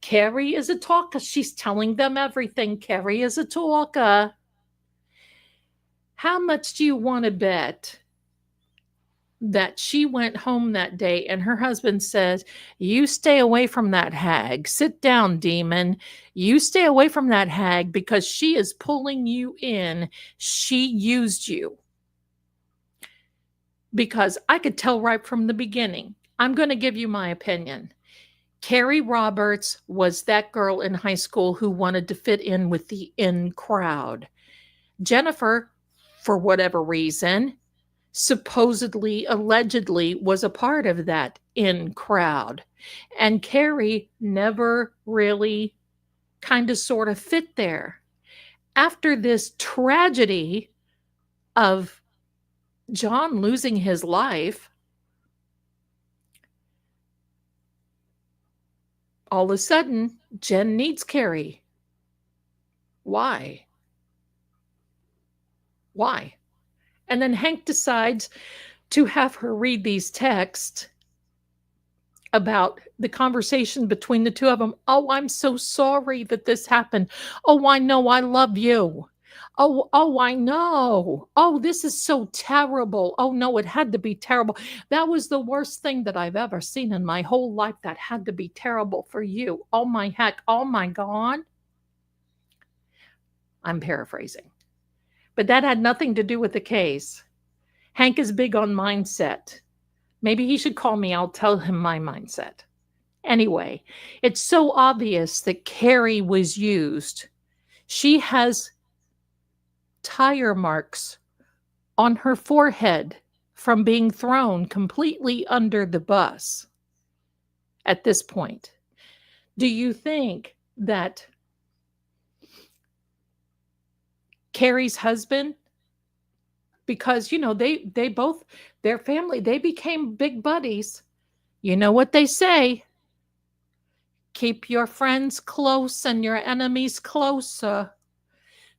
Carrie is a talker. She's telling them everything. Carrie is a talker. How much do you want to bet that she went home that day and her husband says, you stay away from that hag. Sit down, demon. You stay away from that hag because she is pulling you in. She used you. Because I could tell right from the beginning. I'm going to give you my opinion. Carrie Roberts was that girl in high school who wanted to fit in with the in crowd. Jennifer, for whatever reason, supposedly, allegedly was a part of that in crowd. And Carrie never really kind of sort of fit there. After this tragedy of John losing his life, all of a sudden, Jen needs Carrie. Why? Why? And then Hank decides to have her read these texts about the conversation between the two of them. Oh, I'm so sorry that this happened. Oh, I know I love you. Oh, I know. Oh, this is so terrible. Oh, no, it had to be terrible. That was the worst thing that I've ever seen in my whole life. That had to be terrible for you. Oh, my heck. Oh, my God. I'm paraphrasing. But that had nothing to do with the case. Hank is big on mindset. Maybe he should call me. I'll tell him my mindset. Anyway, it's so obvious that Carrie was used. She has tire marks on her forehead from being thrown completely under the bus at this point. Do you think that Carrie's husband, because, you know, they both, their family, they became big buddies. You know what they say? Keep your friends close and your enemies closer.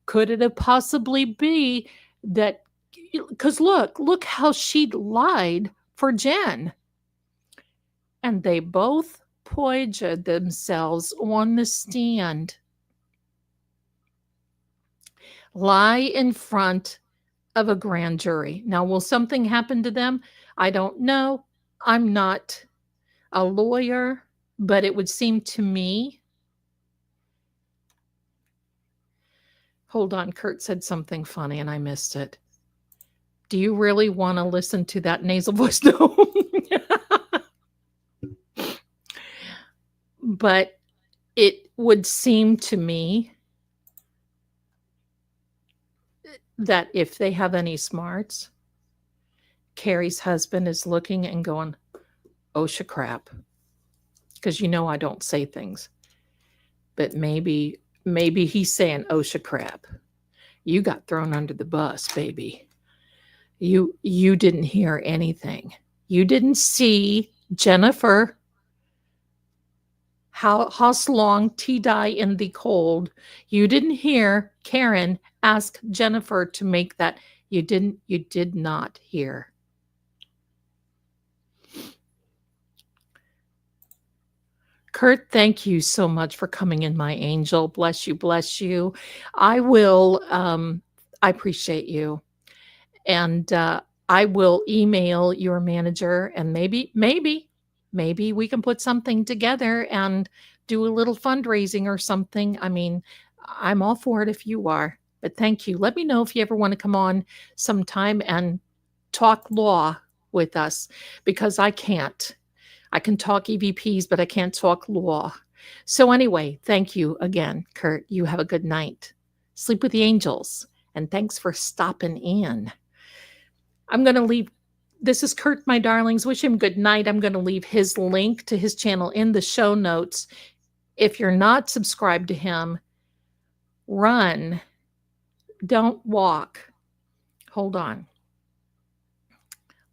Could it have possibly be that, because look how she lied for Jen. And they both perjured themselves on the stand. Lie in front of a grand jury. Now, will something happen to them? I don't know. I'm not a lawyer, but it would seem to me. Hold on, Kurt said something funny and I missed it. Do you really want to listen to that nasal voice? No. But it would seem to me that if they have any smarts, Carrie's husband is looking and going, oh, crap. Because you know I don't say things. But maybe he's saying, oh, crap. You got thrown under the bus, baby. You didn't hear anything. You didn't see Jennifer House long tea die in the cold. You didn't hear Karen ask Jennifer to make that. You did not hear. Kurt, thank you so much for coming in, my angel. Bless you, bless you. I will, I appreciate you. And I will email your manager and maybe we can put something together and do a little fundraising or something. I mean, I'm all for it if you are, but thank you. Let me know if you ever want to come on sometime and talk law with us, because I can't. I can talk EVPs, but I can't talk law. So anyway, thank you again, Kurt. You have a good night. Sleep with the angels. And thanks for stopping in. I'm going to leave. This is Kurt, my darlings. Wish him good night. I'm going to leave his link to his channel in the show notes. If you're not subscribed to him, run. Don't walk. Hold on.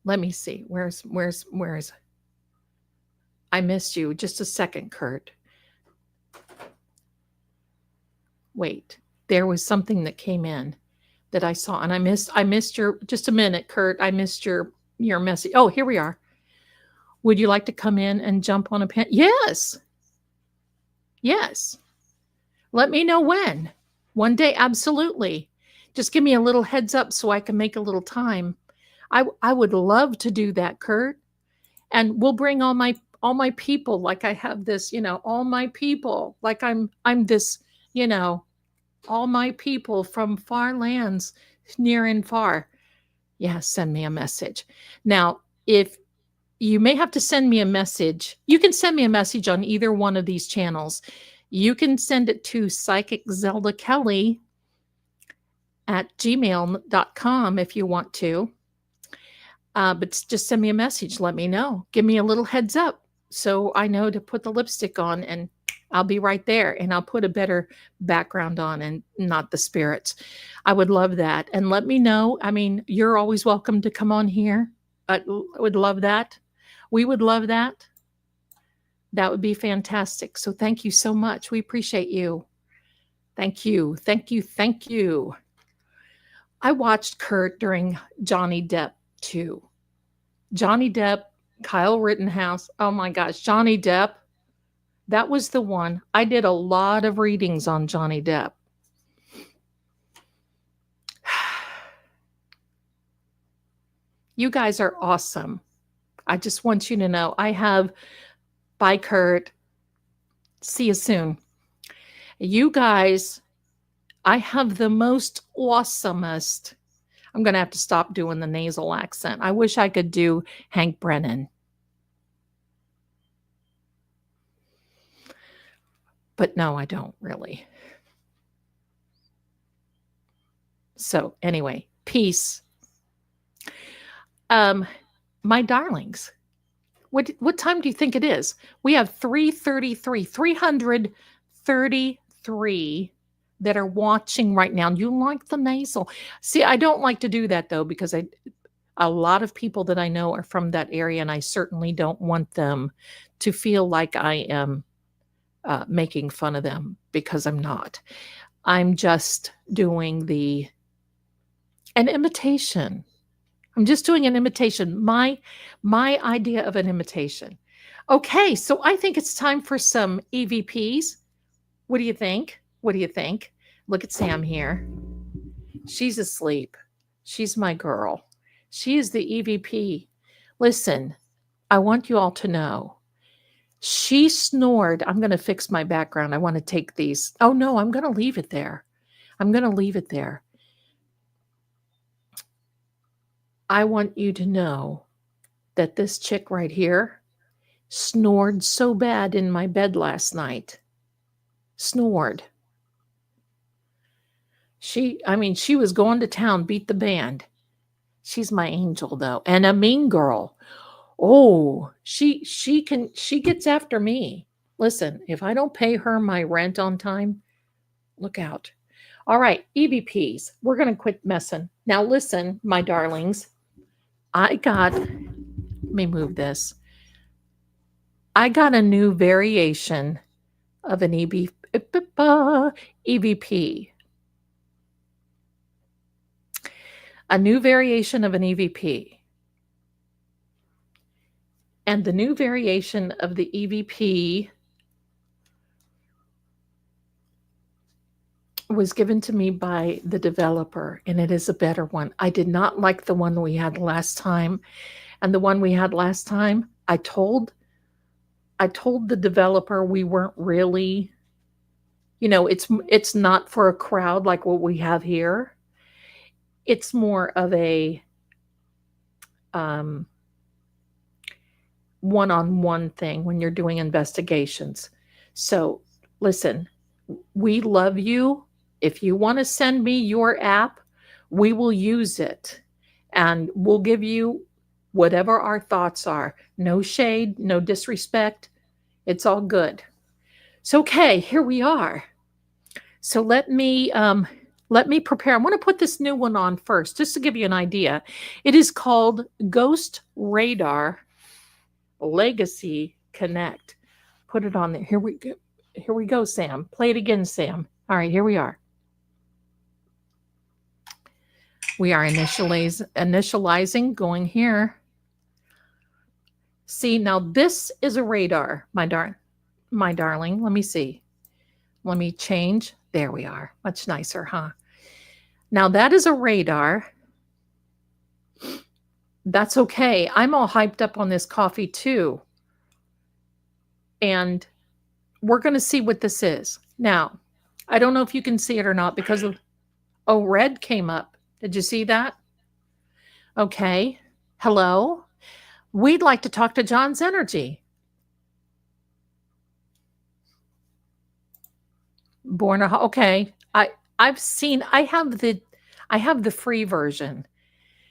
Let me see. Where's I missed you. Just a second, Kurt. Wait. There was something that came in that I saw, and I missed your, just a minute, Kurt. I missed your message. Oh, here we are. Would you like to come in and jump on a pen? Yes. Yes. Let me know when. One day, absolutely. Just give me a little heads up so I can make a little time. I would love to do that, Kurt. And we'll bring all my people, like I have this, all my people, like I'm this, all my people from far lands, near and far. Yeah, send me a message. Now, if you may have to send me a message, you can send me a message on either one of these channels. You can send it to Psychic Zelda Kelly at gmail.com if you want to. But just send me a message. Let me know. Give me a little heads up so I know to put the lipstick on, and I'll be right there, and I'll put a better background on and not the spirits. I would love that. And let me know. I mean, you're always welcome to come on here. I would love that. We would love that. That would be fantastic. So thank you so much. We appreciate you. Thank you. Thank you. Thank you. I watched Kurt during Johnny Depp too. Johnny Depp, Kyle Rittenhouse. Oh my gosh, Johnny Depp. That was the one. I did a lot of readings on Johnny Depp. You guys are awesome. I just want you to know bye, Kurt. See you soon. You guys, I have the most awesomest. I'm going to have to stop doing the nasal accent. I wish I could do Hank Brennan. But no, I don't really. So anyway, peace. My darlings, what time do you think it is? We have 333 that are watching right now. You like the nasal. See, I don't like to do that though, because a lot of people that I know are from that area, and I certainly don't want them to feel like I am making fun of them, because I'm not. I'm just doing an imitation. I'm just doing an imitation. My idea of an imitation. Okay, so I think it's time for some EVPs. What do you think? What do you think? Look at Sam here. She's asleep. She's my girl. She is the EVP. Listen, I want you all to know. She snored. I'm going to fix my background. I want to take these. Oh, no, I'm going to leave it there. I'm going to leave it there. I want you to know that this chick right here snored so bad in my bed last night. Snored. She was going to town, beat the band. She's my angel, though, and a mean girl. Oh, she gets after me. Listen, if I don't pay her my rent on time, look out. All right, EVPs, we're going to quit messing. Now listen, my darlings, let me move this. I got a new variation of an EVP. A new variation of an EVP. And the new variation of the EVP was given to me by the developer, and it is a better one. I did not like the one we had last time. And the one we had last time, I told the developer we weren't really, it's not for a crowd like what we have here. It's more of a one-on-one thing when you're doing investigations. So listen, we love you. If you want to send me your app, we will use it. and we'll give you whatever our thoughts are. No shade, no disrespect. It's all good. So, okay, here we are. So let me prepare. I want to put this new one on first, just to give you an idea. It is called Ghost Radar Legacy Connect. Put it on there. Here we go. Here we go, Sam. Play it again, Sam. All right, here we are. We are initializing, going here. See, now this is a radar, my darling. Let me see. Let me change. There we are. Much nicer, huh? Now that is a radar. That's okay. I'm all hyped up on this coffee too. And we're going to see what this is. Now, I don't know if you can see it or not because of, oh, red came up. Did you see that? Okay. Hello. We'd like to talk to John's Energy. Okay. I have the free version.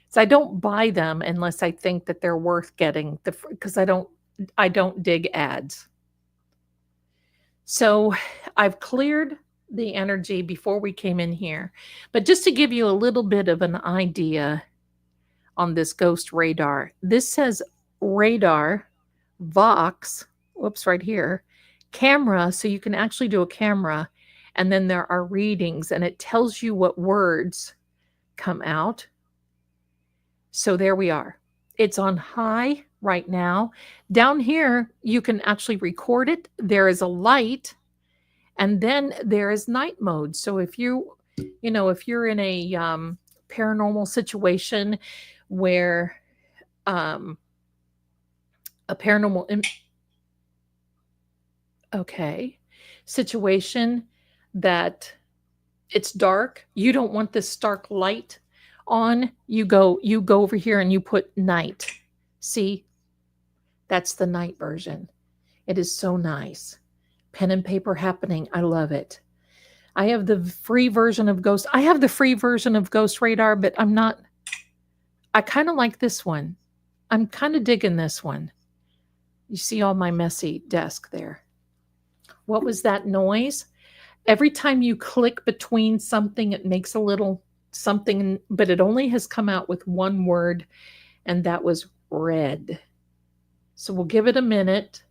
So I don't buy them unless I think that they're worth getting because I don't dig ads. So I've cleared the energy before we came in here. But just to give you a little bit of an idea on this ghost radar, this says radar, Vox, whoops, right here, camera, so you can actually do a camera, and then there are readings, and it tells you what words come out. So there we are. It's on high right now. Down here, you can actually record it. There is a light, and then there is night mode. So if you're in a paranormal situation where a paranormal situation that it's dark, you don't want this stark light on, you go over here and you put night. See, that's the night version. It is so nice. Pen and paper happening. I love it. I have the free version of Ghost. I have the free version of Ghost Radar, but I kind of like this one. I'm kind of digging this one. You see all my messy desk there. What was that noise? Every time you click between something, it makes a little something, but it only has come out with one word, and that was red. So we'll give it a minute.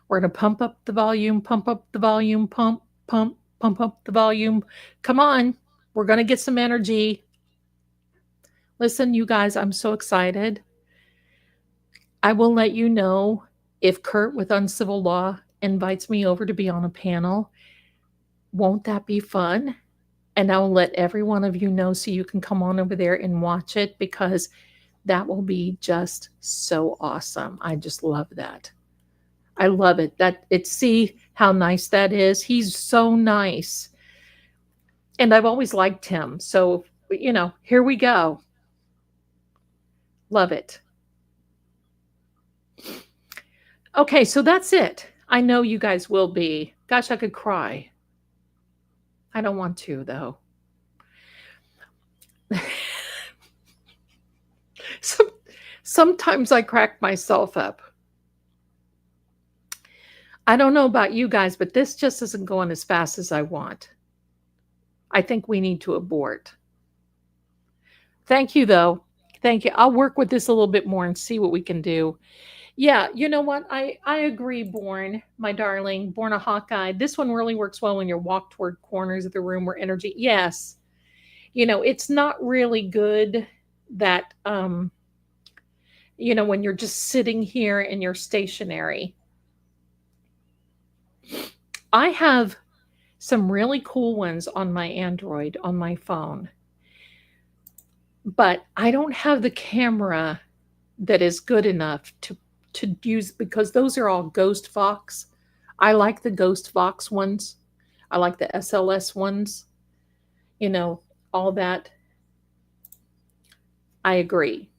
We're going to pump up the volume, pump up the volume, pump up the volume. Come on. We're going to get some energy. Listen, you guys, I'm so excited. I will let you know if Kurt with Uncivil Law invites me over to be on a panel. Won't that be fun? And I will let every one of you know so you can come on over there and watch it, because that will be just so awesome. I just love that. I love it. See how nice that is? He's so nice. And I've always liked him. So, here we go. Love it. Okay, so that's it. I know you guys will be. Gosh, I could cry. I don't want to, though. Sometimes I crack myself up. I don't know about you guys, but this just isn't going as fast as I want. I think we need to abort. Thank you, though. Thank you. I'll work with this a little bit more and see what we can do. Yeah, you know what? I agree, Born, my darling. Born a Hawkeye. This one really works well when you walk toward corners of the room where energy. Yes. It's not really good that, when you're just sitting here and you're stationary. I have some really cool ones on my Android, on my phone. But I don't have the camera that is good enough to use, because those are all Ghost Fox. I like the Ghost Fox ones. I like the SLS ones. All that. I agree.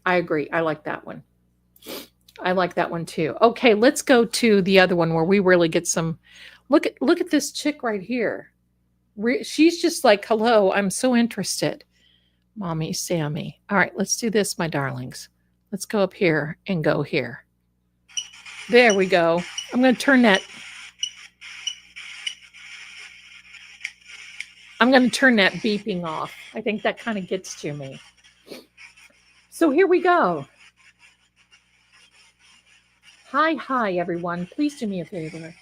I like that one. I like that one too. Okay, let's go to the other one where we really get some. Look at this chick right here. She's just like, hello, I'm so interested. Mommy Sammy. All right, let's do this, my darlings. Let's go up here and go here. There we go. I'm going to turn that. I'm going to turn that beeping off. I think that kind of gets to me. So here we go. Hi, everyone. Please do me a favor.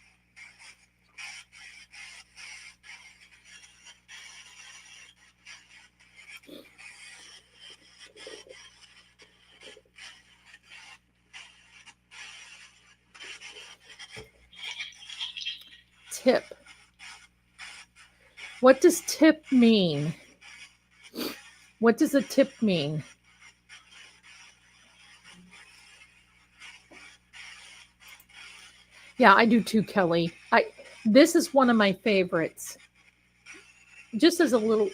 Tip. What does tip mean? What does a tip mean? Yeah, I do too, Kelly. This is one of my favorites. Just as a little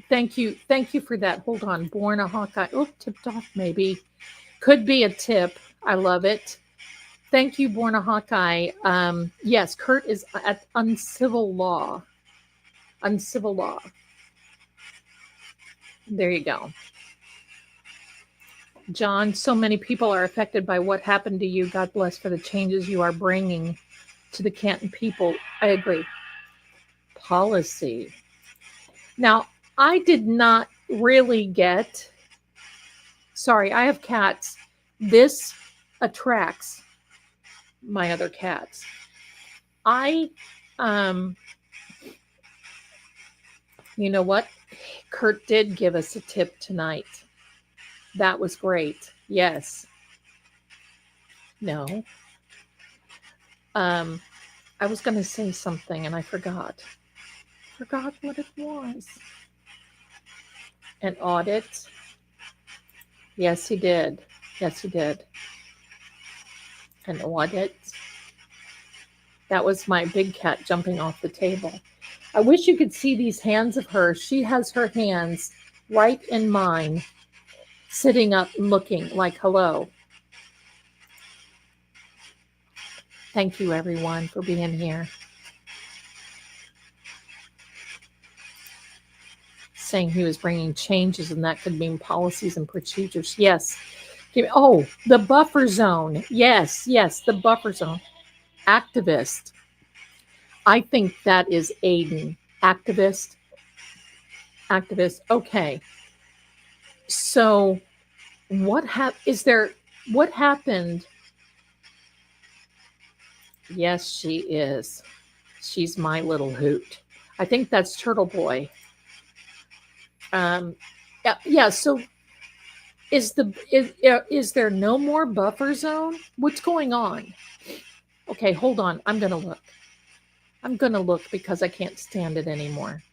thank you for that. Hold on. Born a Hawkeye. Oh, tipped off maybe. Could be a tip. I love it. Thank you, Born a Hawkeye. Yes, Kurt is at uncivil law. Uncivil law. There you go. John, so many people are affected by what happened to you. God bless for the changes you are bringing to the Canton people. I agree. Policy. Now, I did not really get, sorry, I have cats. This attracts my other cats. You know what? Kurt did give us a tip tonight. That was great. Yes. No. I was going to say something and I forgot. Forgot what it was. An audit. Yes, he did. Yes, he did. An audit. That was my big cat jumping off the table. I wish you could see these hands of hers. She has her hands right in mine, sitting up and looking like hello. Thank you, everyone, for being here. Saying he was bringing changes, and that could mean policies and procedures. Yes. Oh, the buffer zone. Yes, the buffer zone. Activist. I think that is Aiden. Activist. Okay. So what happened? Yes, she is. She's my little hoot. I think that's Turtle Boy. Yeah. So is there no more buffer zone? What's going on? Okay, hold on. I'm going to look because I can't stand it anymore.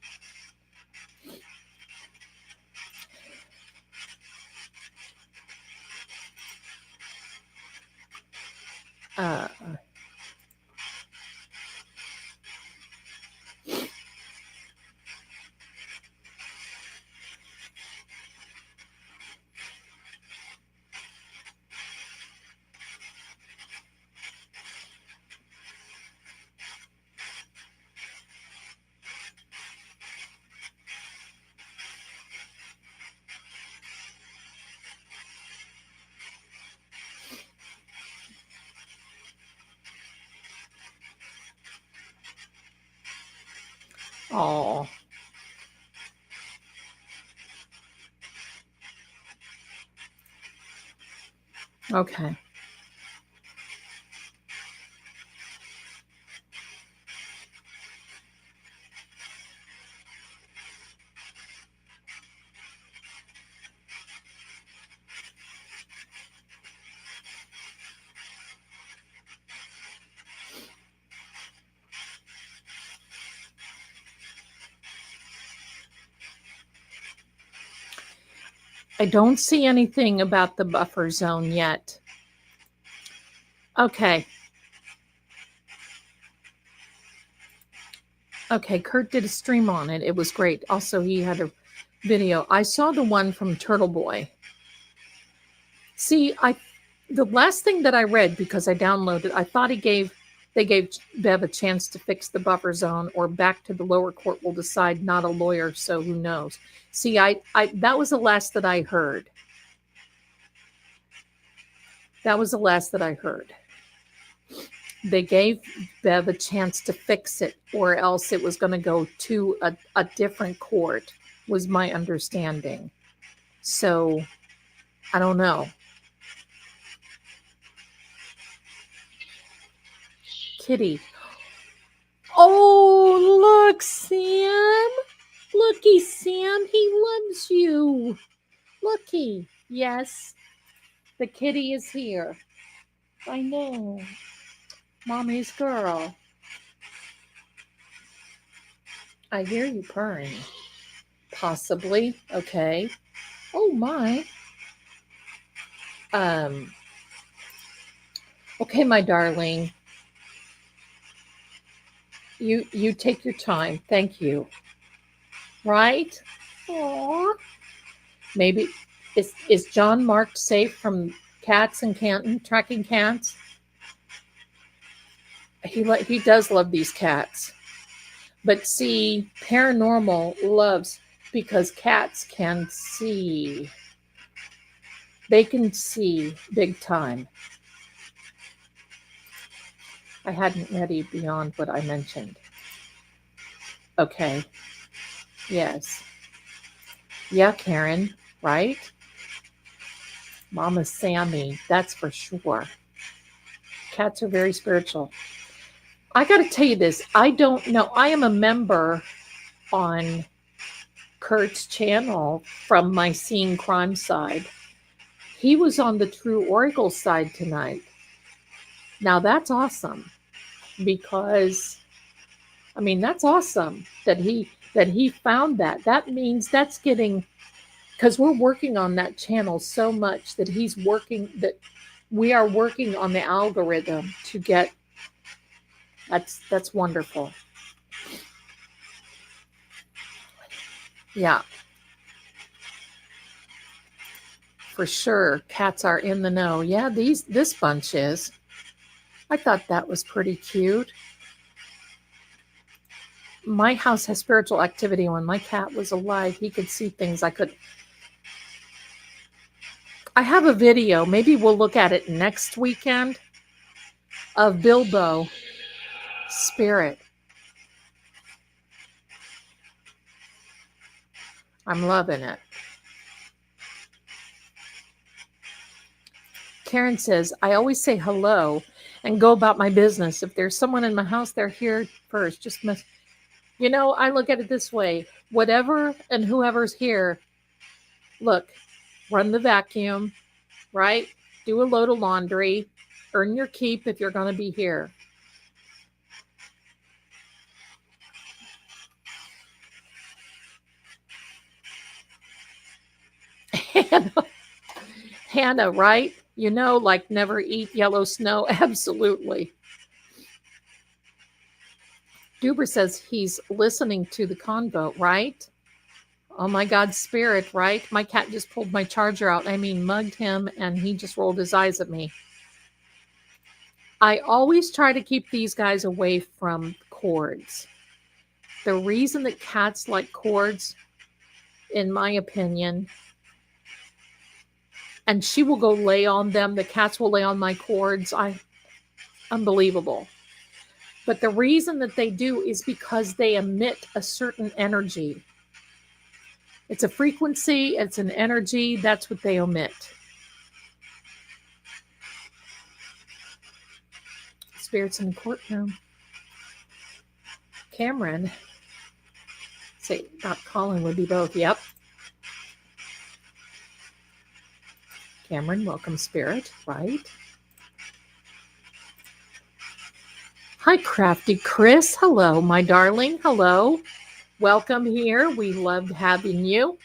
Oh. Okay. I don't see anything about the buffer zone yet. Okay. Okay, Kurt did a stream on it. It was great. Also, he had a video. I saw the one from Turtle Boy. See, the last thing that I read, because I downloaded, I thought they They gave Bev a chance to fix the buffer zone, or back to the lower court will decide. Not a lawyer, so who knows? See, I that was the last that I heard. That was the last that I heard. They gave Bev a chance to fix it, or else it was going to go to a different court, was my understanding. So, I don't know. Kitty. Oh, look, Sam. Looky, Sam. He loves you. Looky. Yes. The kitty is here. I know. Mommy's girl. I hear you purring. Possibly. Okay. Oh, my. Okay, my darling. You take your time. Thank you. Right? Aww. Maybe is John marked safe from cats in Canton, tracking cats? He does love these cats. But see, paranormal loves because cats can see. They can see big time. I hadn't read beyond what I mentioned. Okay. Yes. Yeah, Karen, right? Mama Sammy, that's for sure. Cats are very spiritual. I got to tell you this. I don't know. I am a member on Kurt's channel from my Seeing Crime side. He was on the True Oracle side tonight. Now that's awesome because, I mean, that's awesome that he found that. That means that's getting, because we're working on that channel so much that we are working on the algorithm to get, that's wonderful. Yeah. For sure, cats are in the know. Yeah, this bunch is. I thought that was pretty cute. My house has spiritual activity. When my cat was alive, he could see things I couldn't. I have a video. Maybe we'll look at it next weekend of Bilbo spirit. I'm loving it. Karen says, I always say hello and go about my business. If there's someone in my house, they're here first. Just miss. You know, I look at it this way. Whatever and whoever's here, look, run the vacuum, right? Do a load of laundry. Earn your keep if you're going to be here. Hannah, right? You know, like never eat yellow snow. Absolutely. Duber says he's listening to the convo, right? Oh my God, spirit, right? My cat just pulled my charger out. I mean, mugged him, and he just rolled his eyes at me. I always try to keep these guys away from cords. The reason that cats like cords, in my opinion, and she will go lay on them. The cats will lay on my cords. Unbelievable. But the reason that they do is because they emit a certain energy. It's a frequency. It's an energy. That's what they emit. Spirits in the courtroom. Cameron. Say, not Colin would be both. Yep. Cameron, welcome, spirit, right? Hi, Crafty Chris. Hello, my darling. Hello. Welcome here. We loved having you.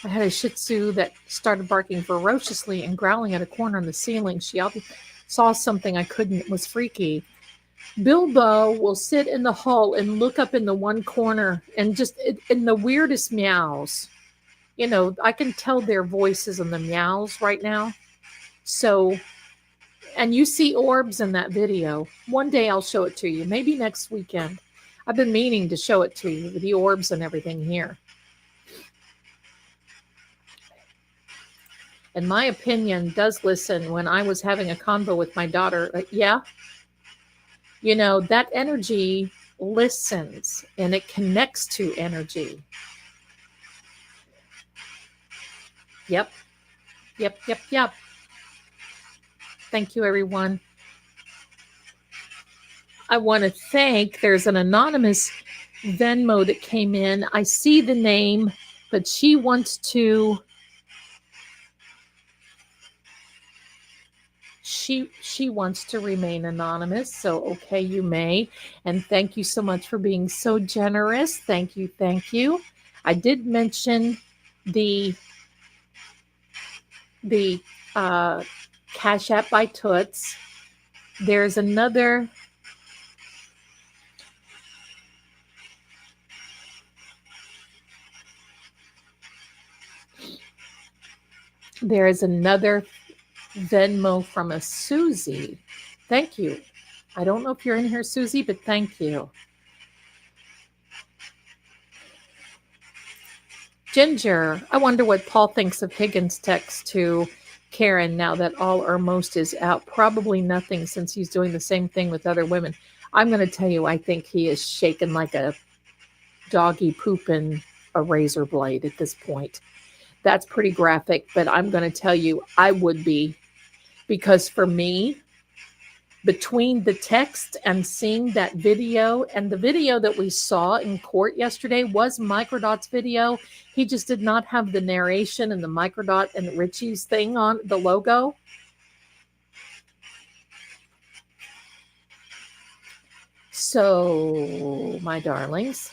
I had a Shih Tzu that started barking ferociously and growling at a corner on the ceiling. She saw something I couldn't. It was freaky. Bilbo will sit in the hall and look up in the one corner and just in the weirdest meows. You know, I can tell their voices in the meows right now. So, And you see orbs in that video. One day I'll show it to you, maybe next weekend. I've been meaning to show it to you, the orbs and everything here. And my opinion does listen. When I was having a convo with my daughter, yeah, you know, that energy listens and it connects to energy. Yep. Yep, yep, yep. Thank you, everyone. I want to thank, there's an anonymous Venmo that came in. I see the name, but she wants to, she wants to remain anonymous. So, okay, you may. And thank you so much for being so generous. Thank you, thank you. I did mention the Cash App by Toots. There's another. There is another Venmo from a Susie. Thank you. I don't know if you're in here, Susie, but thank you. Ginger, I wonder what Paul thinks of Higgins' text to Karen now that all or most is out. Probably nothing, since he's doing the same thing with other women. I'm going to tell you, I think he is shaken like a doggy pooping a razor blade at this point. That's pretty graphic, but I'm going to tell you, I would be, because for me, between the text and seeing that video, and the video that we saw in court yesterday was Microdot's video. He just did not have the narration and the Microdot and Richie's thing on the logo. So, my darlings,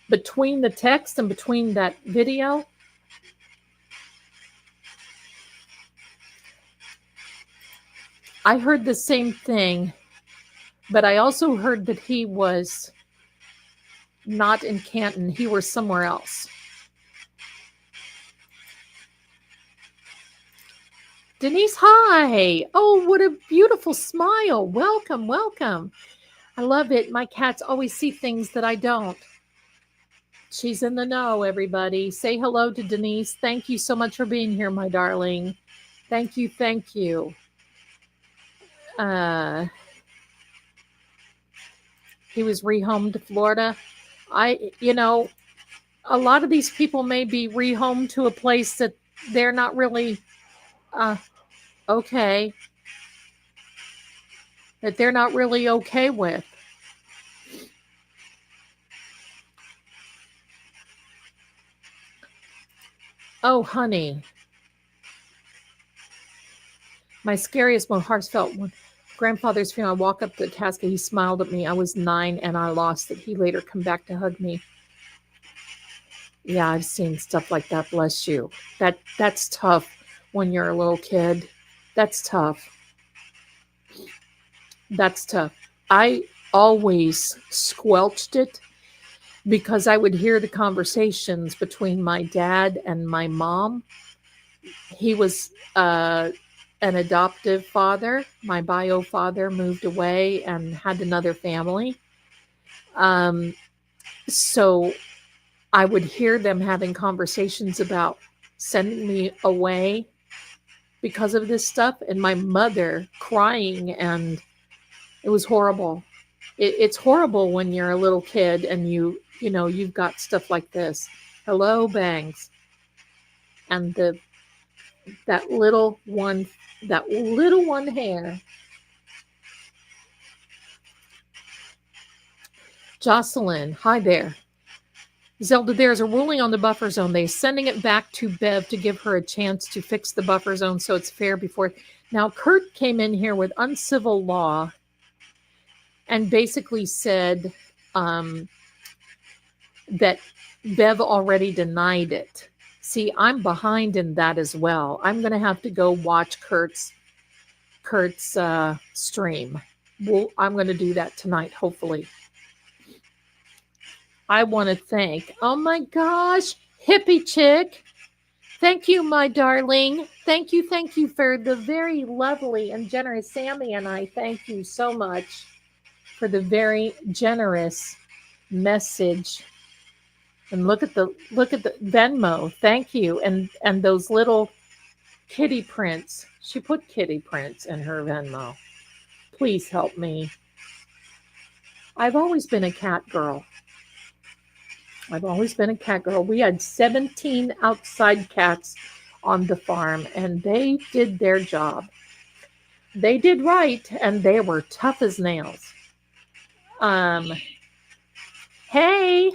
between the text and between that video, I heard the same thing, but I also heard that he was not in Canton. He was somewhere else. Denise, hi. Oh, what a beautiful smile. Welcome, welcome. I love it. My cats always see things that I don't. She's in the know, everybody. Say hello to Denise. Thank you so much for being here, my darling. Thank you, thank you. He was rehomed to Florida. You know, a lot of these people may be rehomed to a place that they're not really okay. That they're not really okay with. Oh, honey. My scariest, most heartfelt one. Grandfather's funeral. I walk up to the casket. He smiled at me. I was 9 and I lost it. He later come back to hug me. Yeah, I've seen stuff like that. Bless you. That's tough when you're a little kid. That's tough. That's tough. I always squelched it because I would hear the conversations between my dad and my mom. He was an adoptive father. My bio father moved away and had another family. So I would hear them having conversations about sending me away because of this stuff, and my mother crying, and it was horrible. It's horrible when you're a little kid and you know, you've got stuff like this. Hello, Bangs. And that little one hair. Jocelyn, hi there. Zelda, there's a ruling on the buffer zone. They're sending it back to Bev to give her a chance to fix the buffer zone so it's fair before. Now, Kurt came in here with uncivil law and basically said that Bev already denied it. See, I'm behind in that as well. I'm going to have to go watch Kurt's stream. I'm going to do that tonight, hopefully. I want to thank, oh my gosh, Hippie Chick. Thank you, my darling. Thank you for the very lovely and generous Sammy and I. Thank you so much for the very generous message. And look at the Venmo. Thank you. And those little kitty prints. She put kitty prints in her Venmo. Please help me. I've always been a cat girl. We had 17 outside cats on the farm, and they did their job. They did right, and they were tough as nails. Hey,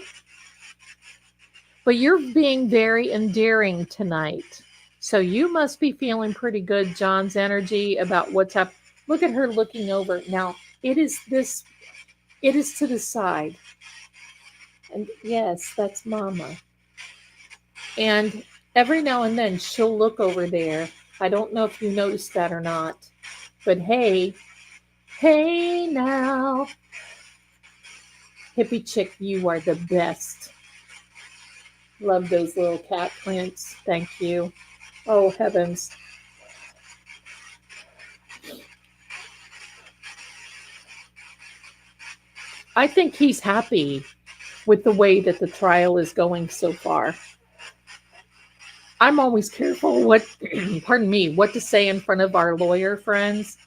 but you're being very endearing tonight. So you must be feeling pretty good, John's energy about what's up. Look at her looking over. Now, it is to the side. And yes, that's Mama. And every now and then she'll look over there. I don't know if you noticed that or not. But hey now. Hippie chick, you are the best. Love those little cat prints. Thank you. Oh, heavens. I think he's happy with the way that the trial is going so far. I'm always careful what to say in front of our lawyer friends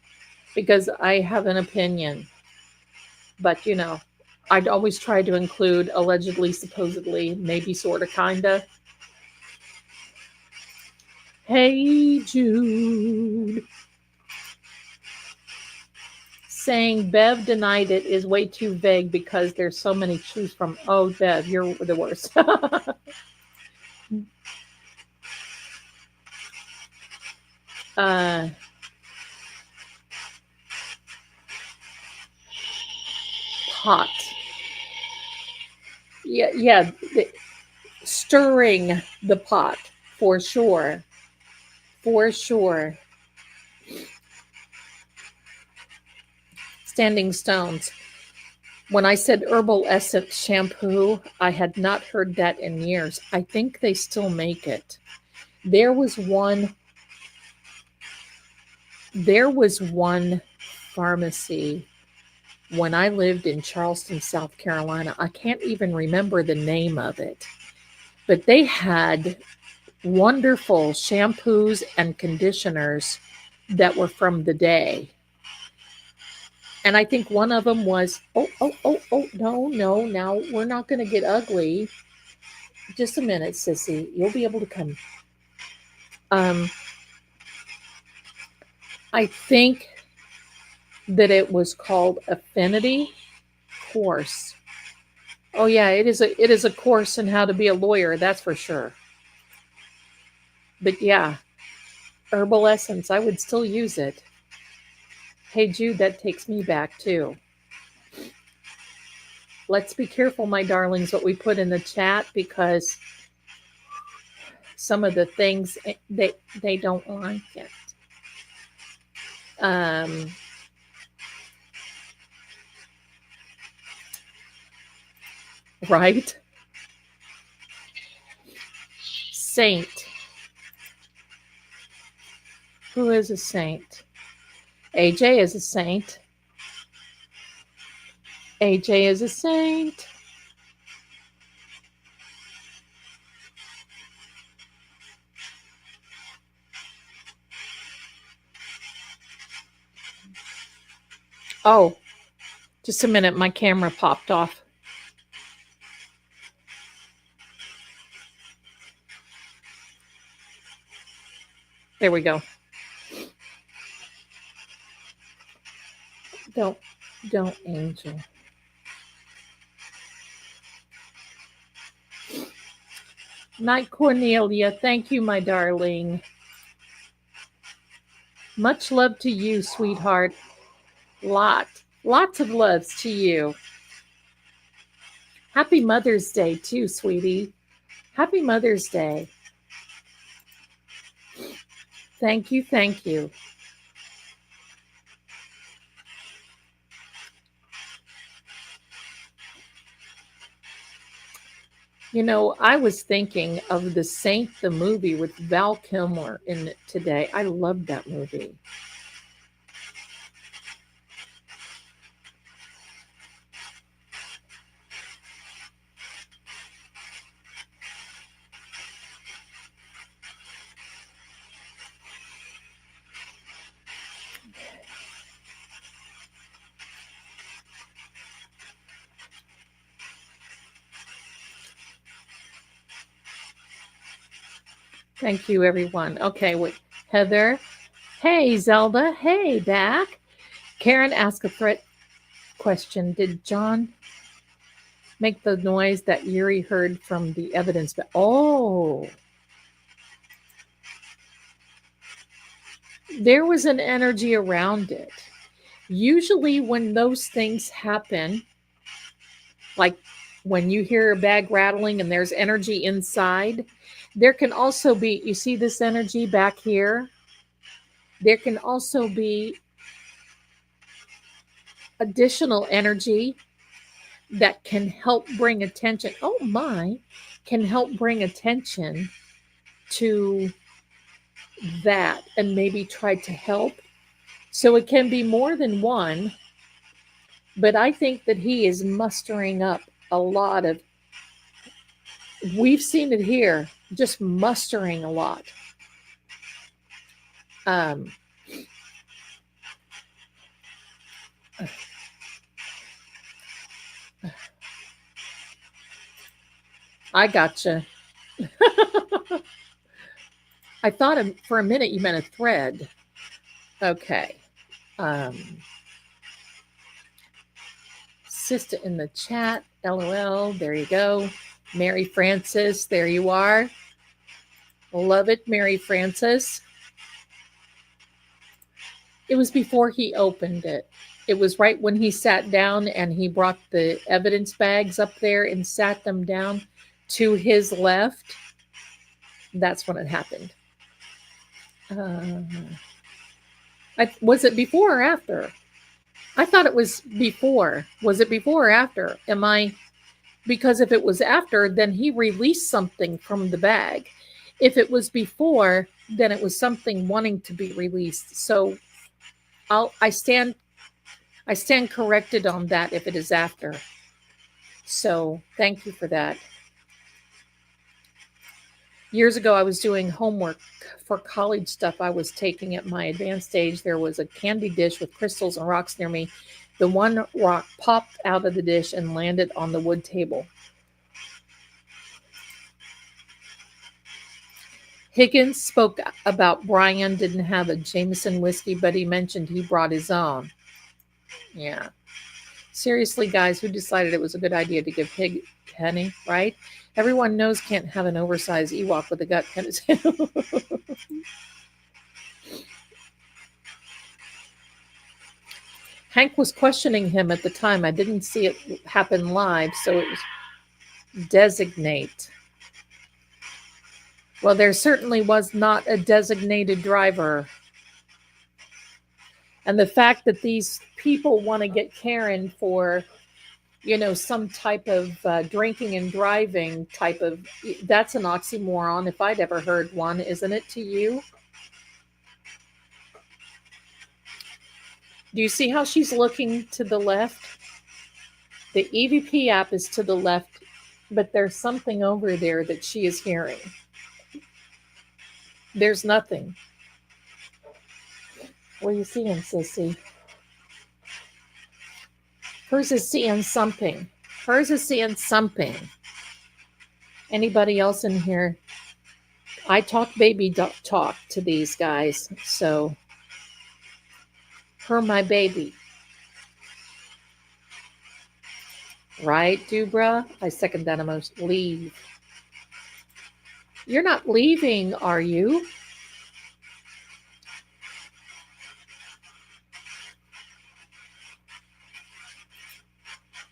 because I have an opinion. But, I'd always try to include allegedly, supposedly, maybe, sort of, kinda. Hey, Jude. Saying Bev denied it is way too vague because there's so many to choose from. Oh, Bev, you're the worst. Pot. Yeah. Stirring the pot, for sure. For sure. Standing Stones. When I said herbal essence shampoo, I had not heard that in years. I think they still make it. There was one pharmacy when I lived in Charleston, South Carolina. I can't even remember the name of it. But they had wonderful shampoos and conditioners that were from the day. And I think one of them was, no, now we're not going to get ugly. Just a minute, sissy. You'll be able to come. I think that it was called Affinity Course. Oh yeah, it is a course in how to be a lawyer, that's for sure. But yeah, herbal essence, I would still use it. Hey Jude, that takes me back too. Let's be careful, my darlings, what we put in the chat because some of the things they don't like it. Right? Saint. Who is a saint? AJ is a saint. AJ is a saint. Oh, just a minute. My camera popped off. There we go. Don't, Angel. Night, Cornelia. Thank you, my darling. Much love to you, sweetheart. Lots of loves to you. Happy Mother's Day, too, sweetie. Happy Mother's Day. Thank you. You know, I was thinking of The Saint, the movie with Val Kilmer in it today. I loved that movie. Thank you, everyone. Okay, wait. Heather. Hey, Zelda. Hey, back. Karen asked a threat question. Did John make the noise that Yuri heard from the evidence? But there was an energy around it. Usually, when those things happen, like when you hear a bag rattling and there's energy inside, there can also be, you see this energy back here? There can also be additional energy that can help bring attention. Oh my, can help bring attention to that and maybe try to help. So it can be more than one, but I think that he is mustering up a lot of, we've seen it here, just mustering a lot. I gotcha. I thought for a minute you meant a thread. Okay. Sister in the chat, LOL, there you go. Mary Frances, there you are. Love it, Mary Frances. It was before he opened it. It was right when he sat down and he brought the evidence bags up there and sat them down to his left. That's when it happened. Was it before or after? I thought it was before. Was it before or after? Because if it was after, then he released something from the bag. If it was before, then it was something wanting to be released. So I stand corrected on that if it is after. So thank you for that. Years ago, I was doing homework for college stuff I was taking at my advanced age. There was a candy dish with crystals and rocks near me. The one rock popped out of the dish and landed on the wood table. Higgins spoke about Brian didn't have a Jameson whiskey, but he mentioned he brought his own. Yeah. Seriously, guys, who decided it was a good idea to give Pig Penny, right? Everyone knows can't have an oversized Ewok with a gut pen. Hank was questioning him at the time. I didn't see it happen live, so it was designate. Well, there certainly was not a designated driver. And the fact that these people want to get Karen for, some type of drinking and driving type of, that's an oxymoron if I'd ever heard one, isn't it to you? Do you see how she's looking to the left? The EVP app is to the left, but there's something over there that she is hearing. There's nothing. What are you seeing, sissy? Hers is seeing something. Hers is seeing something. Anybody else in here? I talk baby talk to these guys, so her my baby. Right, Dubra? I second that emotion. Leave. You're not leaving, are you?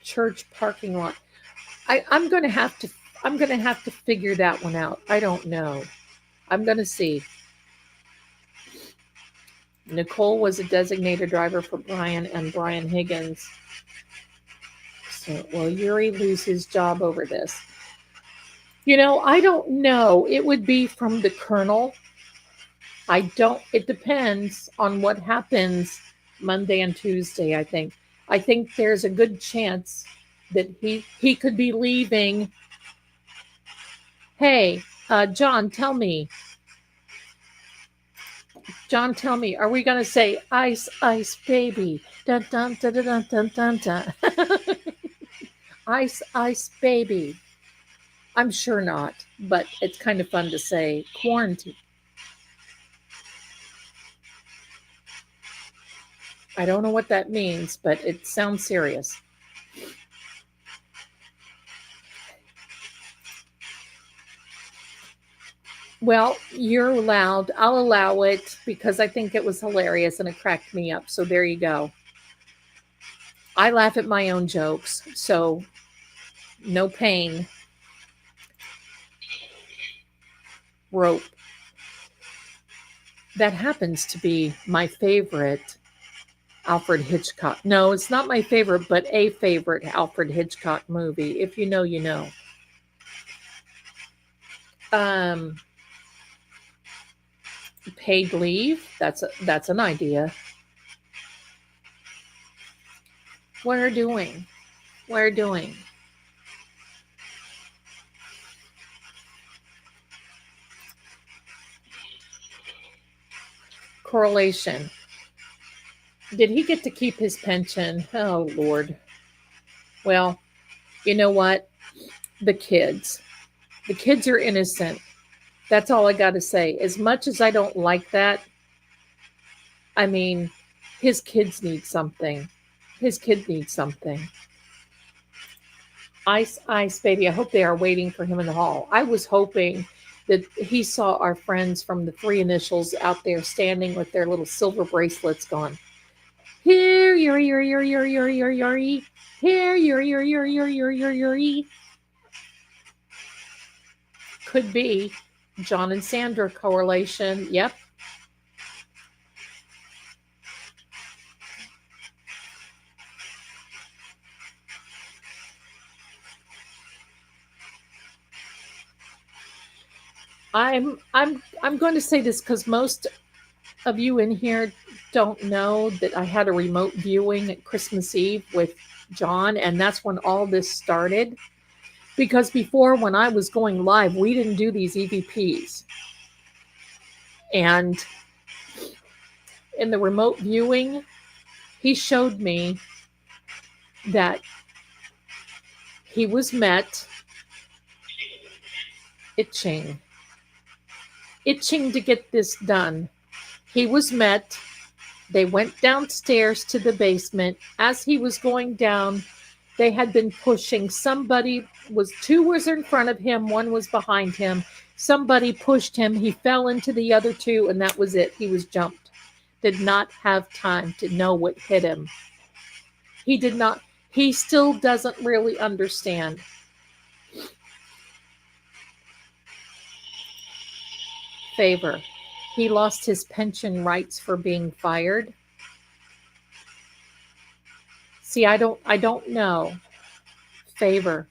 Church parking lot. I'm gonna have to figure that one out. I don't know. I'm gonna see. Nicole was a designated driver for Brian and Brian Higgins. So will Yuri lose his job over this? I don't know. It would be from the Colonel. It depends on what happens Monday and Tuesday, I think. I think there's a good chance that he could be leaving. Hey, John, tell me, are we going to say ice, ice, baby? Dun, dun, dun, dun, dun, dun, dun, dun. Ice, ice, baby. I'm sure not, but it's kind of fun to say quarantine. I don't know what that means, but it sounds serious. Well, you're allowed. I'll allow it because I think it was hilarious and it cracked me up. So there you go. I laugh at my own jokes, so no pain. Rope. That happens to be my favorite Alfred Hitchcock. No, it's not my favorite, but a favorite Alfred Hitchcock movie. If you know, you know. Paid leave. That's an idea. We're doing. Correlation. Did he get to keep his pension? Oh, Lord. Well, you know what? The kids are innocent. That's all I got to say. As much as I don't like that, I mean, his kids need something. Ice, ice, baby. I hope they are waiting for him in the hall. I was hoping that he saw our friends from the three initials out there standing with their little silver bracelets going, here, Yuri, Yuri, Yuri, Yuri, Yuri, Yuri, Yuri. Here, Yuri, Yuri, Yuri, Yuri, Yuri, Yuri, Yuri. Could be John and Sandra correlation. Yep. I'm going to say this because most of you in here don't know that I had a remote viewing at Christmas Eve with John, and that's when all this started. Because before, when I was going live, we didn't do these EVPs. And in the remote viewing, he showed me that he was met itching to get this done. He was met. They went downstairs to the basement. As he was going down, they had been pushing. Two was in front of him, one was behind him. Somebody pushed him. He fell into the other two, and that was it. He was jumped. Did not have time to know what hit him. He still doesn't really understand. Favor. He lost his pension rights for being fired. See, I don't know. Favor.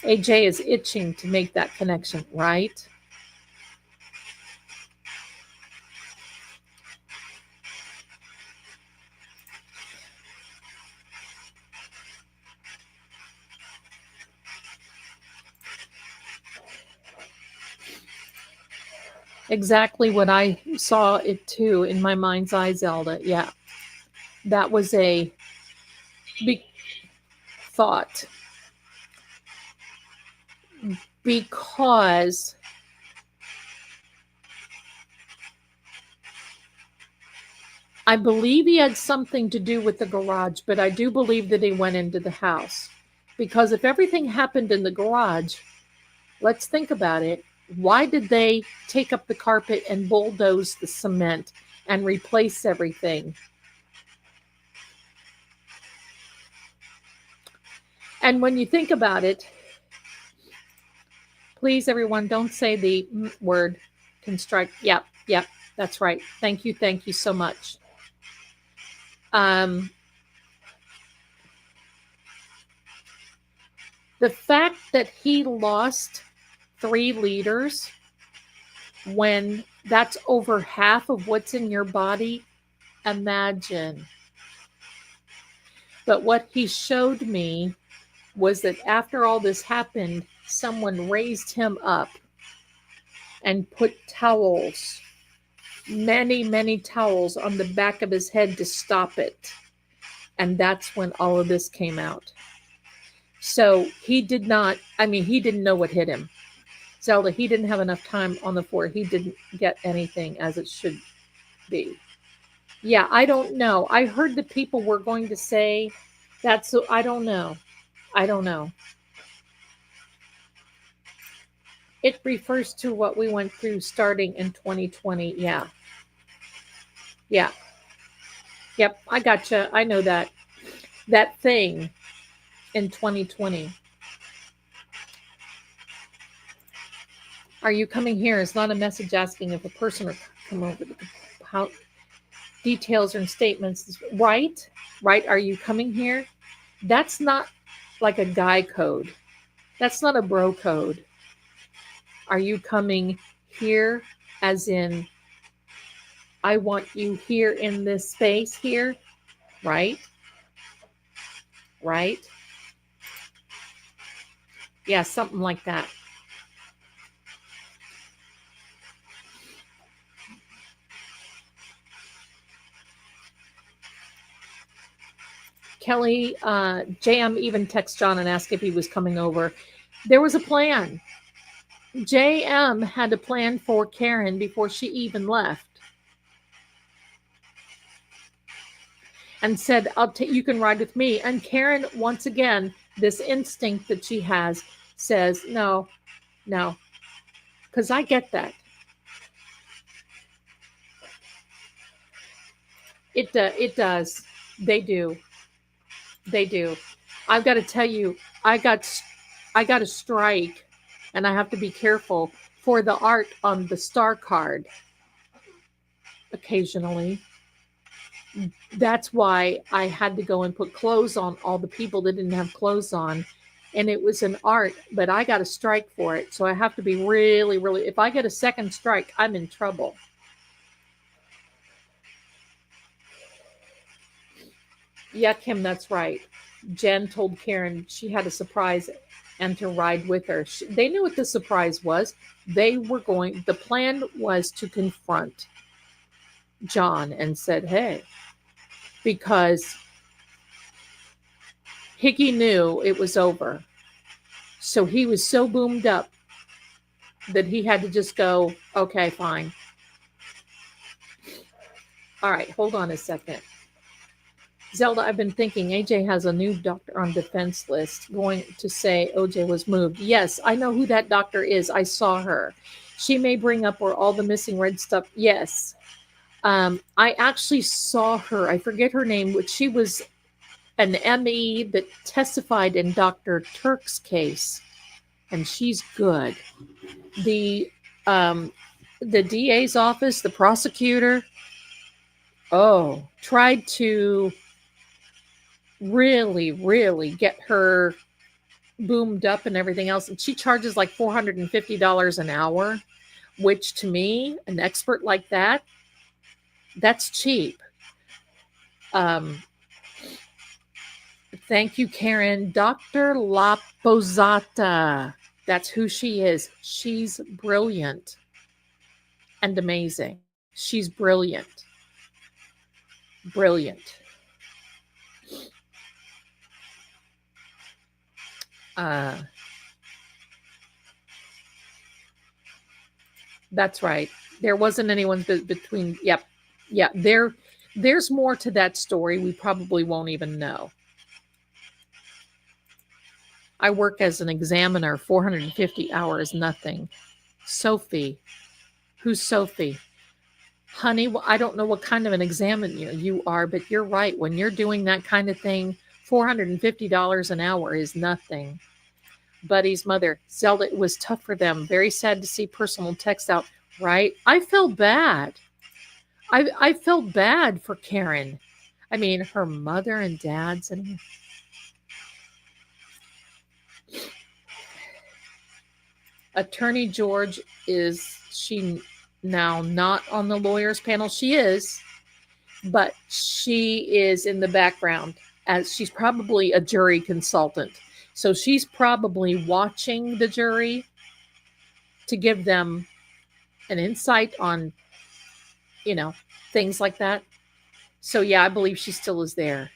AJ is itching to make that connection, right? Exactly what I saw it too in my mind's eye, Zelda. Yeah. That was a big thought. Because I believe he had something to do with the garage, but I do believe that he went into the house. Because if everything happened in the garage, let's think about it. Why did they take up the carpet and bulldoze the cement and replace everything? And when you think about it, please, everyone, don't say the word construct. Yep, that's right. Thank you so much. The fact that he lost 3 liters, when that's over half of what's in your body, imagine. But what he showed me was that after all this happened, someone raised him up and put towels, many, many towels on the back of his head to stop it. And that's when all of this came out. So he did not, he didn't know what hit him. Zelda, he didn't have enough time on the floor. He didn't get anything as it should be. Yeah, I don't know. I heard the people were going to say that, so I don't know. I don't know. It refers to what we went through starting in 2020. Yeah. Yeah. Yep, I gotcha. I know that. That thing in 2020. Are you coming here? It's not a message asking if a person will come over. How details and statements. Right? Right? Are you coming here? That's not like a guy code. That's not a bro code. Are you coming here as in I want you here in this space here? Right? Right? Yeah, something like that. Kelly, JM even texted John and asked if he was coming over. There was a plan. JM had a plan for Karen before she even left. And said, you can ride with me. And Karen, once again, this instinct that she has says, no, because I get that. It does. They do. I've got to tell you, I got a strike, and I have to be careful for the art on the star card occasionally. That's why I had to go and put clothes on all the people that didn't have clothes on. And it was an art, but I got a strike for it. So I have to be really, really, if I get a second strike, I'm in trouble. Yeah, Kim, that's right. Jen told Karen she had a surprise and to ride with her. They knew what the surprise was. The plan was to confront John and said, hey, because Hickey knew it was over. So he was so boomed up that he had to just go, okay, fine. All right, hold on a second. Zelda, I've been thinking AJ has a new doctor on defense list going to say OJ was moved. Yes, I know who that doctor is. I saw her. She may bring up where all the missing red stuff. Yes. I actually saw her. I forget her name, but she was an ME that testified in Dr. Turk's case, and she's good. The DA's office, the prosecutor, tried to really, really get her boomed up and everything else. And she charges like $450 an hour, which to me, an expert like that, that's cheap. Thank you, Karen. Dr. La Posata. That's who she is. She's brilliant and amazing. She's brilliant. Brilliant. That's right. There wasn't anyone between. Yep. Yeah. There's more to that story. We probably won't even know. I work as an examiner, 450 hours, nothing. Sophie. Who's Sophie? Honey, well, I don't know what kind of an examiner you are, but you're right. When you're doing that kind of thing, $450 an hour is nothing. Buddy's mother, Zelda, it was tough for them. Very sad to see personal text out, right? I felt bad. I felt bad for Karen. I mean, her mother and dad's and Attorney George, is she now not on the lawyers panel? She is, but she is in the background as she's probably a jury consultant. So she's probably watching the jury to give them an insight on, things like that. So yeah, I believe she still is there.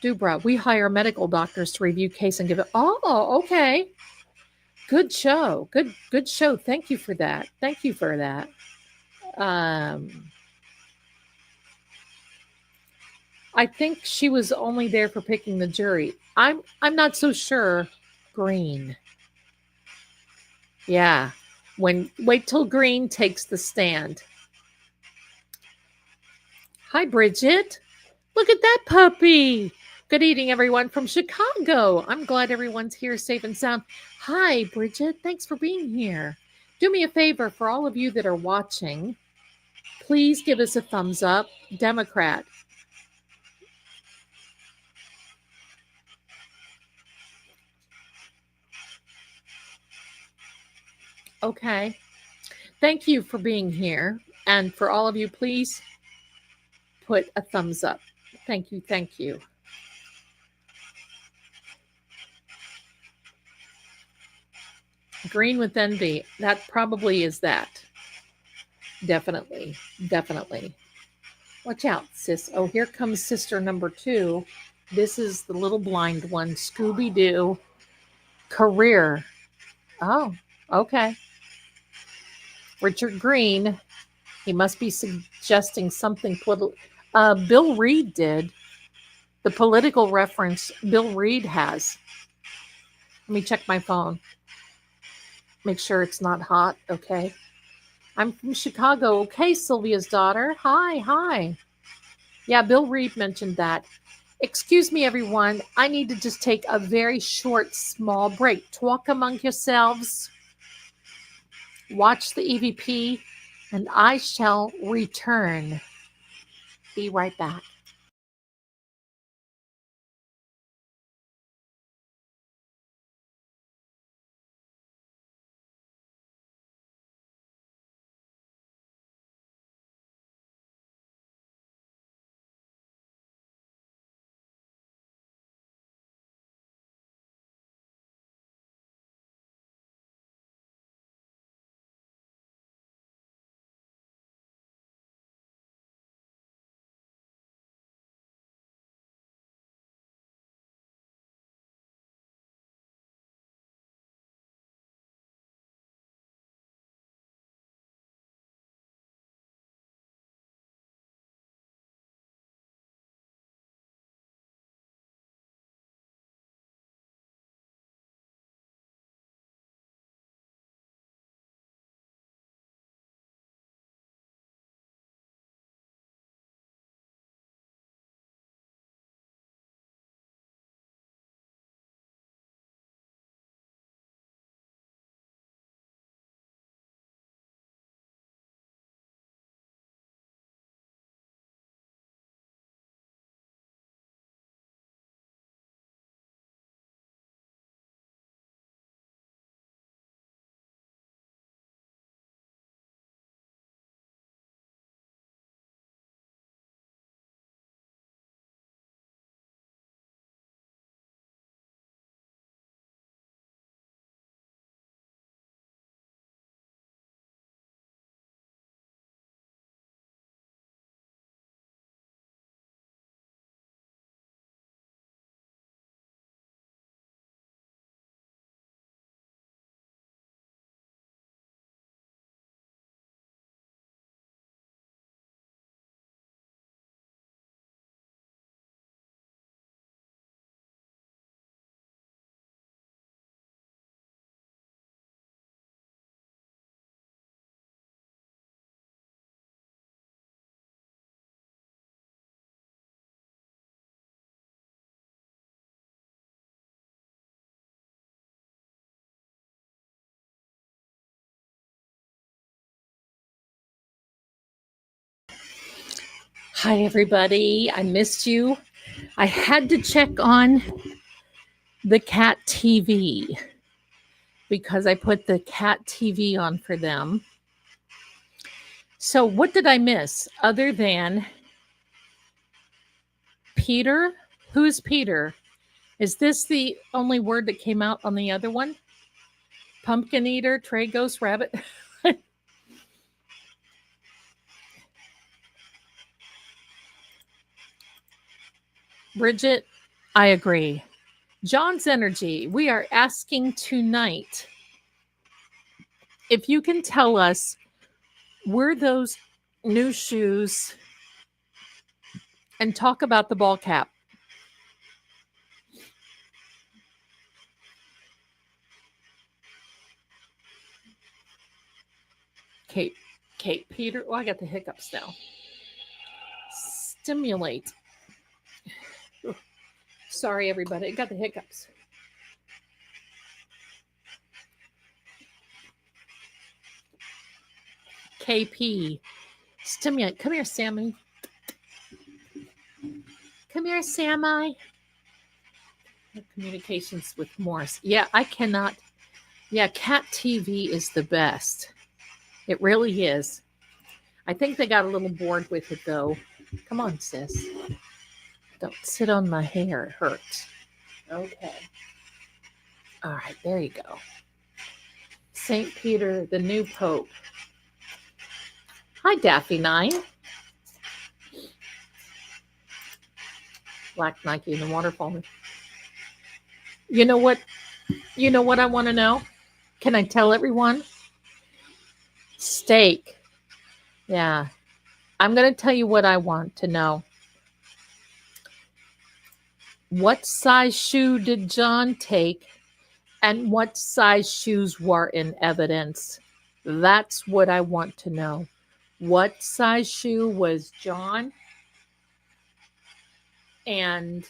Dubra, we hire medical doctors to review case and give it. Oh, okay. Good show. Good show. Thank you for that. I think she was only there for picking the jury. I'm not so sure. Green. Yeah. Wait till Green takes the stand. Hi, Bridget. Look at that puppy. Good evening, everyone from Chicago. I'm glad everyone's here safe and sound. Hi, Bridget. Thanks for being here. Do me a favor, for all of you that are watching, please give us a thumbs up. Democrat. Okay. Thank you for being here. And for all of you, please put a thumbs up. Thank you. Thank you. Green with envy. That probably is that. Definitely. Watch out, sis. Oh, here comes sister number 2. This is the little blind one. Scooby-Doo. Career. Oh, okay. Richard Green. He must be suggesting something political. Bill Reed did. The political reference Bill Reed has. Let me check my phone. Make sure it's not hot. Okay. I'm from Chicago. Okay, Sylvia's daughter. Hi. Yeah, Bill Reed mentioned that. Excuse me, everyone. I need to just take a very short, small break. Talk among yourselves. Watch the EVP, and I shall return. Be right back. Hi, everybody. I missed you. I had to check on the cat TV. because I put the cat TV on for them. So what did I miss other than Peter? Who's Peter? Is this the only word that came out on the other one? Pumpkin eater, Trey ghost, rabbit. Bridget, I agree. John's energy. We are asking tonight if you can tell us, were those new shoes, and talk about the ball cap. Kate, Peter. Oh, I got the hiccups now. Stimulate. Sorry, everybody. I got the hiccups. KP. Stimulate. Come here, Sammy. Come here, Sammy. Communications with Morse. Yeah, I cannot. Yeah, Cat TV is the best. It really is. I think they got a little bored with it, though. Come on, sis. Don't sit on my hair. It hurts. Okay. All right, there you go. St. Peter, the new Pope. Hi, Daffy9. Black Nike in the waterfall. You know what? You know what I want to know? Can I tell everyone? Steak. Yeah. I'm going to tell you what I want to know. What size shoe did John take, and what size shoes were in evidence? That's what I want to know. What size shoe was John, and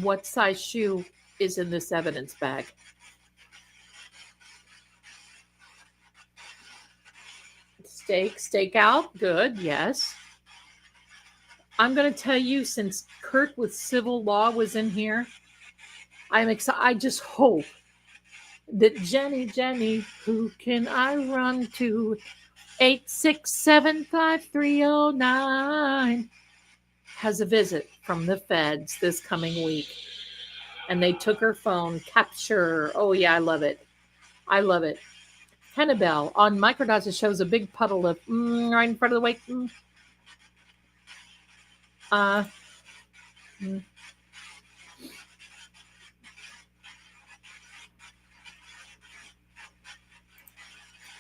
what size shoe is in this evidence bag? Steak out. Good. Yes. I'm going to tell you, since Kurt with civil law was in here, I'm excited. I just hope that Jenny, who can I run to? 8675309 has a visit from the feds this coming week. And they took her phone. Capture. Oh, yeah, I love it. I love it. Hannibal on microdots, it shows a big puddle of right in front of the wake.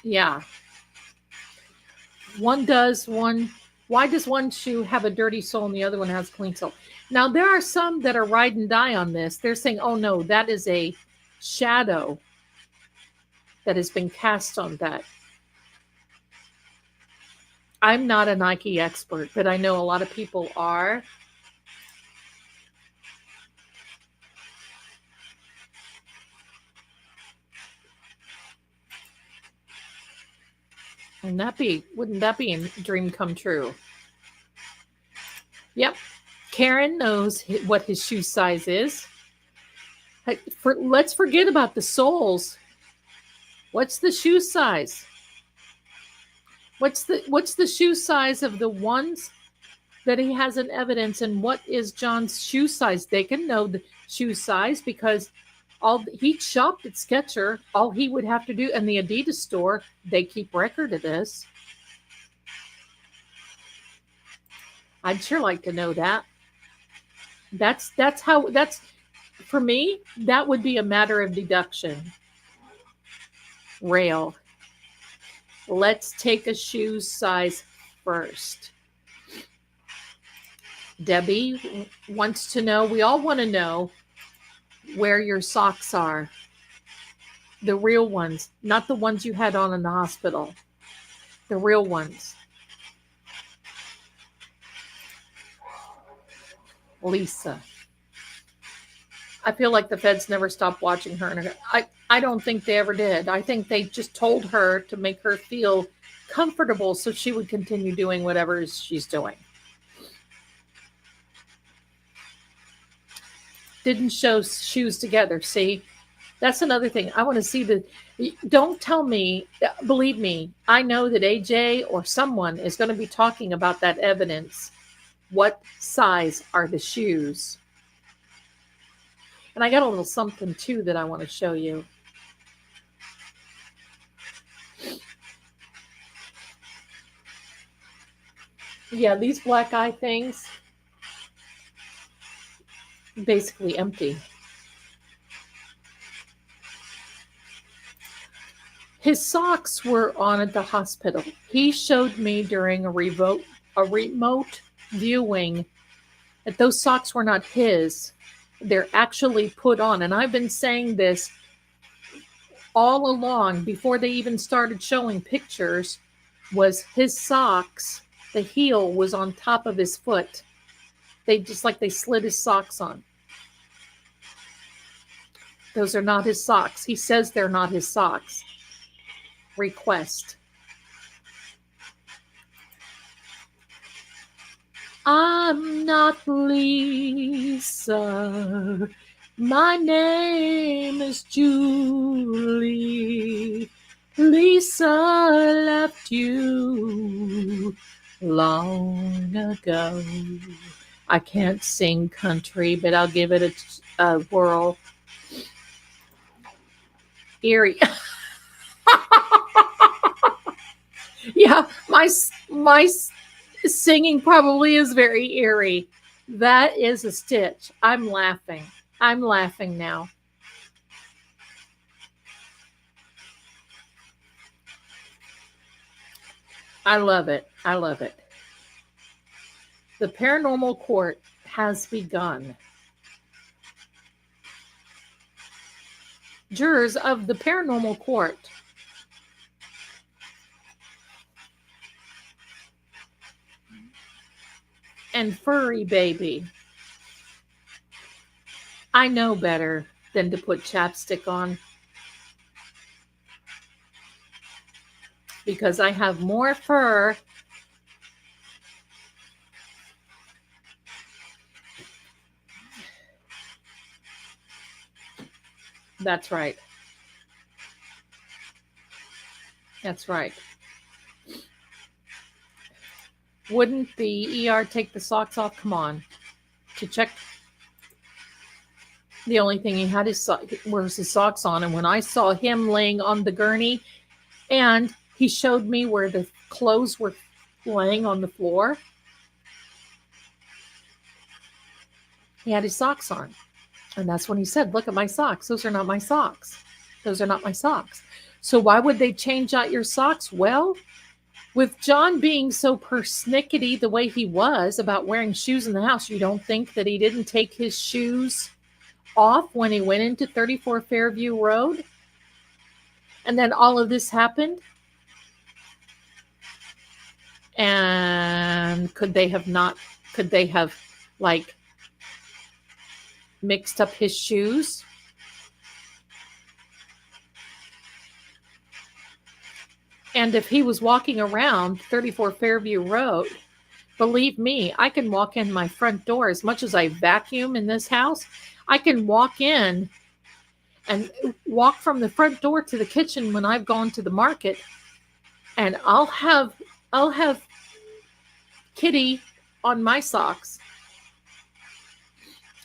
Yeah. Why does one shoe have a dirty sole and the other one has a clean sole? Now, there are some that are ride and die on this. They're saying, oh, no, that is a shadow that has been cast on that. I'm not a Nike expert, but I know a lot of people are. Wouldn't that be a dream come true? Yep. Karen knows what his shoe size is. Let's forget about the soles. What's the shoe size? What's the shoe size of the ones that he has in evidence, and what is John's shoe size? They can know the shoe size because he shopped at Skechers. All he would have to do, and the Adidas store, they keep record of this. I'd sure like to know that. That's for me, that would be a matter of deduction. Rail. Let's take a shoe size first. Debbie wants to know, we all want to know where your socks are. The real ones, not the ones you had on in the hospital. The real ones. Lisa. I feel like the feds never stopped watching her. And I don't think they ever did. I think they just told her to make her feel comfortable so she would continue doing whatever she's doing. Didn't show shoes together. See, That's another thing. I want to see the. Don't tell me. Believe me, I know that AJ or someone is going to be talking about that evidence. What size are the shoes? And I got a little something too that I want to show you. Yeah, these black eye things, basically empty. His socks were on at the hospital. He showed me during a remote viewing that those socks were not his. They're actually put on. And I've been saying this all along before they even started showing pictures, was his socks, the heel was on top of his foot. They just like they slid his socks on. Those are not his socks. He says they're not his socks. Request. I'm not Lisa. My name is Julie. Lisa left you long ago. I can't sing country, but I'll give it a whirl. Eerie. Yeah, my singing probably is very eerie. That is a stitch. I'm laughing. I'm laughing now. I love it. I love it. The paranormal court has begun. Jurors of the paranormal court and furry baby. I know better than to put chapstick on because I have more fur That's right. That's right. Wouldn't the ER take the socks off? Come on. To check. The only thing he had was his socks on. And when I saw him laying on the gurney and he showed me where the clothes were laying on the floor, he had his socks on. And that's when he said, look at my socks. Those are not my socks. Those are not my socks. So why would they change out your socks? Well, with John being so persnickety the way he was about wearing shoes in the house, you don't think that he didn't take his shoes off when he went into 34 Fairview Road? And then all of this happened? And could they have like mixed up his shoes? And if he was walking around 34 Fairview Road, believe me, I can walk in my front door. As much as I vacuum in this house, I can walk in and walk from the front door to the kitchen when I've gone to the market, and I'll have Kitty on my socks.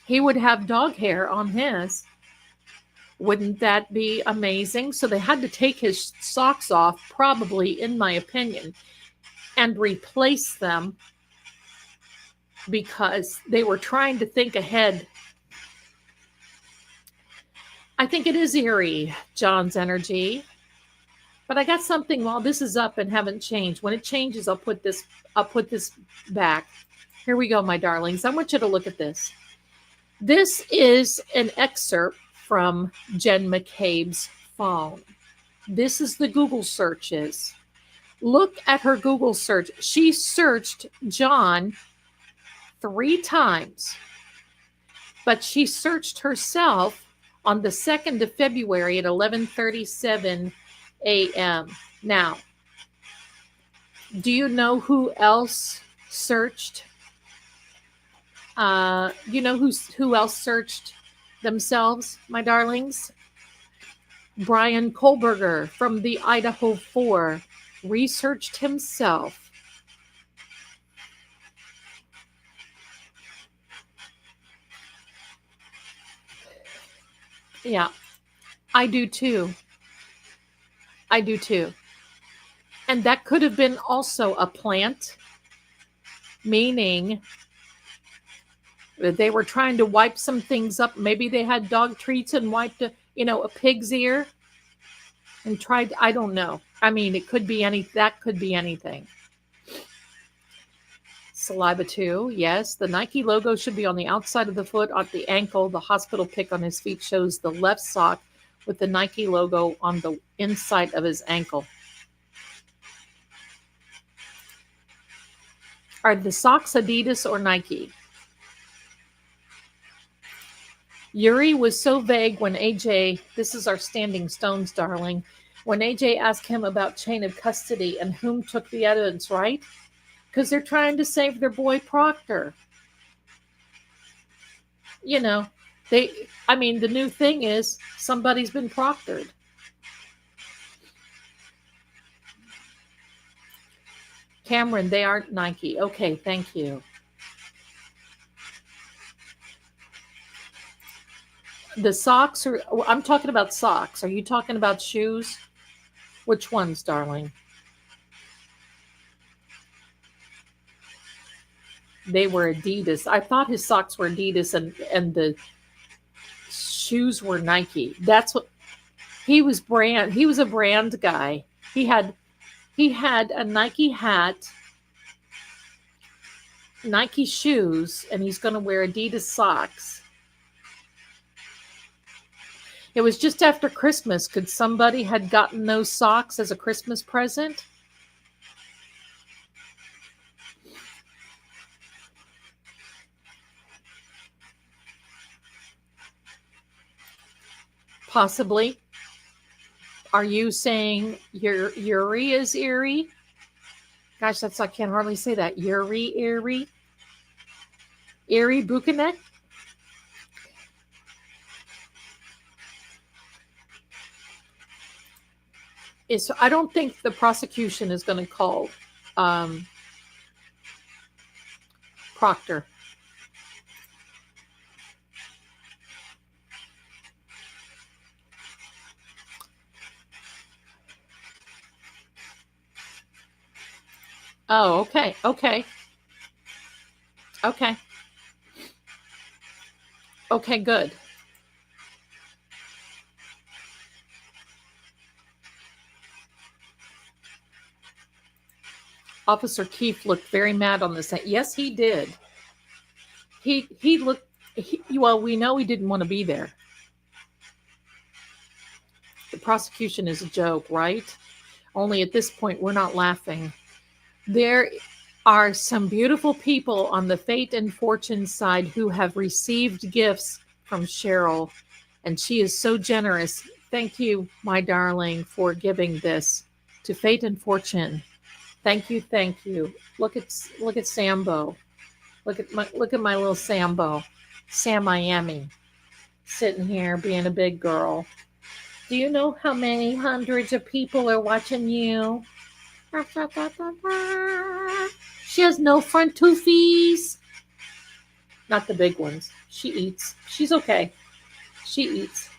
He would have dog hair on his. Wouldn't that be amazing? So they had to take his socks off, probably, in my opinion, and replace them because they were trying to think ahead. I think it is eerie, John's energy. But I got something while this is up and haven't changed. When it changes, I'll put this back. Here we go, my darlings. I want you to look at this. This is an excerpt from Jen McCabe's phone. This is the Google searches. Look at her Google search. She searched John 3 times, but she searched herself on the 2nd of February at 11:37 a.m. Now, do you know who else searched? You know who else searched themselves, my darlings? Brian Kohlberger from the Idaho 4 researched himself. Yeah, I do too. I do too. And that could have been also a plant, meaning that they were trying to wipe some things up. Maybe they had dog treats and wiped a pig's ear and tried, I don't know. I mean, it could be that could be anything. Saliva 2, yes. The Nike logo should be on the outside of the foot, at the ankle. The hospital pic on his feet shows the left sock with the Nike logo on the inside of his ankle. Are the socks Adidas or Nike? Yuri was so vague when AJ, this is our standing stones, darling, when AJ asked him about chain of custody and whom took the evidence, right? Because they're trying to save their boy Proctor. The new thing is somebody's been proctored. Cameron, they aren't Nike. Okay, thank you. The socks I'm talking about socks. Are you talking about shoes? Which ones, darling? They were Adidas. I thought his socks were Adidas and the shoes were Nike. That's what he was a brand guy. He had a Nike hat, Nike shoes, and he's going to wear Adidas socks. It was just after Christmas. Could somebody had gotten those socks as a Christmas present? Possibly. Are you saying Yuri is eerie? Gosh, I can't hardly say that. Yuri, eerie? Eerie Buchanek? I don't think the prosecution is going to call Proctor. Oh, okay. Okay, good. Officer Keefe looked very mad on this. Yes, he did. He looked, well, we know he didn't want to be there. The prosecution is a joke, right? Only at this point, we're not laughing. There are some beautiful people on the fate and fortune side who have received gifts from Cheryl, and she is so generous. Thank you, my darling, for giving this to fate and fortune. Thank you. Look at Sambo. Look at my little Sambo, Sam Miami, sitting here being a big girl. Do you know how many hundreds of people are watching you? She has no front toofies. Not the big ones. She eats. She's okay. She eats.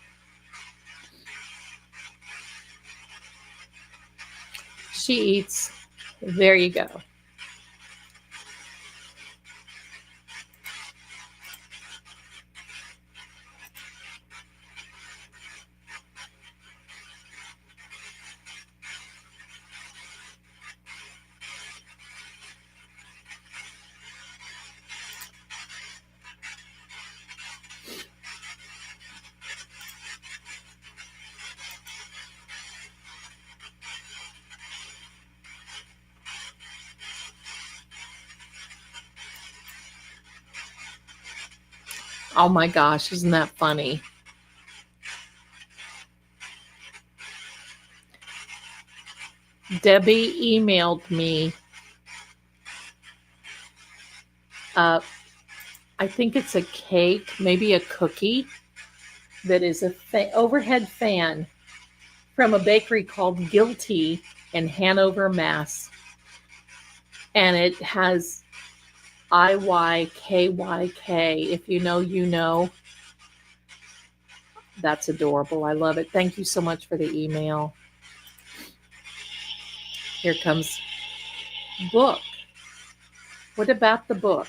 She eats. There you go. Oh my gosh, isn't that funny? Debbie emailed me. I think it's a cake, maybe a cookie, that is a overhead fan from a bakery called Guilty in Hanover, Mass. And it has IYKYK. If you know, you know. That's adorable. I love it. Thank you so much for the email. Here comes book. What about the book?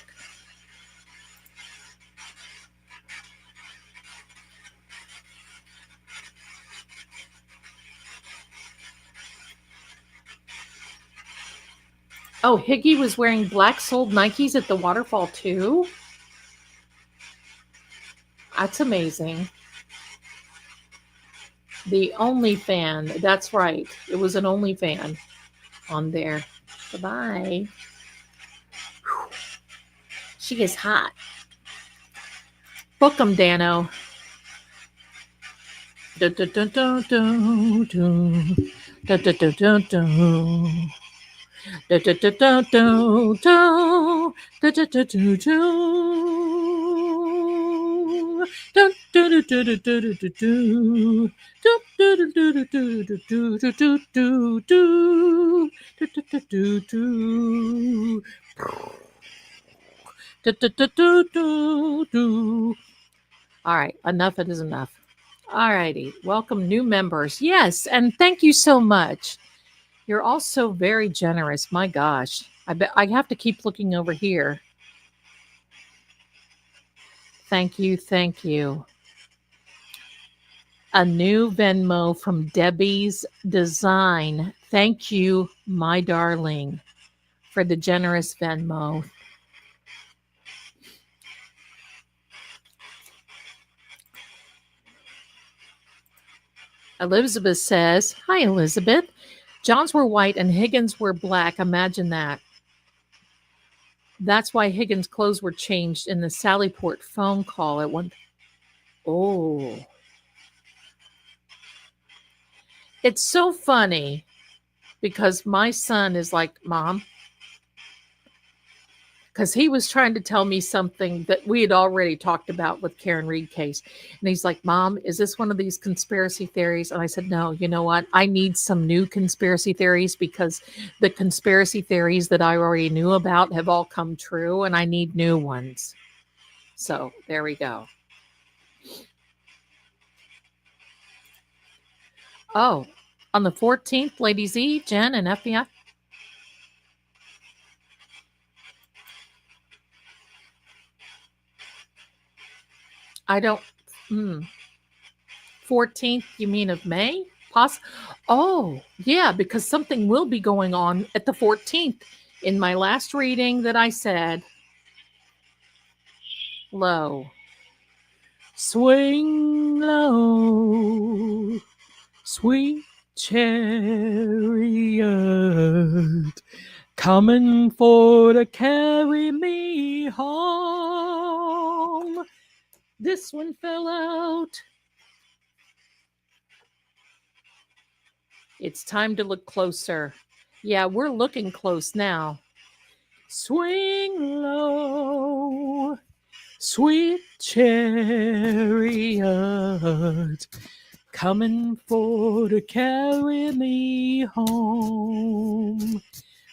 Oh, Higgy was wearing black soled Nikes at the waterfall too? That's amazing. The only fan. That's right. It was an only fan on there. Bye-bye. She is hot. Book 'em, Dano. Dun, dun, dun, dun, dun, dun. Dun, dun, dun, dun, dun. Dun, dun, dun, dun, dun, dun. Dun, dun, dun, dun, dun. Dun, dun, dun, dun, dun, dun, dun, dun. Dun, dun, dun, dun, dun, dun, dun, dun, dun, dun, dun. Dun, dun, dun, dun, dun. Dun, dun, dun, dun, dun, dun. All right, enough is enough. All righty, welcome new members. Yes, and thank you so much. You're all so very generous. My gosh, I bet I have to keep looking over here. Thank you, thank you. A new Venmo from Debbie's Design. Thank you, my darling, for the generous Venmo. Elizabeth says, hi, Elizabeth. John's were white and Higgins were black. Imagine that. That's why Higgins' clothes were changed in the Sallyport phone call at one. Oh. It's so funny because my son is like, Mom, because he was trying to tell me something that we had already talked about with Karen Reed case. And he's like, Mom, is this one of these conspiracy theories? And I said, no, you know what? I need some new conspiracy theories because the conspiracy theories that I already knew about have all come true and I need new ones. So there we go. Oh, on the 14th, Lady Z, Jen, and FBI. I don't. 14th, you mean of May? Oh, yeah, because something will be going on at the 14th. In my last reading that I said, low. Swing low, sweet chariot, coming for to carry me home. This one fell out. It's time to look closer. Yeah, we're looking close now. Swing low, sweet chariot, coming for to carry me home.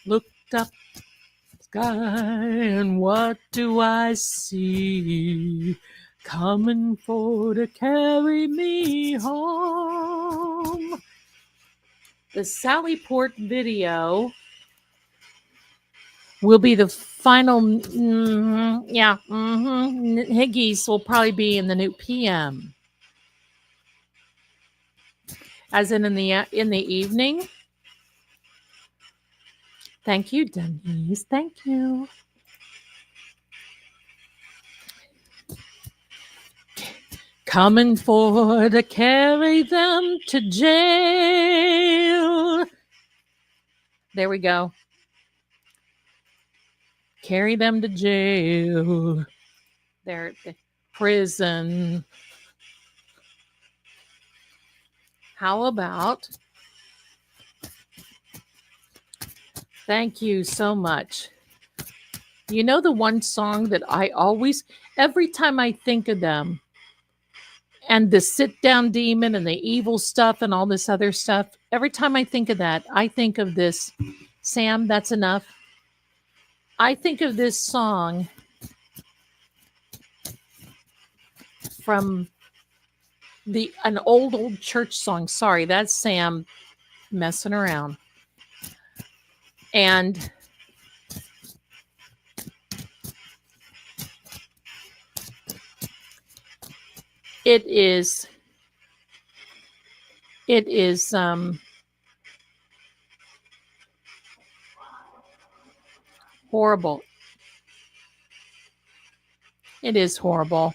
Looked up sky and what do I see? Coming for to carry me home. The Sallyport video will be the final. Higgies will probably be in the new PM, as in the evening. Thank you, Denise. Thank you. Coming for to carry them to jail. There we go. Carry them to jail. They're prison. How about? Thank you so much. You know the one song that I always, every time I think of them, and the sit down demon and the evil stuff and all this other stuff. Every time I think of that, I think of this. Sam, that's enough. I think of this song from an old church song. Sorry, that's Sam messing around. And it is horrible. It is horrible.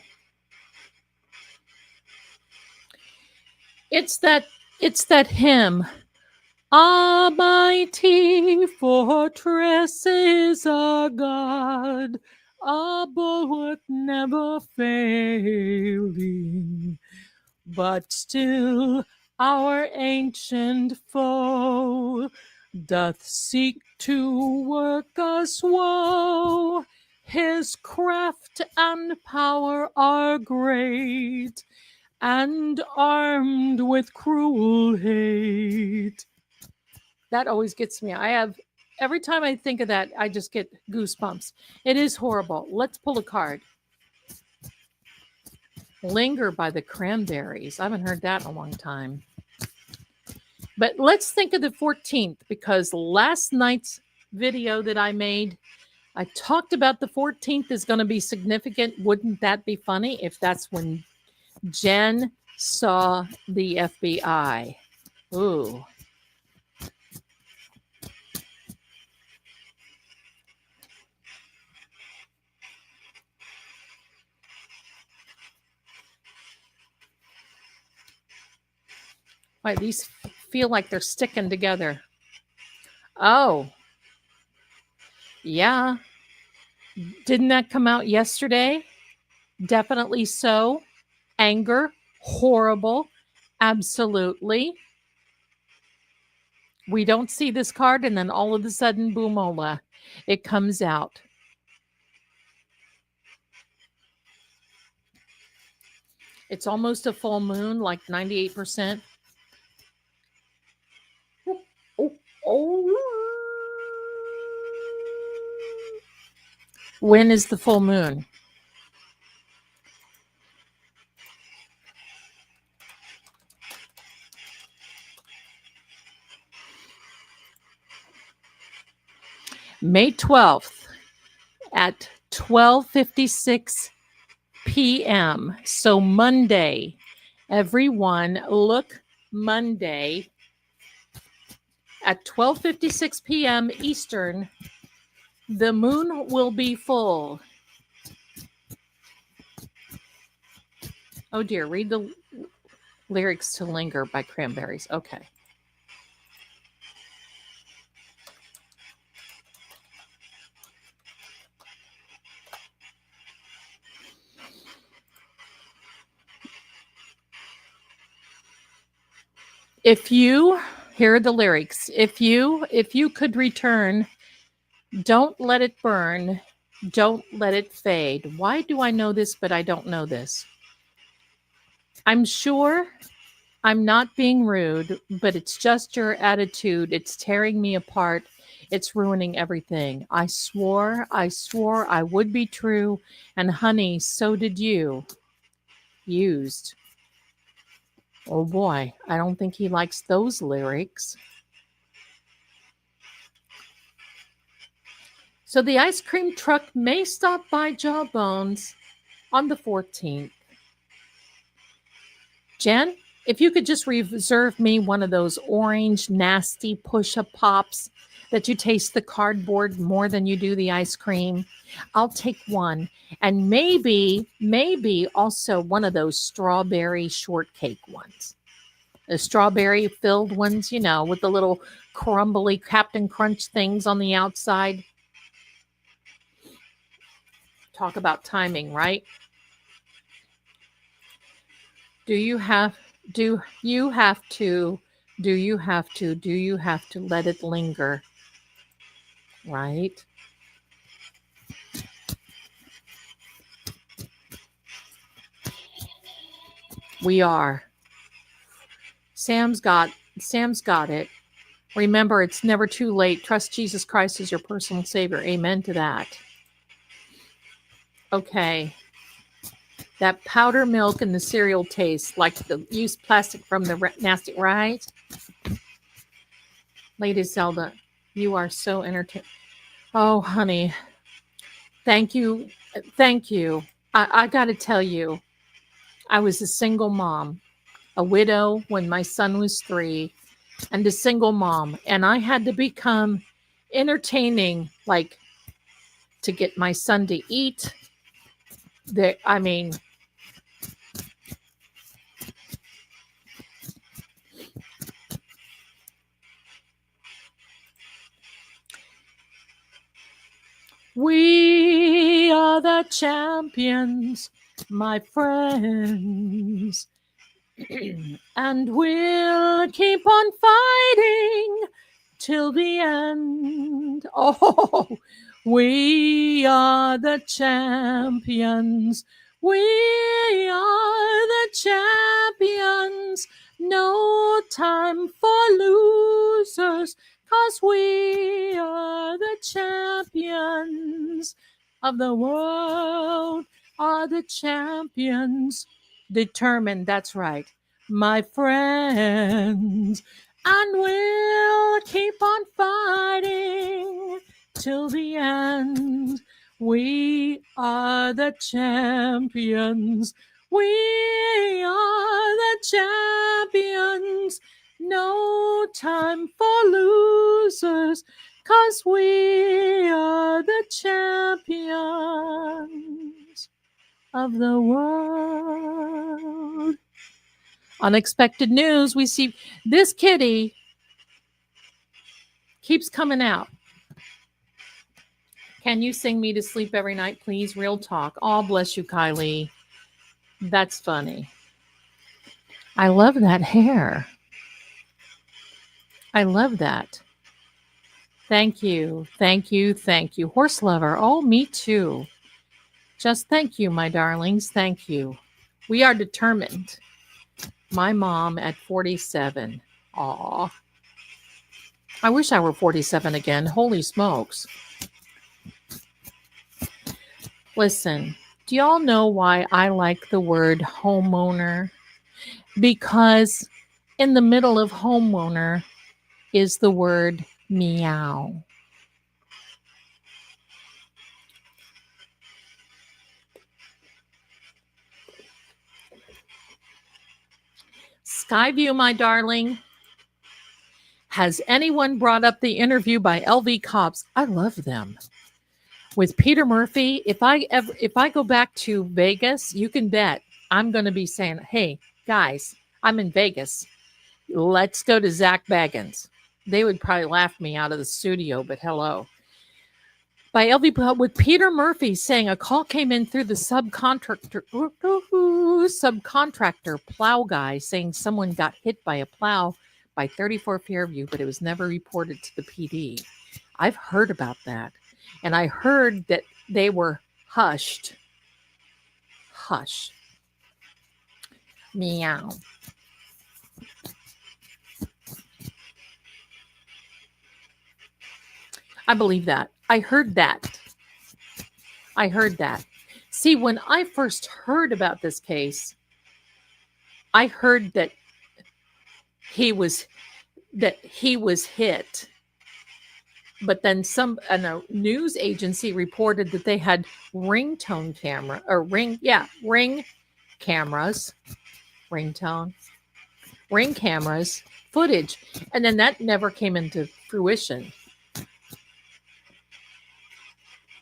It's that hymn. A mighty fortress is our God, a bulwark never failing. But still our ancient foe doth seek to work us woe. His craft and power are great, and armed with cruel hate. That always gets me. Every time I think of that, I just get goosebumps. It is horrible. Let's pull a card. Linger by the Cranberries. I haven't heard that in a long time. But let's think of the 14th, because last night's video that I made, I talked about the 14th is going to be significant. Wouldn't that be funny if that's when Jen saw the FBI? Ooh. Why, these feel like they're sticking together. Oh. Yeah. Didn't that come out yesterday? Definitely so. Anger. Horrible. Absolutely. We don't see this card, and then all of a sudden, boomola, it comes out. It's almost a full moon, like 98%. When is the full moon? May 12th at 12:56 p.m. So Monday, everyone, look, Monday at 12:56 p.m. Eastern, the moon will be full. Oh dear, read the lyrics to Linger by Cranberries. Okay. Here are the lyrics. If you could return, don't let it burn, don't let it fade. Why do I know this, but I don't know this? I'm sure I'm not being rude, but it's just your attitude. It's tearing me apart. It's ruining everything. I swore I would be true, and honey, so did you. Used. Oh boy, I don't think he likes those lyrics. So the ice cream truck may stop by Jawbones on the 14th. Jen, if you could just reserve me one of those orange, nasty push-up pops that you taste the cardboard more than you do the ice cream, I'll take one. And maybe also one of those strawberry shortcake ones. The strawberry filled ones, with the little crumbly Captain Crunch things on the outside. Talk about timing, right? Do you have to let it linger? Right? We are. Sam's got it. Remember, it's never too late. Trust Jesus Christ as your personal savior. Amen to that. Okay. That powder milk and the cereal taste like the used plastic from the nasty, right? Lady Zelda, you are so entertaining. Oh, honey. Thank you. Thank you. I got to tell you, I was a single mom, a widow when my son was 3, and a single mom. And I had to become entertaining, like to get my son to eat. I mean, we are the champions, my friends. And we'll keep on fighting till the end. Oh, we are the champions. We are the champions. No time for losers, 'cause we are the champions of the world, are the champions. Determined, that's right, my friends. And we'll keep on fighting till the end. We are the champions. We are the champions. No time for losers, 'cause we are the champions of the world. Unexpected news. We see this kitty keeps coming out. Can you sing me to sleep every night, please? Real talk. Oh, bless you, Kylie. That's funny. I love that hair. I love that. Thank you. Thank you. Thank you. Horse lover. Oh, me too. Just thank you, my darlings. Thank you. We are determined. My mom at 47. Aw. I wish I were 47 again. Holy smokes. Listen, do y'all know why I like the word homeowner? Because in the middle of homeowner is the word meow. Skyview, my darling. Has anyone brought up the interview by LV Cops? I love them. With Peter Murphy, if I go back to Vegas, you can bet I'm going to be saying, "Hey, guys, I'm in Vegas. Let's go to Zach Baggins." They would probably laugh me out of the studio, but hello. By LV, with Peter Murphy saying a call came in through the subcontractor plow guy saying someone got hit by a plow by 34 Fairview, but it was never reported to the PD. I've heard about that. And I heard that they were hushed. Hush. Meow. I believe that. I heard that. See, when I first heard about this case, I heard that he was hit. But then a news agency reported that they had ring cameras footage. And then that never came into fruition.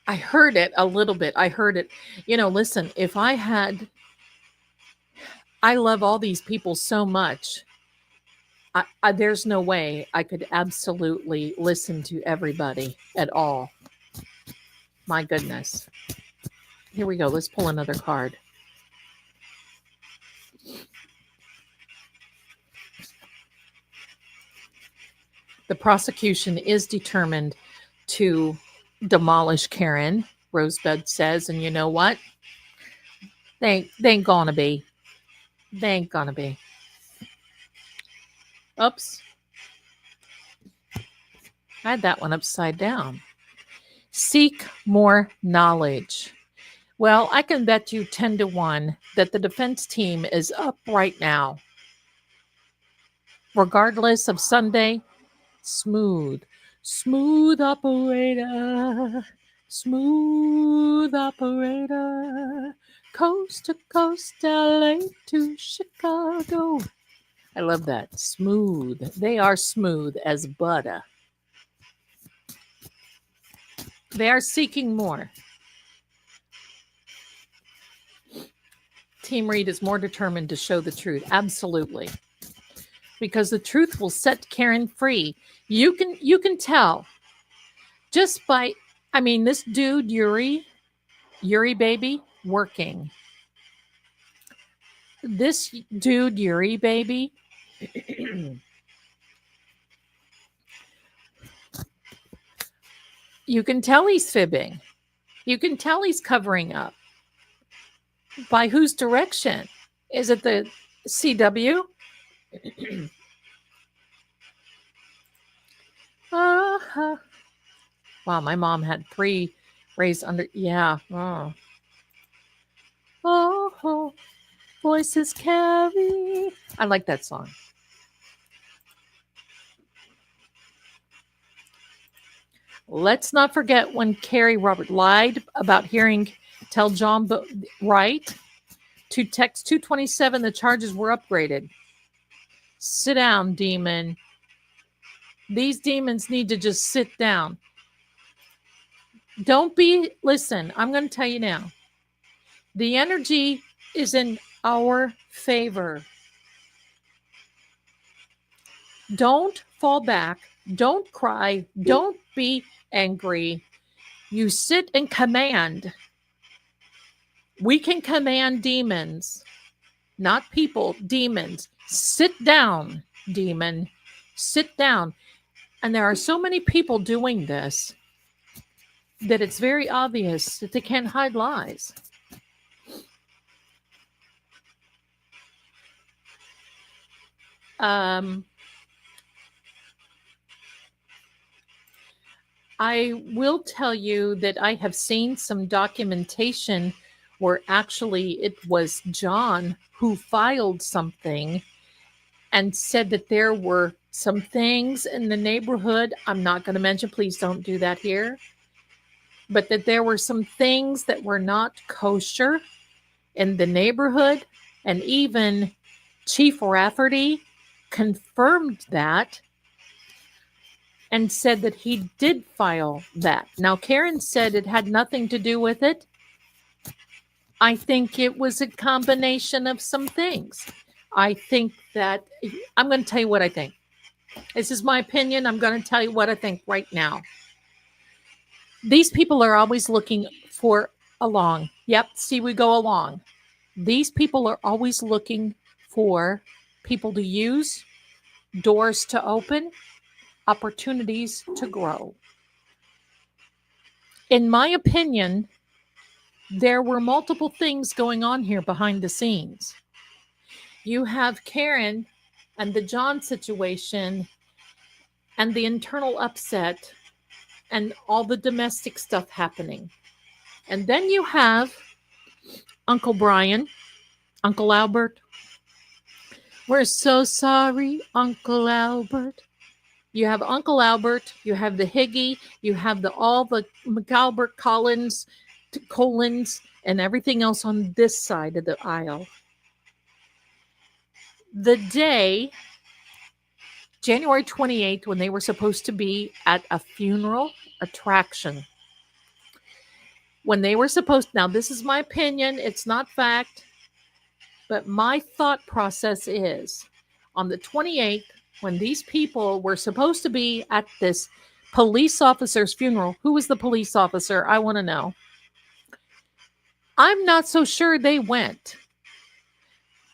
I heard it a little bit. Listen, I love all these people so much. There's no way I could absolutely listen to everybody at all. My goodness. Here we go. Let's pull another card. The prosecution is determined to demolish Karen, Rosebud says, and you know what? They ain't gonna be. They ain't gonna be. Oops. I had that one upside down. Seek more knowledge. Well, I can bet you 10-1 that the defense team is up right now. Regardless of Sunday, smooth operator, smooth operator, coast to coast, LA to Chicago. I love that. Smooth. They are smooth as butter. They are seeking more. Team Reed is more determined to show the truth. Absolutely. Because the truth will set Karen free. You can tell just by, I mean, this dude, Yuri baby, working. This dude, Yuri baby, you can tell he's fibbing. You can tell he's covering up. By whose direction? Is it the CW? Uh-huh. Wow, my mom had 3 raised under. Yeah. Oh, voices carry. I like that song. Let's not forget when Carrie Robert lied about hearing tell John Wright to text 227 the charges were upgraded. Sit down, demon. These demons need to just sit down. Listen, I'm going to tell you now. The energy is in our favor. Don't fall back. Don't cry. Don't be angry. You sit and command. We can command demons, not people, demons. Sit down, demon. Sit down. And there are so many people doing this that it's very obvious that they can't hide lies. I will tell you that I have seen some documentation where actually it was John who filed something and said that there were some things in the neighborhood. I'm not going to mention, please don't do that here. But that there were some things that were not kosher in the neighborhood. And even Chief Rafferty confirmed that and said that he did file that. Now, Karen said it had nothing to do with it. I think it was a combination of some things. I think that, I'm going to tell you what I think. This is my opinion. I'm going to tell you what I think right now. These people are always looking for along. Yep, see, we go along. These people are always looking for people to use, doors to open, opportunities to grow. In my opinion, there were multiple things going on here behind the scenes. You have Karen and the John situation and the internal upset and all the domestic stuff happening. And then you have Uncle Brian, Uncle Albert. We're so sorry, Uncle Albert. You have Uncle Albert, you have the Higgy, you have all the McAlbert Collins, and everything else on this side of the aisle. The day, January 28th, when they were supposed to be at a funeral attraction, when they were supposed, now this is my opinion, it's not fact, but my thought process is on the 28th, when these people were supposed to be at this police officer's funeral. Who was the police officer? I want to know. I'm not so sure they went,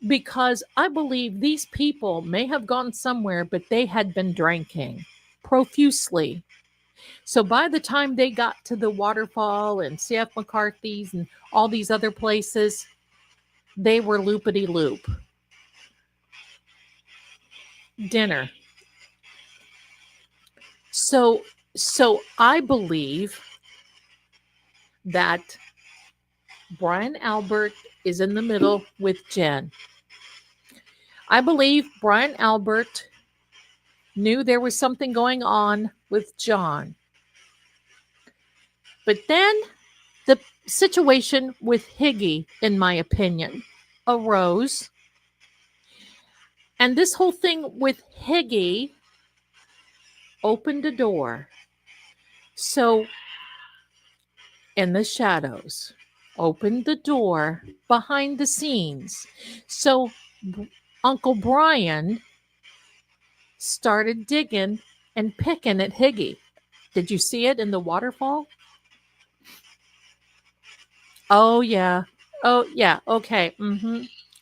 because I believe these people may have gone somewhere, but they had been drinking profusely. So by the time they got to the waterfall and C.F. McCarthy's and all these other places, they were loopity-loop. dinner. So I believe that Brian Albert is in the middle with Jen. I believe Brian Albert knew there was something going on with John. But then the situation with Higgy, in my opinion, arose. And this whole thing with Higgy opened a door. So, in the shadows, opened the door behind the scenes. So, Uncle Brian started digging and picking at Higgy. Did you see it in the waterfall? Oh, yeah. Oh, yeah. Okay.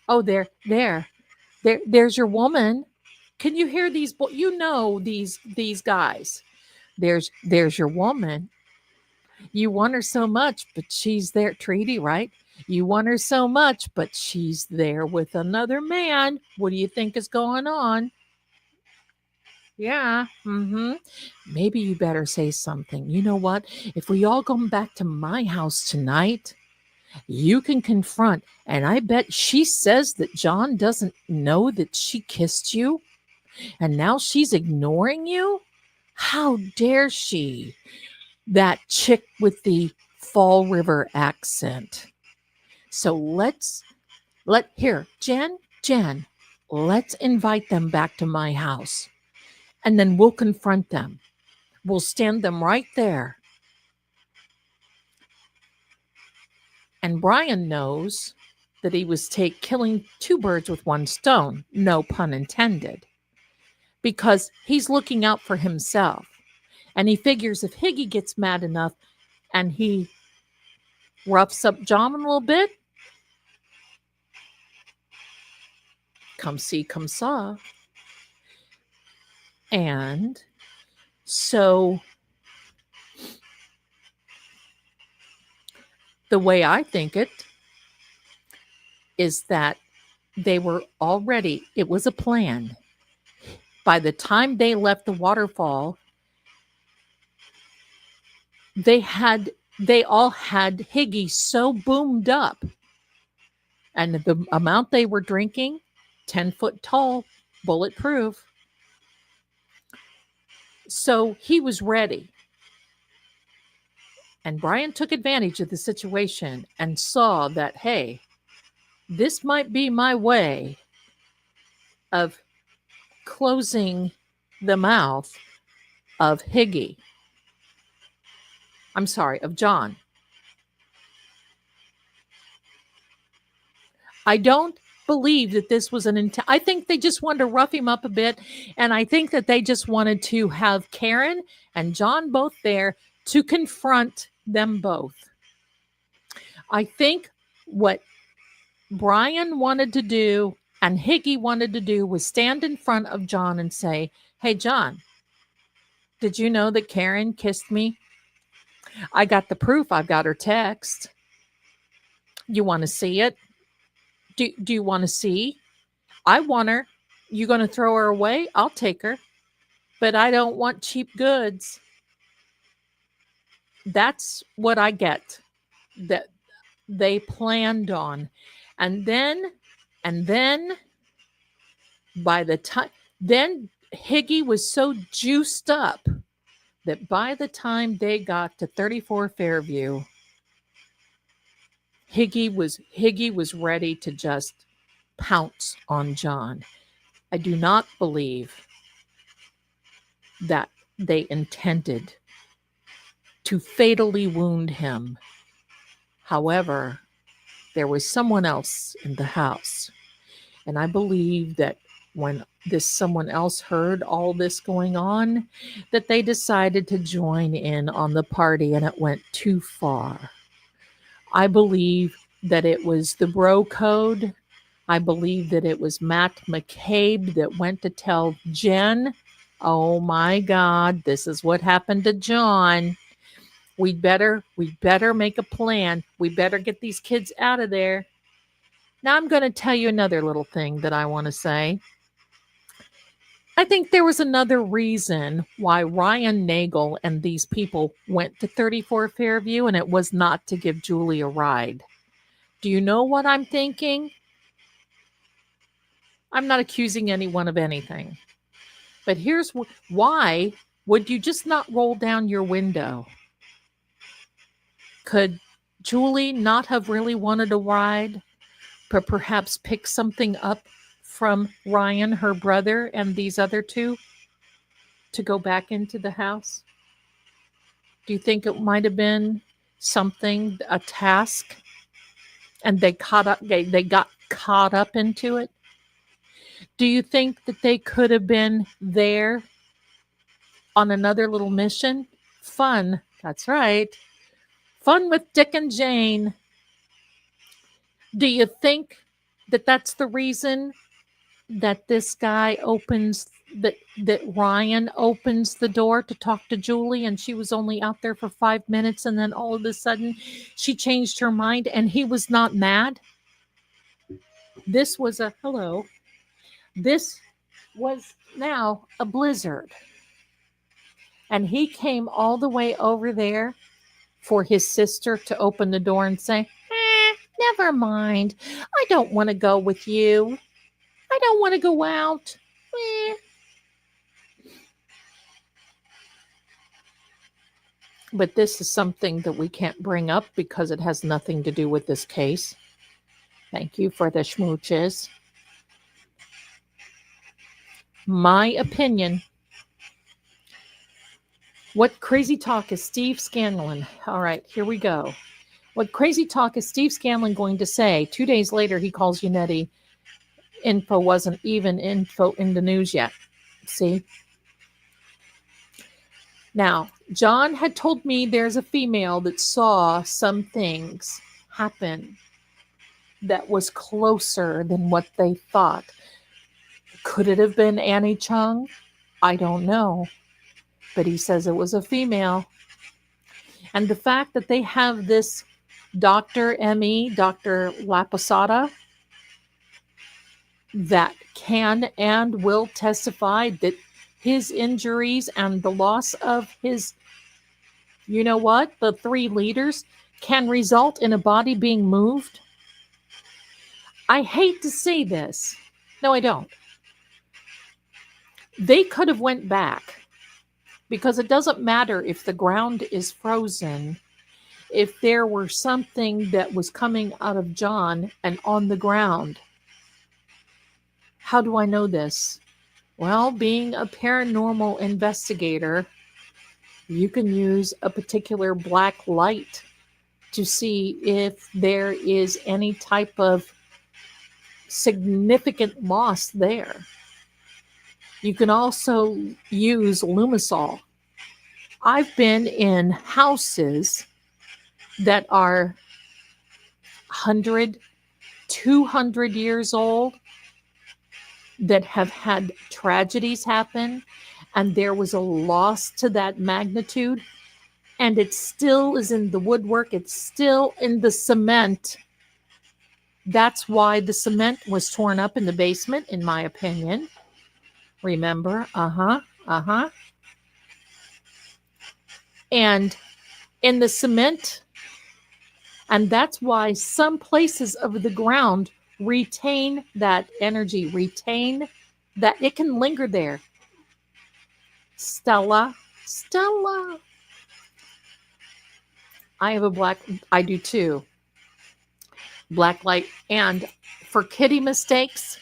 Oh, there's your woman. Can you hear these? You know these guys. There's your woman. You want her so much, but she's there. Treaty, right? You want her so much, but she's there with another man. What do you think is going on? Yeah. Maybe you better say something. You know what? If we all come back to my house tonight, you can confront. And I bet she says that John doesn't know that she kissed you. And now she's ignoring you? How dare she? That chick with the Fall River accent. So Jen, let's invite them back to my house. And then we'll confront them. We'll stand them right there. And Brian knows that he was killing two birds with one stone, no pun intended, because he's looking out for himself. And he figures if Higgy gets mad enough and he roughs up John a little bit, come see, come saw. And so the way I think it is that they were already, it was a plan. By the time they left the waterfall, they all had Higgy so boomed up. And the amount they were drinking, 10-foot tall, bulletproof. So he was ready. And Brian took advantage of the situation and saw that, hey, this might be my way of closing the mouth of Higgy. I'm sorry, of John. I don't believe that this was I think they just wanted to rough him up a bit. And I think that they just wanted to have Karen and John both there to confront them both. I think what Brian wanted to do and Higgy wanted to do was stand in front of John and say, hey, John, did you know that Karen kissed me? I got the proof. I've got her text. You want to see it? Do you want to see? I want her. You going to throw her away? I'll take her. But I don't want cheap goods. That's what I get that they planned on. And then by the time, then Higgy was so juiced up that by the time they got to 34 Fairview, Higgy was ready to just pounce on John. I do not believe that they intended to fatally wound him. However, there was someone else in the house. And I believe that when this someone else heard all this going on, that they decided to join in on the party and it went too far. I believe that it was the bro code. I believe that it was Matt McCabe that went to tell Jen, oh my God, this is what happened to John. We better make a plan. We better get these kids out of there. Now I'm going to tell you another little thing that I want to say. I think there was another reason why Ryan Nagel and these people went to 34 Fairview, and it was not to give Julie a ride. Do you know what I'm thinking? I'm not accusing anyone of anything. But here's why would you just not roll down your window? Could Julie not have really wanted a ride, but perhaps pick something up from Ryan, her brother, and these other two to go back into the house? Do you think it might have been something, a task, and they got caught up into it? Do you think that they could have been there on another little mission? Fun. That's right. Fun with Dick and Jane. Do you think that that's the reason that this guy opens that Ryan opens the door to talk to Julie, and she was only out there for 5 minutes, and then all of a sudden she changed her mind and he was not mad? This was a hello. This was now a blizzard. And he came all the way over there for his sister to open the door and say, never mind. I don't want to go with you. I don't want to go out. But this is something that we can't bring up because it has nothing to do with this case. Thank you for the schmooches. My opinion. What crazy talk is Steve Scanlon? All right, here we go. What crazy talk is Steve Scanlon going to say? 2 days later, he calls Yannetti. Info wasn't even info in the news yet. See? Now, John had told me there's a female that saw some things happen that was closer than what they thought. Could it have been Annie Chung? I don't know. But he says it was a female. And the fact that they have this Dr. M.E., Dr. Laposada, that can and will testify that his injuries and the loss of his, you know what, the 3 leaders can result in a body being moved. I hate to say this. No, I don't. They could have went back because it doesn't matter if the ground is frozen. If there were something that was coming out of John and on the ground. How do I know this? Well, being a paranormal investigator, you can use a particular black light to see if there is any type of significant loss there. You can also use Lumisol. I've been in houses that are 100, 200 years old that have had tragedies happen, and there was a loss to that magnitude, and it still is in the woodwork. It's still in the cement. That's why the cement was torn up in the basement, in my opinion. Remember? And in the cement, and that's why some places of the ground retain that energy, retain that it can linger there. Stella. I have a black, I do too. Black light. And for kitty mistakes,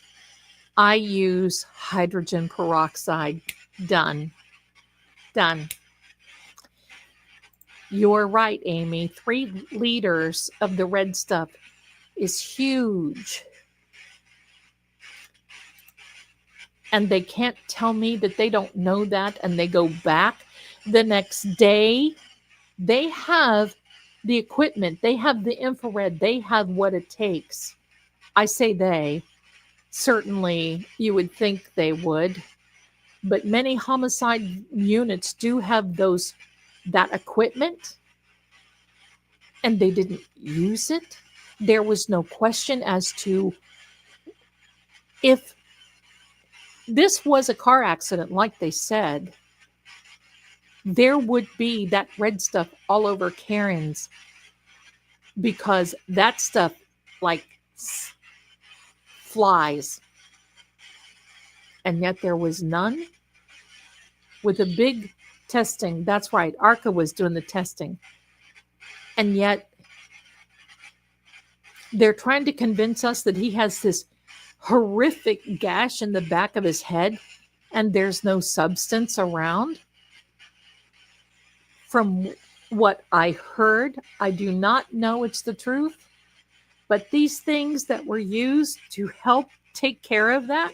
I use hydrogen peroxide. Done. You're right, Amy. 3 liters of the red stuff is huge. And they can't tell me that they don't know that, and they go back the next day. They have the equipment. They have the infrared. They have what it takes. I say they. Certainly, you would think they would. But many homicide units do have that equipment, and they didn't use it. There was no question as to if this was a car accident, like they said, there would be that red stuff all over Karen's, because that stuff like flies. And yet there was none. With a big testing, that's right, ARCA was doing the testing. And yet they're trying to convince us that he has this horrific gash in the back of his head and there's no substance around. From what I heard, I do not know it's the truth, but these things that were used to help take care of that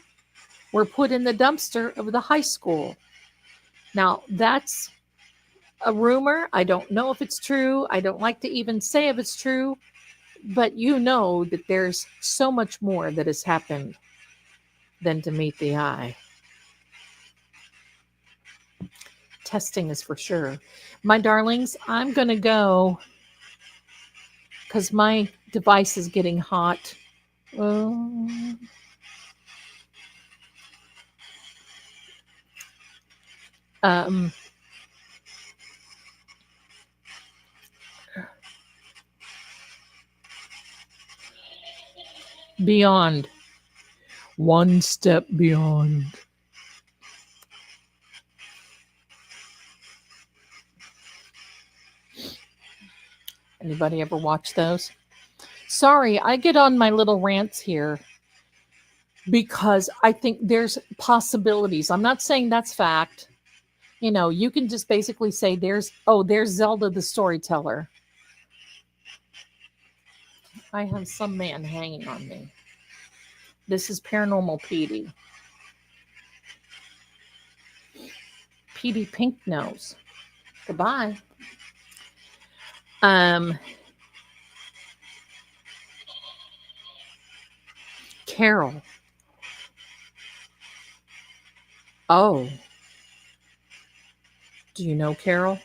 were put in the dumpster of the high school. Now, that's a rumor. I don't know if it's true. I don't like to even say if it's true, but you know that there's so much more that has happened than to meet the eye. Testing is for sure. My darlings, I'm going to go because my device is getting hot. Beyond. One step beyond. Anybody ever watch those? Sorry, I get on my little rants here because I think there's possibilities. I'm not saying that's fact. You know, you can just basically say there's Zelda the storyteller. I have some man hanging on me. This is Paranormal Petey. Petey Pink Nose. Goodbye. Carol. Oh. Do you know Carol?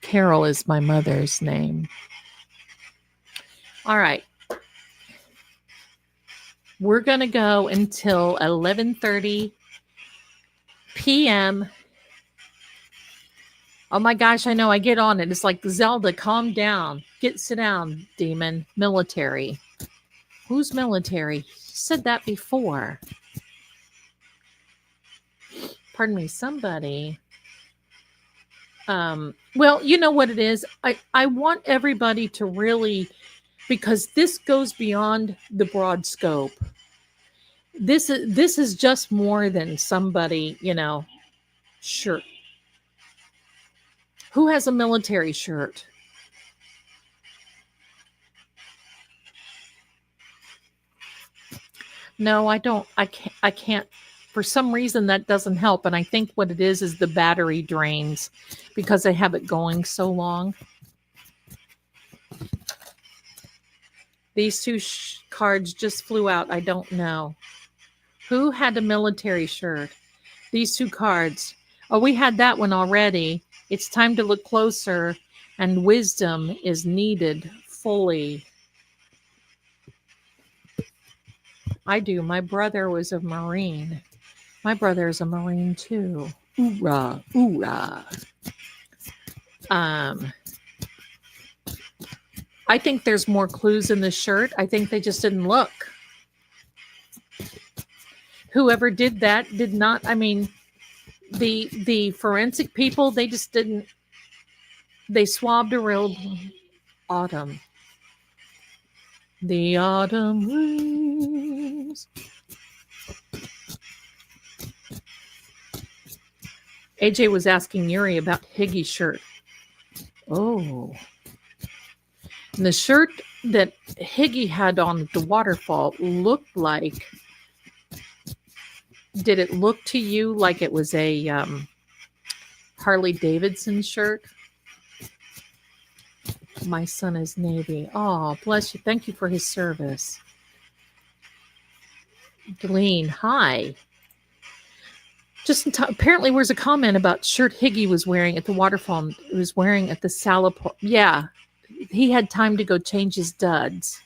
Carol is my mother's name. All right. We're going to go until 11:30 p.m. Oh my gosh, I know. I get on it. It's like, Zelda, calm down. Sit down, demon. Military. Who's military? You said that before. Pardon me, somebody. Well, you know what it is. I want everybody to really, because this goes beyond the broad scope. This is just more than somebody, shirt. Who has a military shirt? No, I don't. I can't. For some reason, that doesn't help. And I think what it is the battery drains because I have it going so long. These two cards just flew out. I don't know. Who had a military shirt? These two cards. Oh, we had that one already. It's time to look closer, and wisdom is needed fully. I do. My brother was a Marine. My brother is a Marine too. Hoorah, hoorah. I think there's more clues in this shirt. I think they just didn't look. Whoever did that did not, the forensic people, they just didn't, they swabbed a real autumn. The autumn rains. AJ was asking Yuri about Higgy's shirt. Oh. And the shirt that Higgy had on at the waterfall looked like, did it look to you like it was a Harley Davidson shirt? My son is Navy. Oh, bless you. Thank you for his service. Deline, hi. Just apparently there's a comment about shirt Higgy was wearing at the waterfall. He was wearing at the Salaport. Yeah, he had time to go change his duds.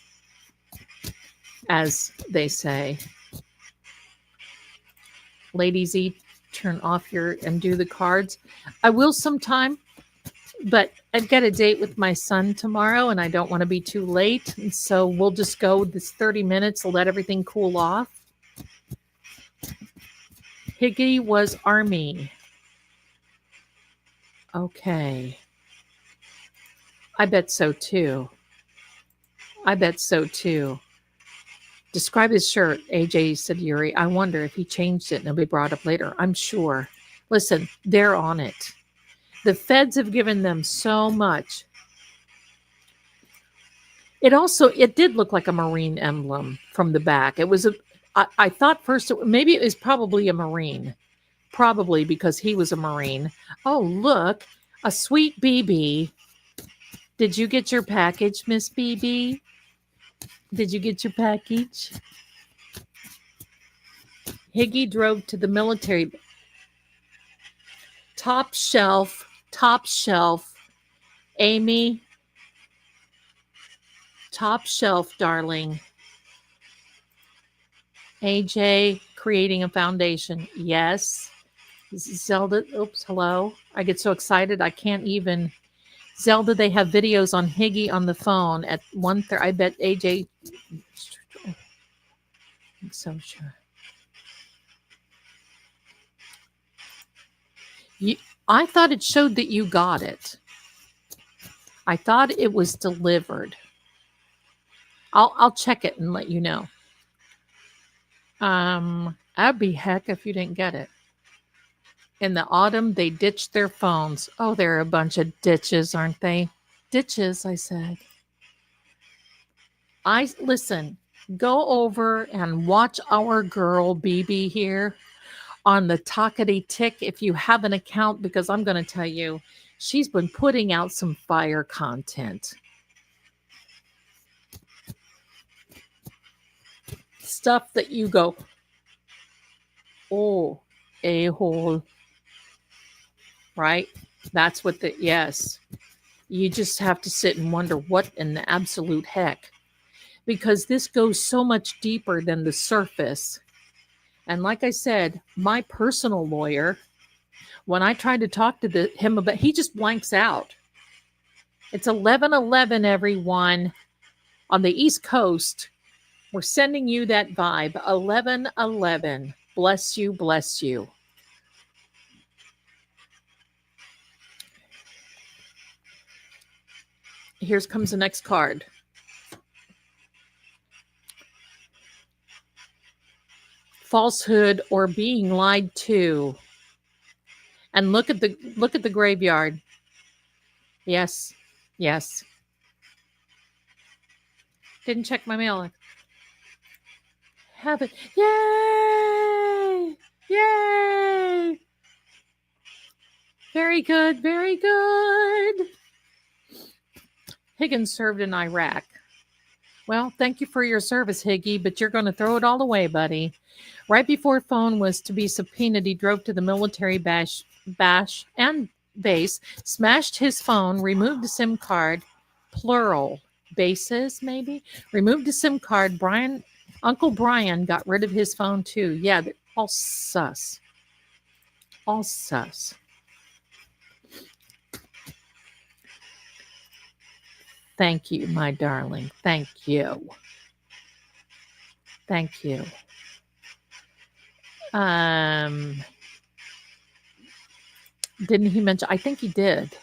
as they say. Ladies eat, turn off your and do the cards. I will sometime, but I've got a date with my son tomorrow and I don't want to be too late. And so we'll just go this 30 minutes, let everything cool off. Higgy was Army. Okay. I bet so too. I bet so too. Describe his shirt, AJ said Yuri. I wonder if he changed it and it'll be brought up later. I'm sure. Listen, they're on it. The feds have given them so much. It did look like a Marine emblem from the back. I thought first, maybe it was probably a Marine. Probably because he was a Marine. Oh, look, a sweet BB. Did you get your package, Miss BB? Did you get your package? Higgy drove to the military. Top shelf. Amy. Top shelf, darling. AJ creating a foundation. Yes. Zelda. Oops, hello. I get so excited I can't even. Zelda, they have videos on Higgy on the phone at 1:30. I bet AJ. I'm so sure. I thought it showed that you got it. I thought it was delivered. I'll check it and let you know. That'd be heck if you didn't get it. In the autumn, they ditched their phones. Oh, they're a bunch of ditches, aren't they? Ditches, I said. Listen, go over and watch our girl BB here on the Talkity Tick if you have an account, because I'm going to tell you, she's been putting out some fire content. Stuff that you go, oh, a-hole. Right? That's what yes. You just have to sit and wonder what in the absolute heck. Because this goes so much deeper than the surface. And like I said, my personal lawyer, when I tried to talk to him about, he just blanks out. It's 11:11, everyone. On the East Coast, we're sending you that vibe. 11:11. Bless you, bless you. Here comes the next card. Falsehood or being lied to. And look at the graveyard. Yes. Yes. Didn't check my mail. Have it. Yay! Yay! Very good. Very good. Higgins served in Iraq. Well, thank you for your service, Higgy, but you're going to throw it all away, buddy. Right before phone was to be subpoenaed, he drove to the military bash and base, smashed his phone, removed the SIM card, plural, bases maybe, removed the SIM card. Uncle Brian got rid of his phone too. Yeah, they're all sus. All sus. Thank you, my darling. Thank you. Thank you. Didn't he mention? I think he did.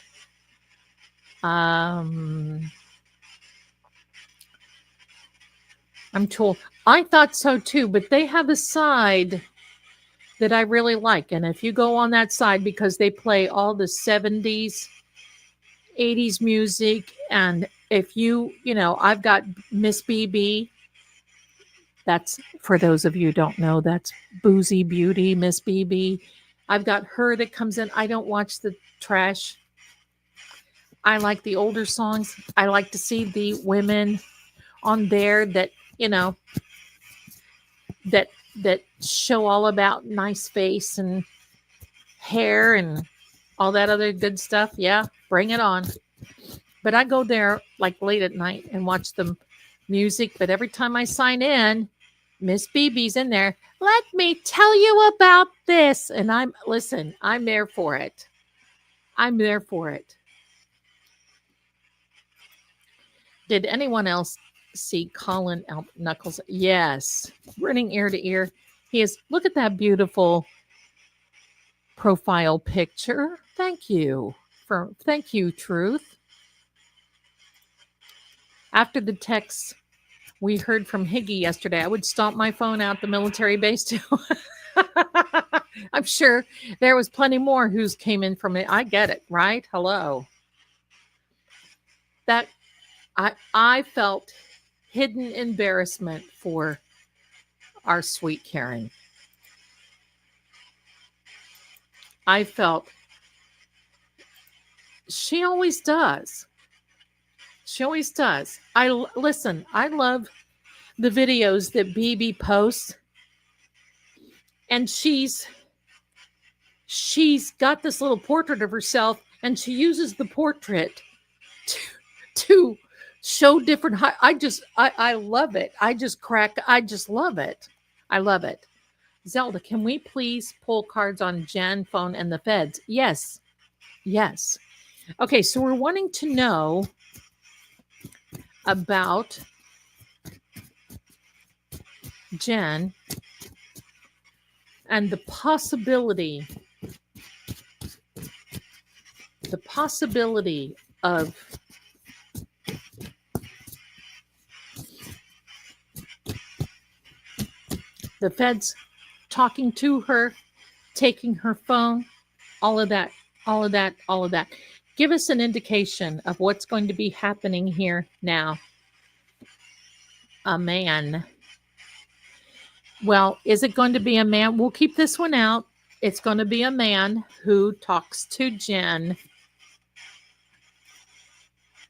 I'm told. I thought so too, but they have a side that I really like. And if you go on that side, because they play all the 70s, 80s music, and if I've got Miss BB. That's, for those of you who don't know, that's Boozy Beauty, Miss BB. I've got her that comes in. I don't watch the trash. I like the older songs. I like to see the women on there that, that show all about nice face and hair and all that other good stuff. Yeah, bring it on. But I go there like late at night and watch them music, but every time I sign in, Miss BB's in there. Let me tell you about this. And I'm there for it. I'm there for it. Did anyone else see Colin Knuckles? Yes. Grinning ear to ear. He is, look at that beautiful profile picture. Thank you, Truth. After the text we heard from Higgy yesterday, I would stomp my phone out the military base too. I'm sure there was plenty more who's came in from it. I get it, right? Hello. That I felt hidden embarrassment for our sweet Karen. I felt she always does. She always does. I love the videos that BB posts, and she's got this little portrait of herself, and she uses the portrait to show different. I love it. I just love it. I love it. Zelda, can we please pull cards on Jen, phone, and the feds? Yes. Yes. Okay, so we're wanting to know about Jen and the possibility of the feds talking to her, taking her phone, all of that. Give us an indication of what's going to be happening here now. A man. Well, is it going to be a man? We'll keep this one out. It's going to be a man who talks to Jen.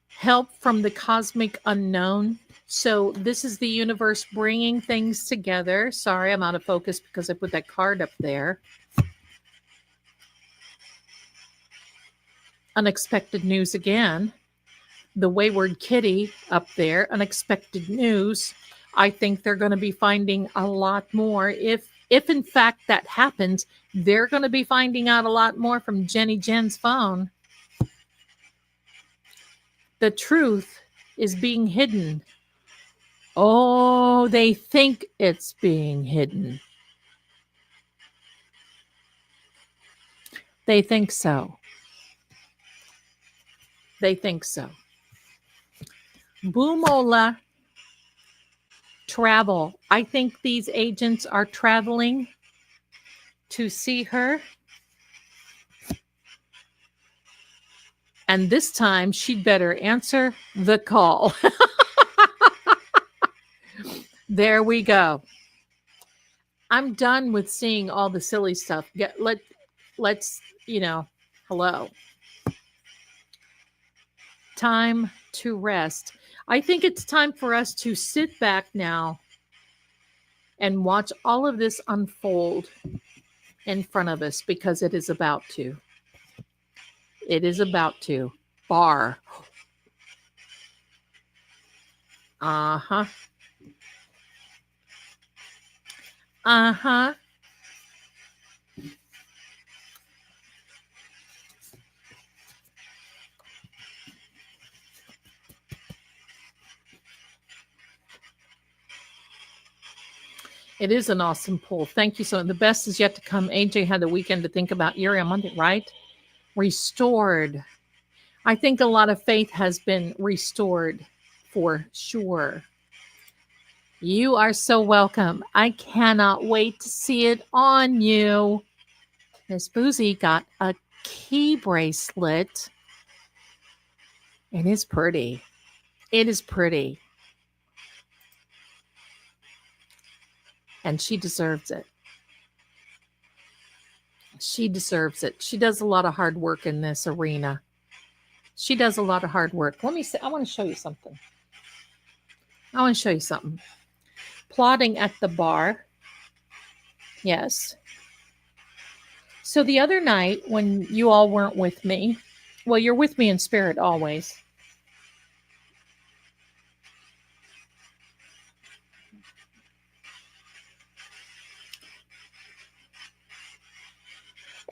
Help from the cosmic unknown. So this is the universe bringing things together. Sorry, I'm out of focus because I put that card up there. Unexpected news again. The wayward kitty up there. Unexpected news. I think they're going to be finding a lot more. If in fact that happens, they're going to be finding out a lot more from Jen's phone. The truth is being hidden. Oh, they think it's being hidden. They think so. They think so. Boomola. Travel. I think these agents are traveling to see her. And this time she'd better answer the call. There we go. I'm done with seeing all the silly stuff. Let's, hello. Time to rest. I think it's time for us to sit back now and watch all of this unfold in front of us, because it is about to. It is about to. Bar. Uh-huh. Uh-huh. It is an awesome pull. Thank you. So the best is yet to come. AJ had the weekend to think about Erie on Monday, right? Restored. I think a lot of faith has been restored for sure. You are so welcome. I cannot wait to see it on you. Miss Boozy got a key bracelet. It is pretty. It is pretty. And she deserves it. She deserves it. She does a lot of hard work in this arena. She does a lot of hard work. Let me see. I want to show you something. Plotting at the bar. Yes. So the other night when you all weren't with me, well, you're with me in spirit always.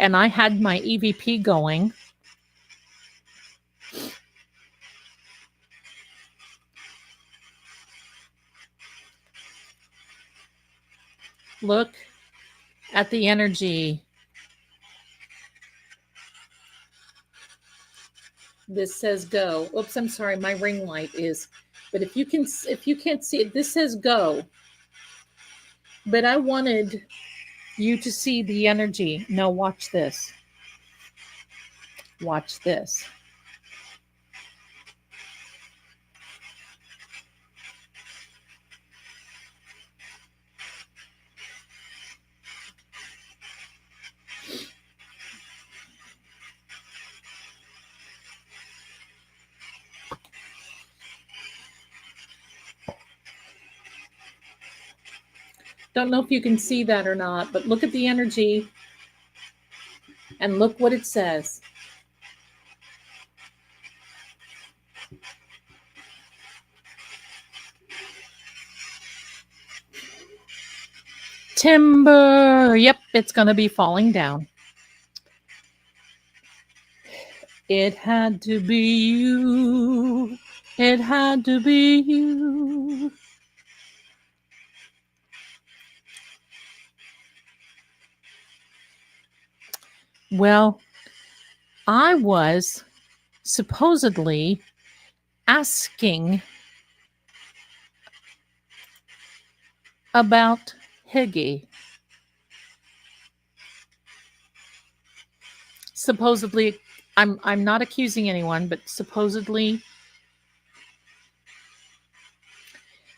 and I had my EVP going. Look at the energy. This says go. Oops, I'm sorry, my ring light is. But if you can't see it, this says go. But I wanted you to see the energy. Now watch this. Watch this. Don't know if you can see that or not, but look at the energy and look what it says. Timber. Yep, it's going to be falling down. It had to be you. It had to be you. Well, I was supposedly asking about Higgy. Supposedly, I'm not accusing anyone, but supposedly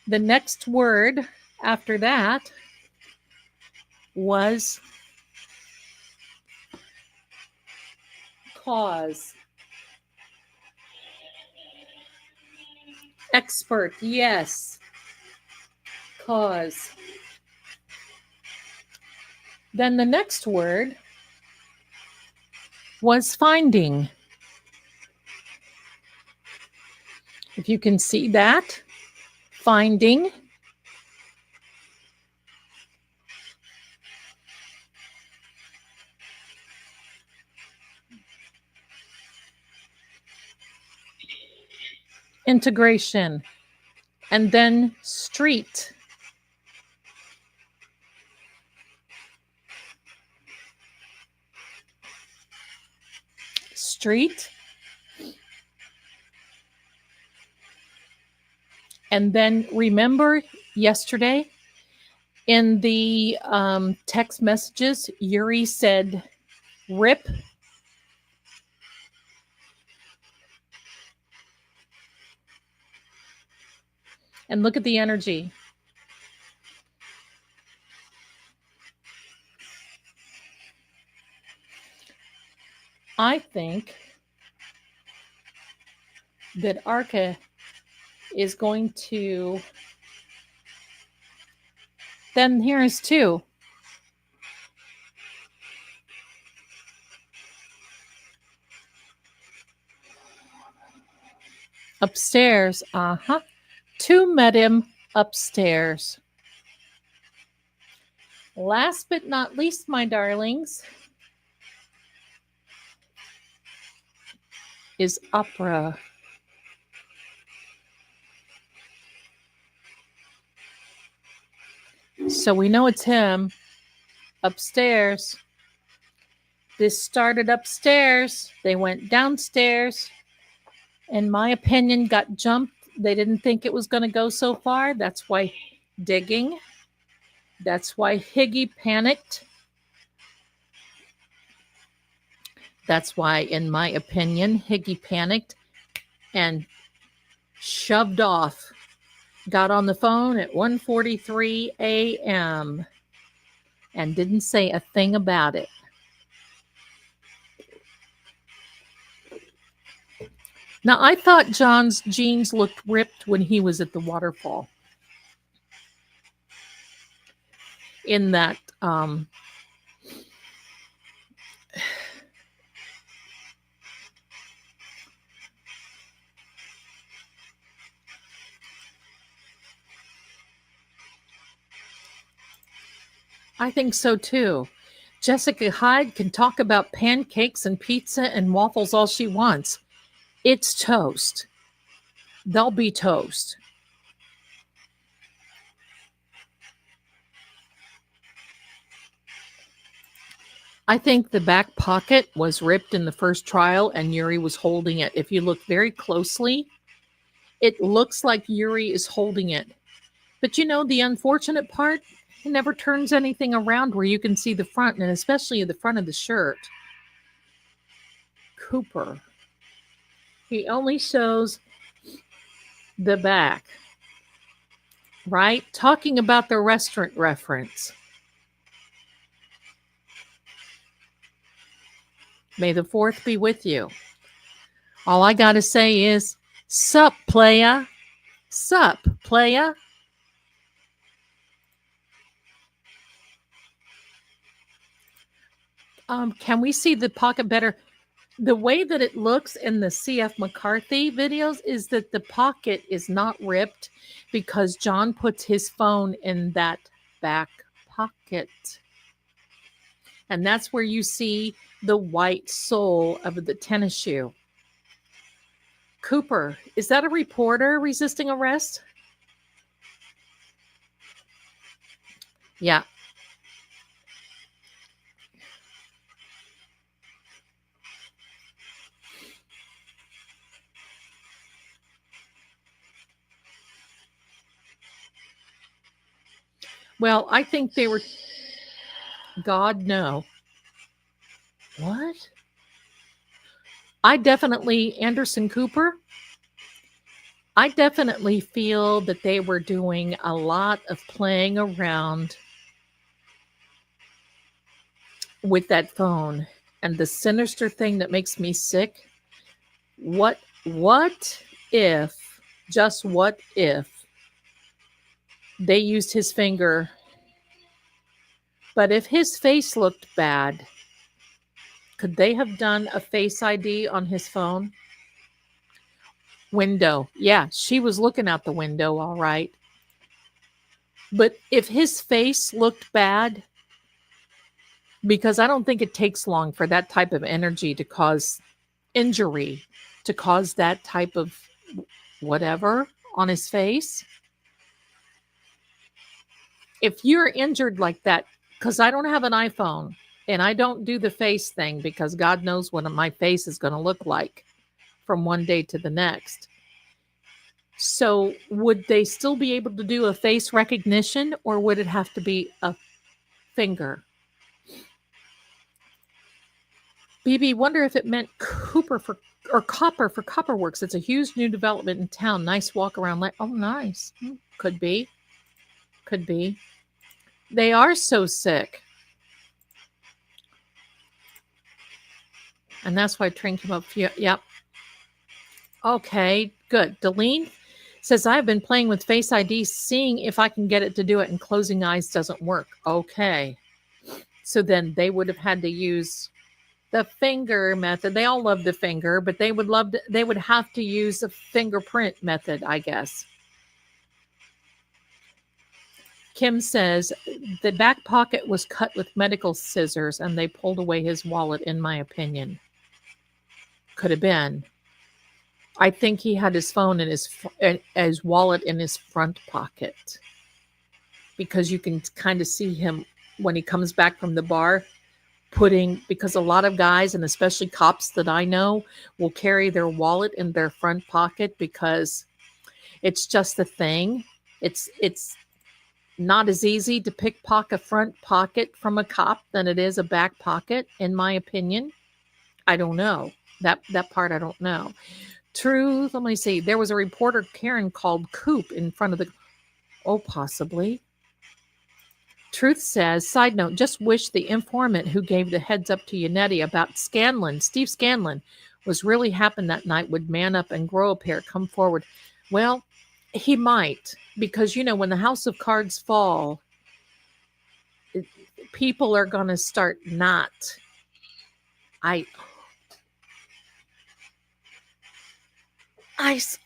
the next word after that was cause. Expert, yes. Cause. Then the next word was finding. If you can see that, finding. Integration. And then street. Street. And then remember yesterday in the text messages, Yuri said rip. And look at the energy. I think that Arca is going to. Then here's two. Upstairs. Two met him upstairs. Last but not least, my darlings, is opera. So we know it's him upstairs. This started upstairs. They went downstairs. In my opinion, got jumped. They didn't think it was going to go so far. That's why digging. That's why Higgy panicked. That's why, in my opinion, Higgy panicked and shoved off. Got on the phone at 1:43 a.m. and didn't say a thing about it. Now, I thought John's jeans looked ripped when he was at the waterfall. In that, I think so too. Jessica Hyde can talk about pancakes and pizza and waffles all she wants. It's toast. They'll be toast. I think the back pocket was ripped in the first trial and Yuri was holding it. If you look very closely, it looks like Yuri is holding it. But you know, the unfortunate part, it never turns anything around where you can see the front, and especially the front of the shirt. Cooper. He only shows the back. Right? Talking about the restaurant reference. May the 4th be with you. All I got to say is, sup, playa? Sup, playa? Can we see the pocket better? The way that it looks in the CF McCarthy videos is that the pocket is not ripped because John puts his phone in that back pocket. And that's where you see the white sole of the tennis shoe. Cooper, is that a reporter resisting arrest? Yeah. Well, I think they were... God, no. What? I definitely... Anderson Cooper? I definitely feel that they were doing a lot of playing around with that phone. And the sinister thing that makes me sick, what if, just what if, they used his finger, but if his face looked bad, could they have done a Face ID on his phone? Window. Yeah, she was looking out the window, all right. But if his face looked bad, because I don't think it takes long for that type of energy to cause injury, to cause that type of whatever on his face. If you're injured like that, because I don't have an iPhone and I don't do the face thing because God knows what my face is going to look like from one day to the next. So would they still be able to do a face recognition, or would it have to be a finger? BB, wonder if it meant Cooper for or Copper for Copperworks. It's a huge new development in town. Nice walk around. Oh, nice. Could be. Could be. They are so sick. And that's why Train came up. Yep. Okay, good. Deline says, I've been playing with Face ID, seeing if I can get it to do it, and closing eyes doesn't work. Okay. So then they would have had to use the finger method. They all love the finger, but they would have to use a fingerprint method, I guess. Kim says the back pocket was cut with medical scissors and they pulled away his wallet, in my opinion. Could have been. I think he had his phone in his wallet in his front pocket, because you can kind of see him when he comes back from the bar because a lot of guys, and especially cops that I know, will carry their wallet in their front pocket because it's just a thing. It's not as easy to pickpocket a front pocket from a cop than it is a back pocket, in my opinion. I don't know. That part I don't know. Truth, let me see. There was a reporter, Karen, called Coop in front of the... Oh, possibly. Truth says, side note, just wish the informant who gave the heads up to Yannetti about Scanlon, Steve Scanlon, was really happened that night, would man up and grow a pair, come forward. Well, he might, because, you know, when the house of cards fall, people are going to start not. Ice,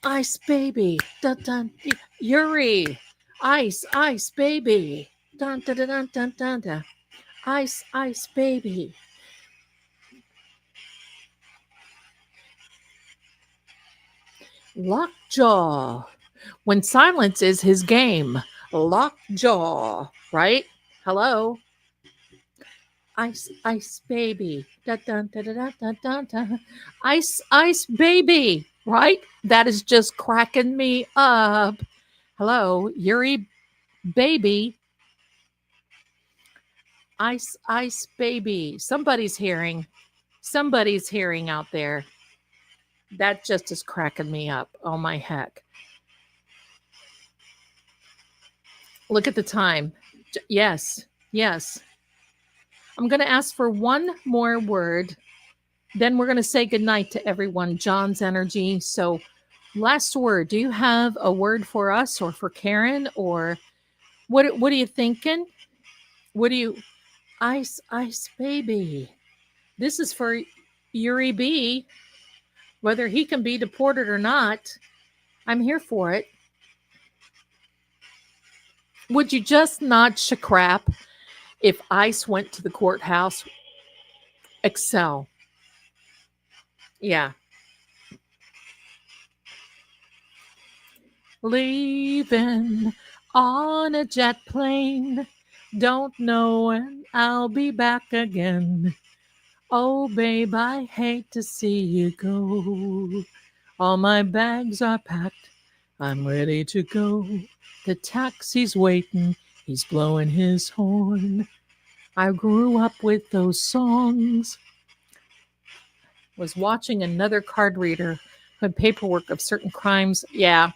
baby. Dun, dun. Yuri. Ice, baby. Dun, dun, dun, dun, dun, dun. Ice, ice, baby. Lockjaw. When silence is his game. Lockjaw, right? Hello. Ice, ice, baby. Da, da, da, da, da, da, da, da. Ice, ice, baby. Right? That is just cracking me up. Hello, Yuri, baby. Ice, ice, baby. Somebody's hearing. Somebody's hearing out there. That just is cracking me up. Oh, my heck. Look at the time. Yes, yes. I'm going to ask for one more word. Then we're going to say goodnight to everyone. John's energy. So, last word. Do you have a word for us or for Karen? Or what are you thinking? What do you... Ice, ice, baby. This is for Yuri B. Whether he can be deported or not, I'm here for it. Would you just not crap if ICE went to the courthouse? Excel. Yeah. Leaving on a jet plane. Don't know when I'll be back again. Oh, babe, I hate to see you go. All my bags are packed. I'm ready to go. The taxi's waiting. He's blowing his horn. I grew up with those songs. Was watching another card reader who had paperwork of certain crimes. Yeah.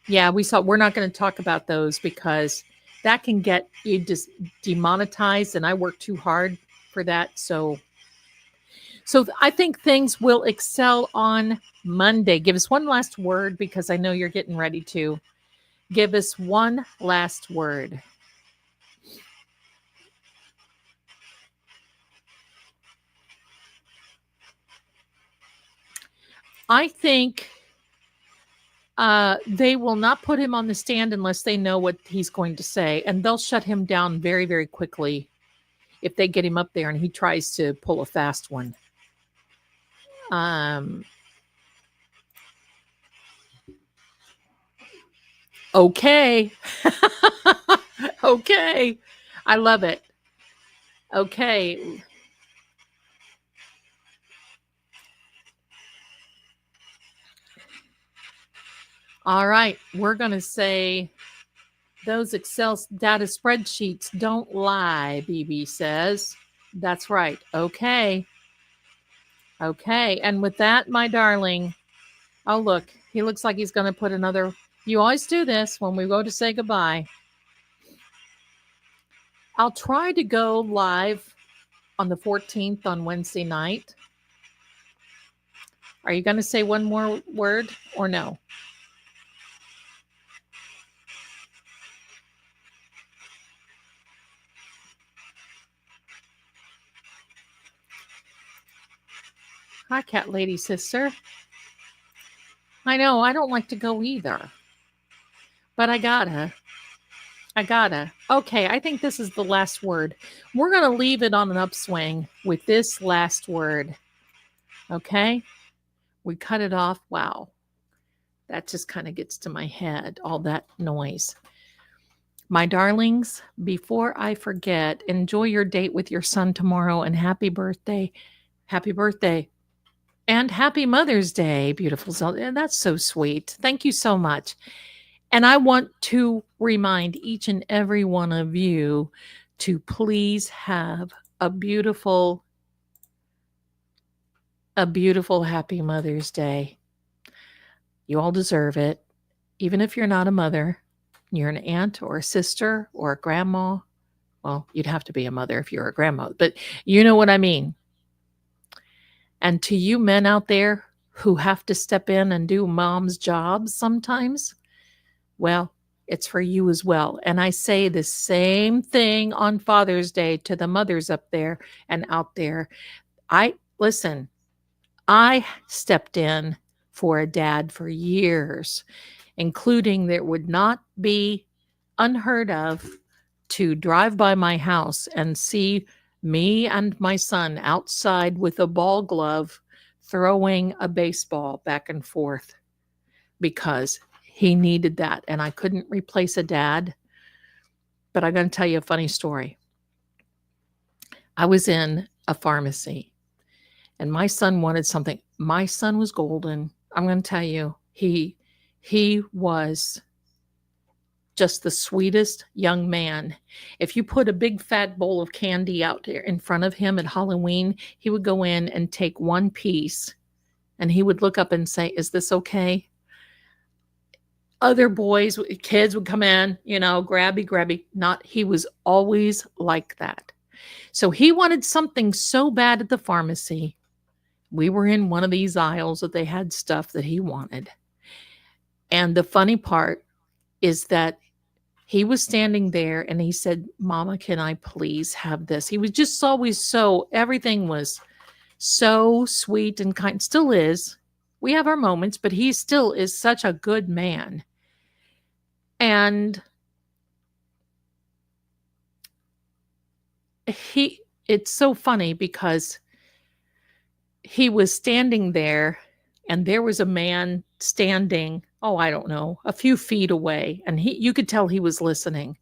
We saw. We're not going to talk about those because that can get you just demonetized, and I work too hard for that. So I think things will excel on Monday. Give us one last word because I know you're getting ready to. Give us one last word. I think they will not put him on the stand unless they know what he's going to say, and they'll shut him down very, very quickly if they get him up there and he tries to pull a fast one. Okay. Okay. I love it. Okay. All right. We're going to say those Excel data spreadsheets don't lie, BB says. That's right. Okay. Okay. And with that, my darling, oh, look, he looks like he's going to put another. You always do this when we go to say goodbye. I'll try to go live on the 14th on Wednesday night. Are you going to say one more word or no? Hi, cat lady sister. I know, I don't like to go either. But I gotta. Okay, I think this is the last word. We're going to leave it on an upswing with this last word. Okay? We cut it off. Wow. That just kind of gets to my head, all that noise. My darlings, before I forget, enjoy your date with your son tomorrow and happy birthday. Happy birthday. And happy Mother's Day, beautiful Zelda. And that's so sweet. Thank you so much. And I want to remind each and every one of you to please have a beautiful happy Mother's Day. You all deserve it. Even if you're not a mother, you're an aunt or a sister or a grandma. Well, you'd have to be a mother if you're a grandma, but you know what I mean. And to you men out there who have to step in and do mom's jobs sometimes, well, it's for you as well. And I say the same thing on Father's Day to the mothers up there and out there. I stepped in for a dad for years, including that would not be unheard of to drive by my house and see me and my son outside with a ball glove throwing a baseball back and forth because he needed that. And I couldn't replace a dad. But I'm going to tell you a funny story. I was in a pharmacy and my son wanted something. My son was golden. I'm going to tell you, he was just the sweetest young man. If you put a big fat bowl of candy out there in front of him at Halloween, he would go in and take one piece and he would look up and say, "Is this okay?" Other boys, kids would come in, grabby. He was always like that. So he wanted something so bad at the pharmacy. We were in one of these aisles that they had stuff that he wanted. And the funny part is that he was standing there and he said, "Mama, can I please have this?" He was just always everything was so sweet and kind. Still is. We have our moments, but he still is such a good man. And it's so funny because he was standing there and there was a man standing, I don't know, a few feet away. And you could tell he was listening.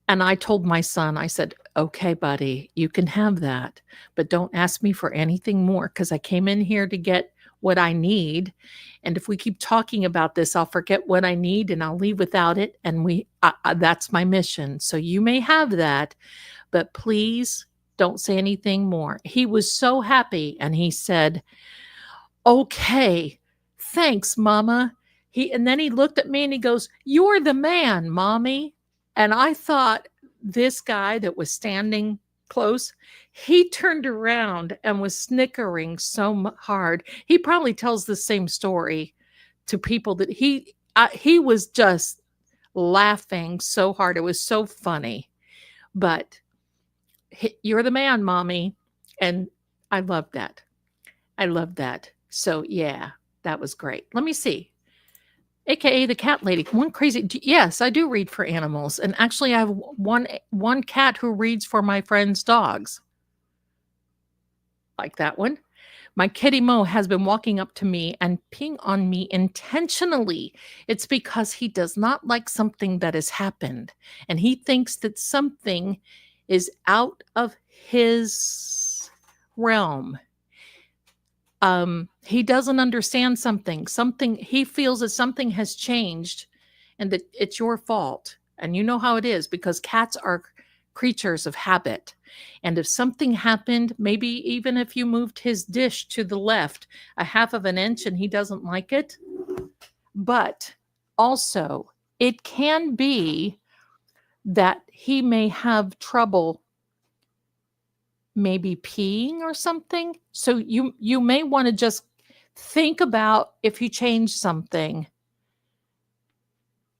And I told my son, I said, "Okay, buddy, you can have that, but don't ask me for anything more because I came in here to get what I need. And if we keep talking about this, I'll forget what I need and I'll leave without it. And that's my mission. So you may have that, but please don't say anything more." He was so happy. And he said, "Okay, thanks, Mama." And then he looked at me and he goes, "You're the man, Mommy." And I thought this guy that was standing close, he turned around and was snickering so hard. He probably tells the same story to people that he was just laughing so hard. It was so funny. But "You're the man, Mommy." And I love that. So yeah, that was great. Let me see. AKA the cat lady. One crazy. Yes, I do read for animals. And actually I have one cat who reads for my friend's dogs. Like that one. My kitty Mo has been walking up to me and peeing on me intentionally. It's because he does not like something that has happened. And he thinks that something is out of his realm. He doesn't understand something. He feels that something has changed and that it's your fault. And you know how it is because cats are creatures of habit. And if something happened, maybe even if you moved his dish to the left a half of an inch and he doesn't like it, but also it can be that he may have trouble maybe peeing or something. So you may want to just think about if you changed something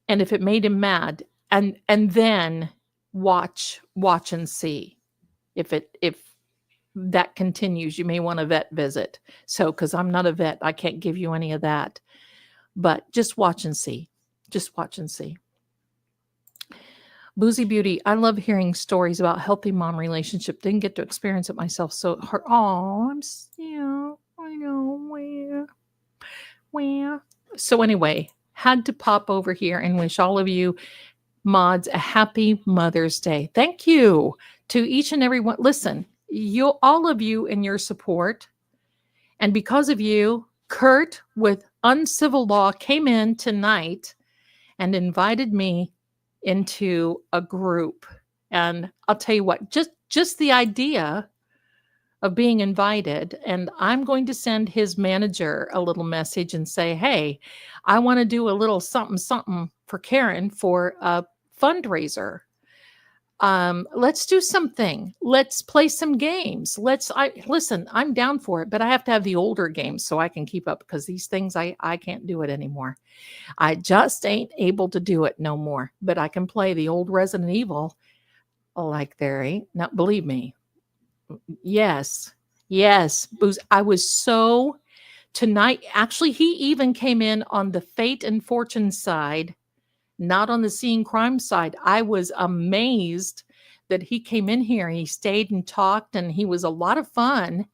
and if it made him mad and then watch and see if that continues. You may want a vet visit. So because I'm not a vet, I can't give you any of that, but just watch and see. Boozy Beauty, I love hearing stories about healthy mom relationship. Didn't get to experience it myself. So I know where. So anyway, had to pop over here and wish all of you mods a happy Mother's Day. Thank you to each and every one. Listen, all of you and your support. And because of you, Kurt with Uncivil Law came in tonight and invited me into a group. And I'll tell you what, just the idea of being invited, and I'm going to send his manager a little message and say, "Hey, I want to do a little something for Karen for a fundraiser. Let's do something. Let's play some games. Listen, I'm down for it, but I have to have the older games so I can keep up because these things, I can't do it anymore. I just ain't able to do it no more, but I can play the old Resident Evil like there ain't. Now, believe me. Yes. Booze. I was so tonight. Actually, he even came in on the Fate and Fortune side not on the seeing crime side. I was amazed that he came in here and he stayed and talked, and he was a lot of fun.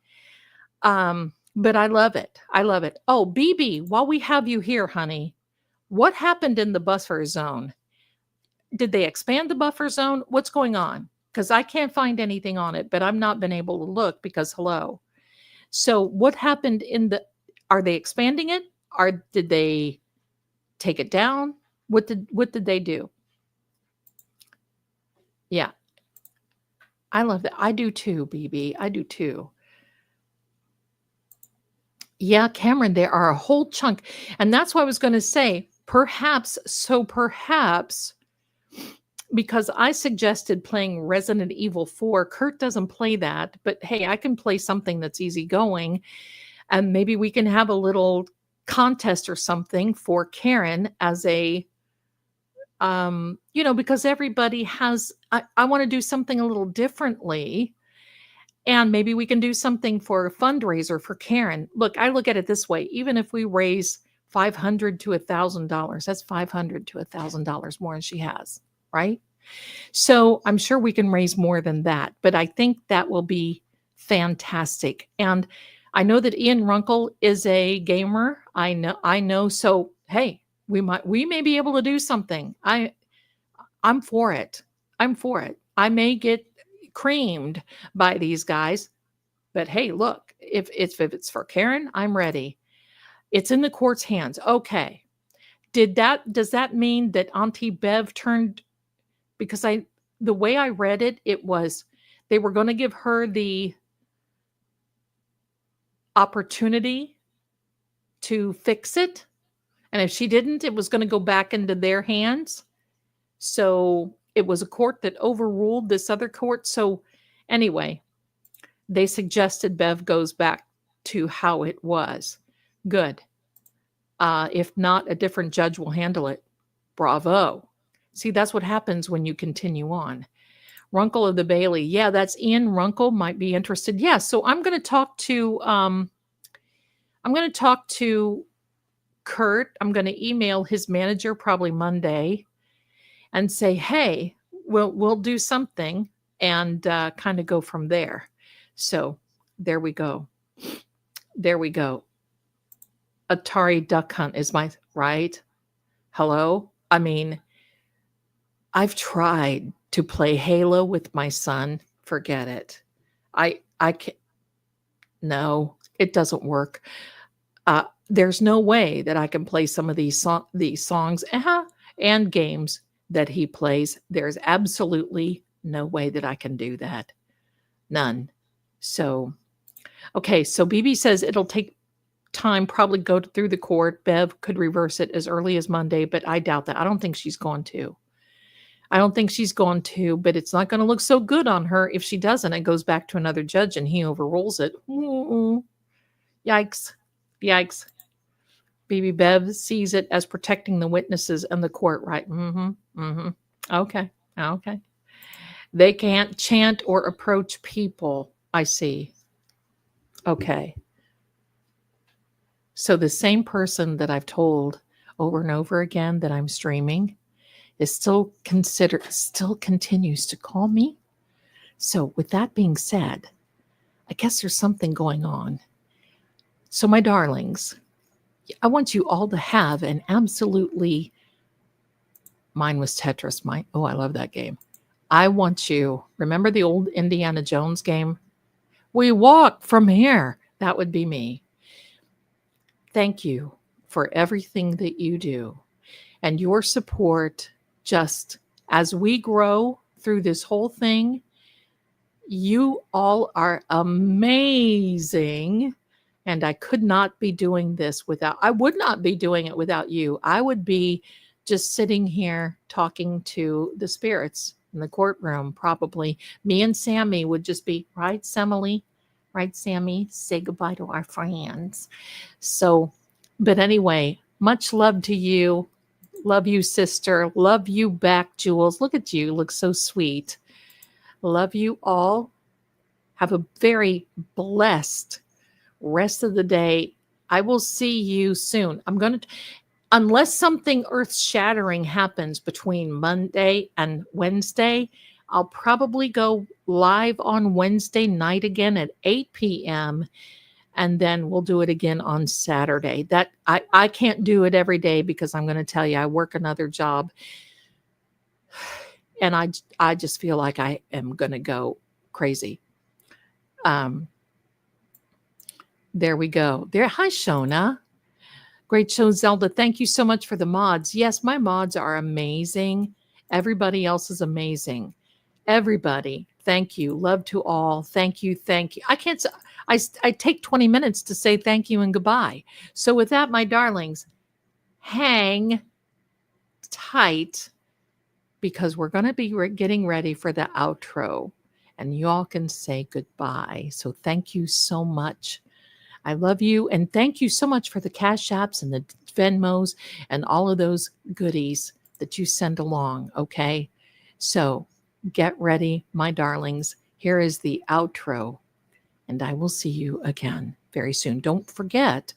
But I love it. I love it. Oh, BB, while we have you here, honey, what happened in the buffer zone? Did they expand the buffer zone? What's going on? Because I can't find anything on it, but I've not been able to look because hello. So what happened are they expanding it? Did they take it down? What did they do? Yeah. I love that. I do too, BB. I do too. Yeah, Cameron, there are a whole chunk. And that's what I was going to say. Perhaps, because I suggested playing Resident Evil 4. Kurt doesn't play that, but hey, I can play something that's easygoing. And maybe we can have a little contest or something for Karen as a, because everybody has, I want to do something a little differently. And maybe we can do something for a fundraiser for Karen. Look, I look at it this way. Even if we raise $500 to $1,000, that's $500 to $1,000 more than she has, right? So I'm sure we can raise more than that. But I think that will be fantastic. And I know that Ian Runkle is a gamer. I know. So, hey, we may be able to do something. I'm for it. I may get creamed by these guys, but hey, look, if it's for Karen, I'm ready. It's in the court's hands. Okay. Does that mean that Auntie Bev turned, because the way I read it, it was they were going to give her the opportunity to fix it. And if she didn't, it was going to go back into their hands. So it was a court that overruled this other court. So anyway, they suggested Bev goes back to how it was. Good. If not, a different judge will handle it. Bravo. See, that's what happens when you continue on. Runkle of the Bailey. Yeah, that's Ian Runkle. Might be interested. Yeah, so I'm going to talk to Kurt. I'm going to email his manager probably Monday and say, hey, we'll do something and kind of go from there. So there we go. Atari Duck Hunt is my right. Hello. I mean, I've tried to play Halo with my son. Forget it. I can't. No, it doesn't work. There's no way that I can play some of these songs and games that he plays. There's absolutely no way that I can do that. None. So, okay. So BB says it'll take time, probably go through the court. Bev could reverse it as early as Monday, but I doubt that. I don't think she's going to. But it's not going to look so good on her if she doesn't. It goes back to another judge and he overrules it. Yikes. BB Bev sees it as protecting the witnesses and the court, right? Okay. They can't chant or approach people. I see. Okay. So the same person that I've told over and over again that I'm streaming is still continues to call me. So with that being said, I guess there's something going on. So my darlings, I want you all to have an absolutely, mine was Tetris. I love that game. I want you, remember the old Indiana Jones game? We walk from here. That would be me. Thank you for everything that you do and your support. Just as we grow through this whole thing, you all are amazing. And I would not be doing it without you. I would be just sitting here talking to the spirits in the courtroom. Probably me and Sammy would just be, right, Semele? Right, Sammy? Say goodbye to our friends. So, but anyway, much love to you. Love you, sister. Love you back, Jules. Look at you. Look so sweet. Love you all. Have a very blessed rest of the day. I will see you soon. unless something earth-shattering happens between Monday and Wednesday, I'll probably go live on Wednesday night again at 8 p.m. and then we'll do it again on Saturday. That I can't do it every day because I'm going to tell you I work another job, and I just feel like I am going to go crazy. There we go. There, hi Shona. Great show, Zelda. Thank you so much for the mods. Yes, my mods are amazing. Everybody else is amazing. Everybody, thank you. Love to all. Thank you. Thank you. I take 20 minutes to say thank you and goodbye. So with that, my darlings, hang tight because we're going to be getting ready for the outro and you all can say goodbye. So thank you so much. I love you. And thank you so much for the Cash Apps and the Venmos and all of those goodies that you send along. Okay. So get ready, my darlings. Here is the outro. And I will see you again very soon. Don't forget,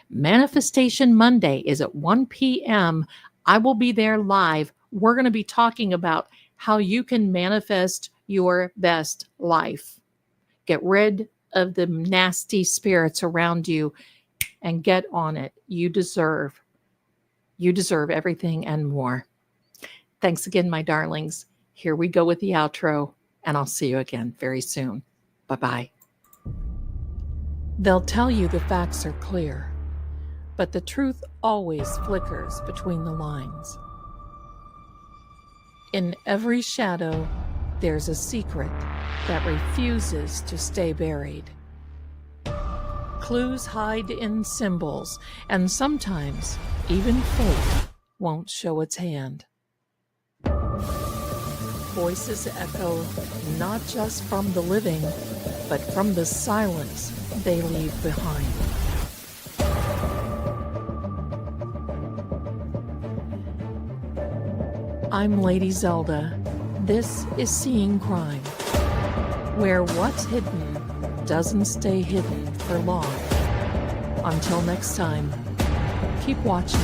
Manifestation Monday is at 1 p.m. I will be there live. We're going to be talking about how you can manifest your best life. Get rid of the nasty spirits around you and get on it. You deserve everything and more. Thanks again, my darlings. Here we go with the outro, and I'll see you again very soon. Bye-bye. They'll tell you the facts are clear, but the truth always flickers between the lines. In every shadow, there's a secret that refuses to stay buried. Clues hide in symbols, and sometimes even fate won't show its hand. Voices echo not just from the living, but from the silence they leave behind. I'm Lady Zelda. This is Seeing Crime, where what's hidden doesn't stay hidden for long. Until next time, keep watching.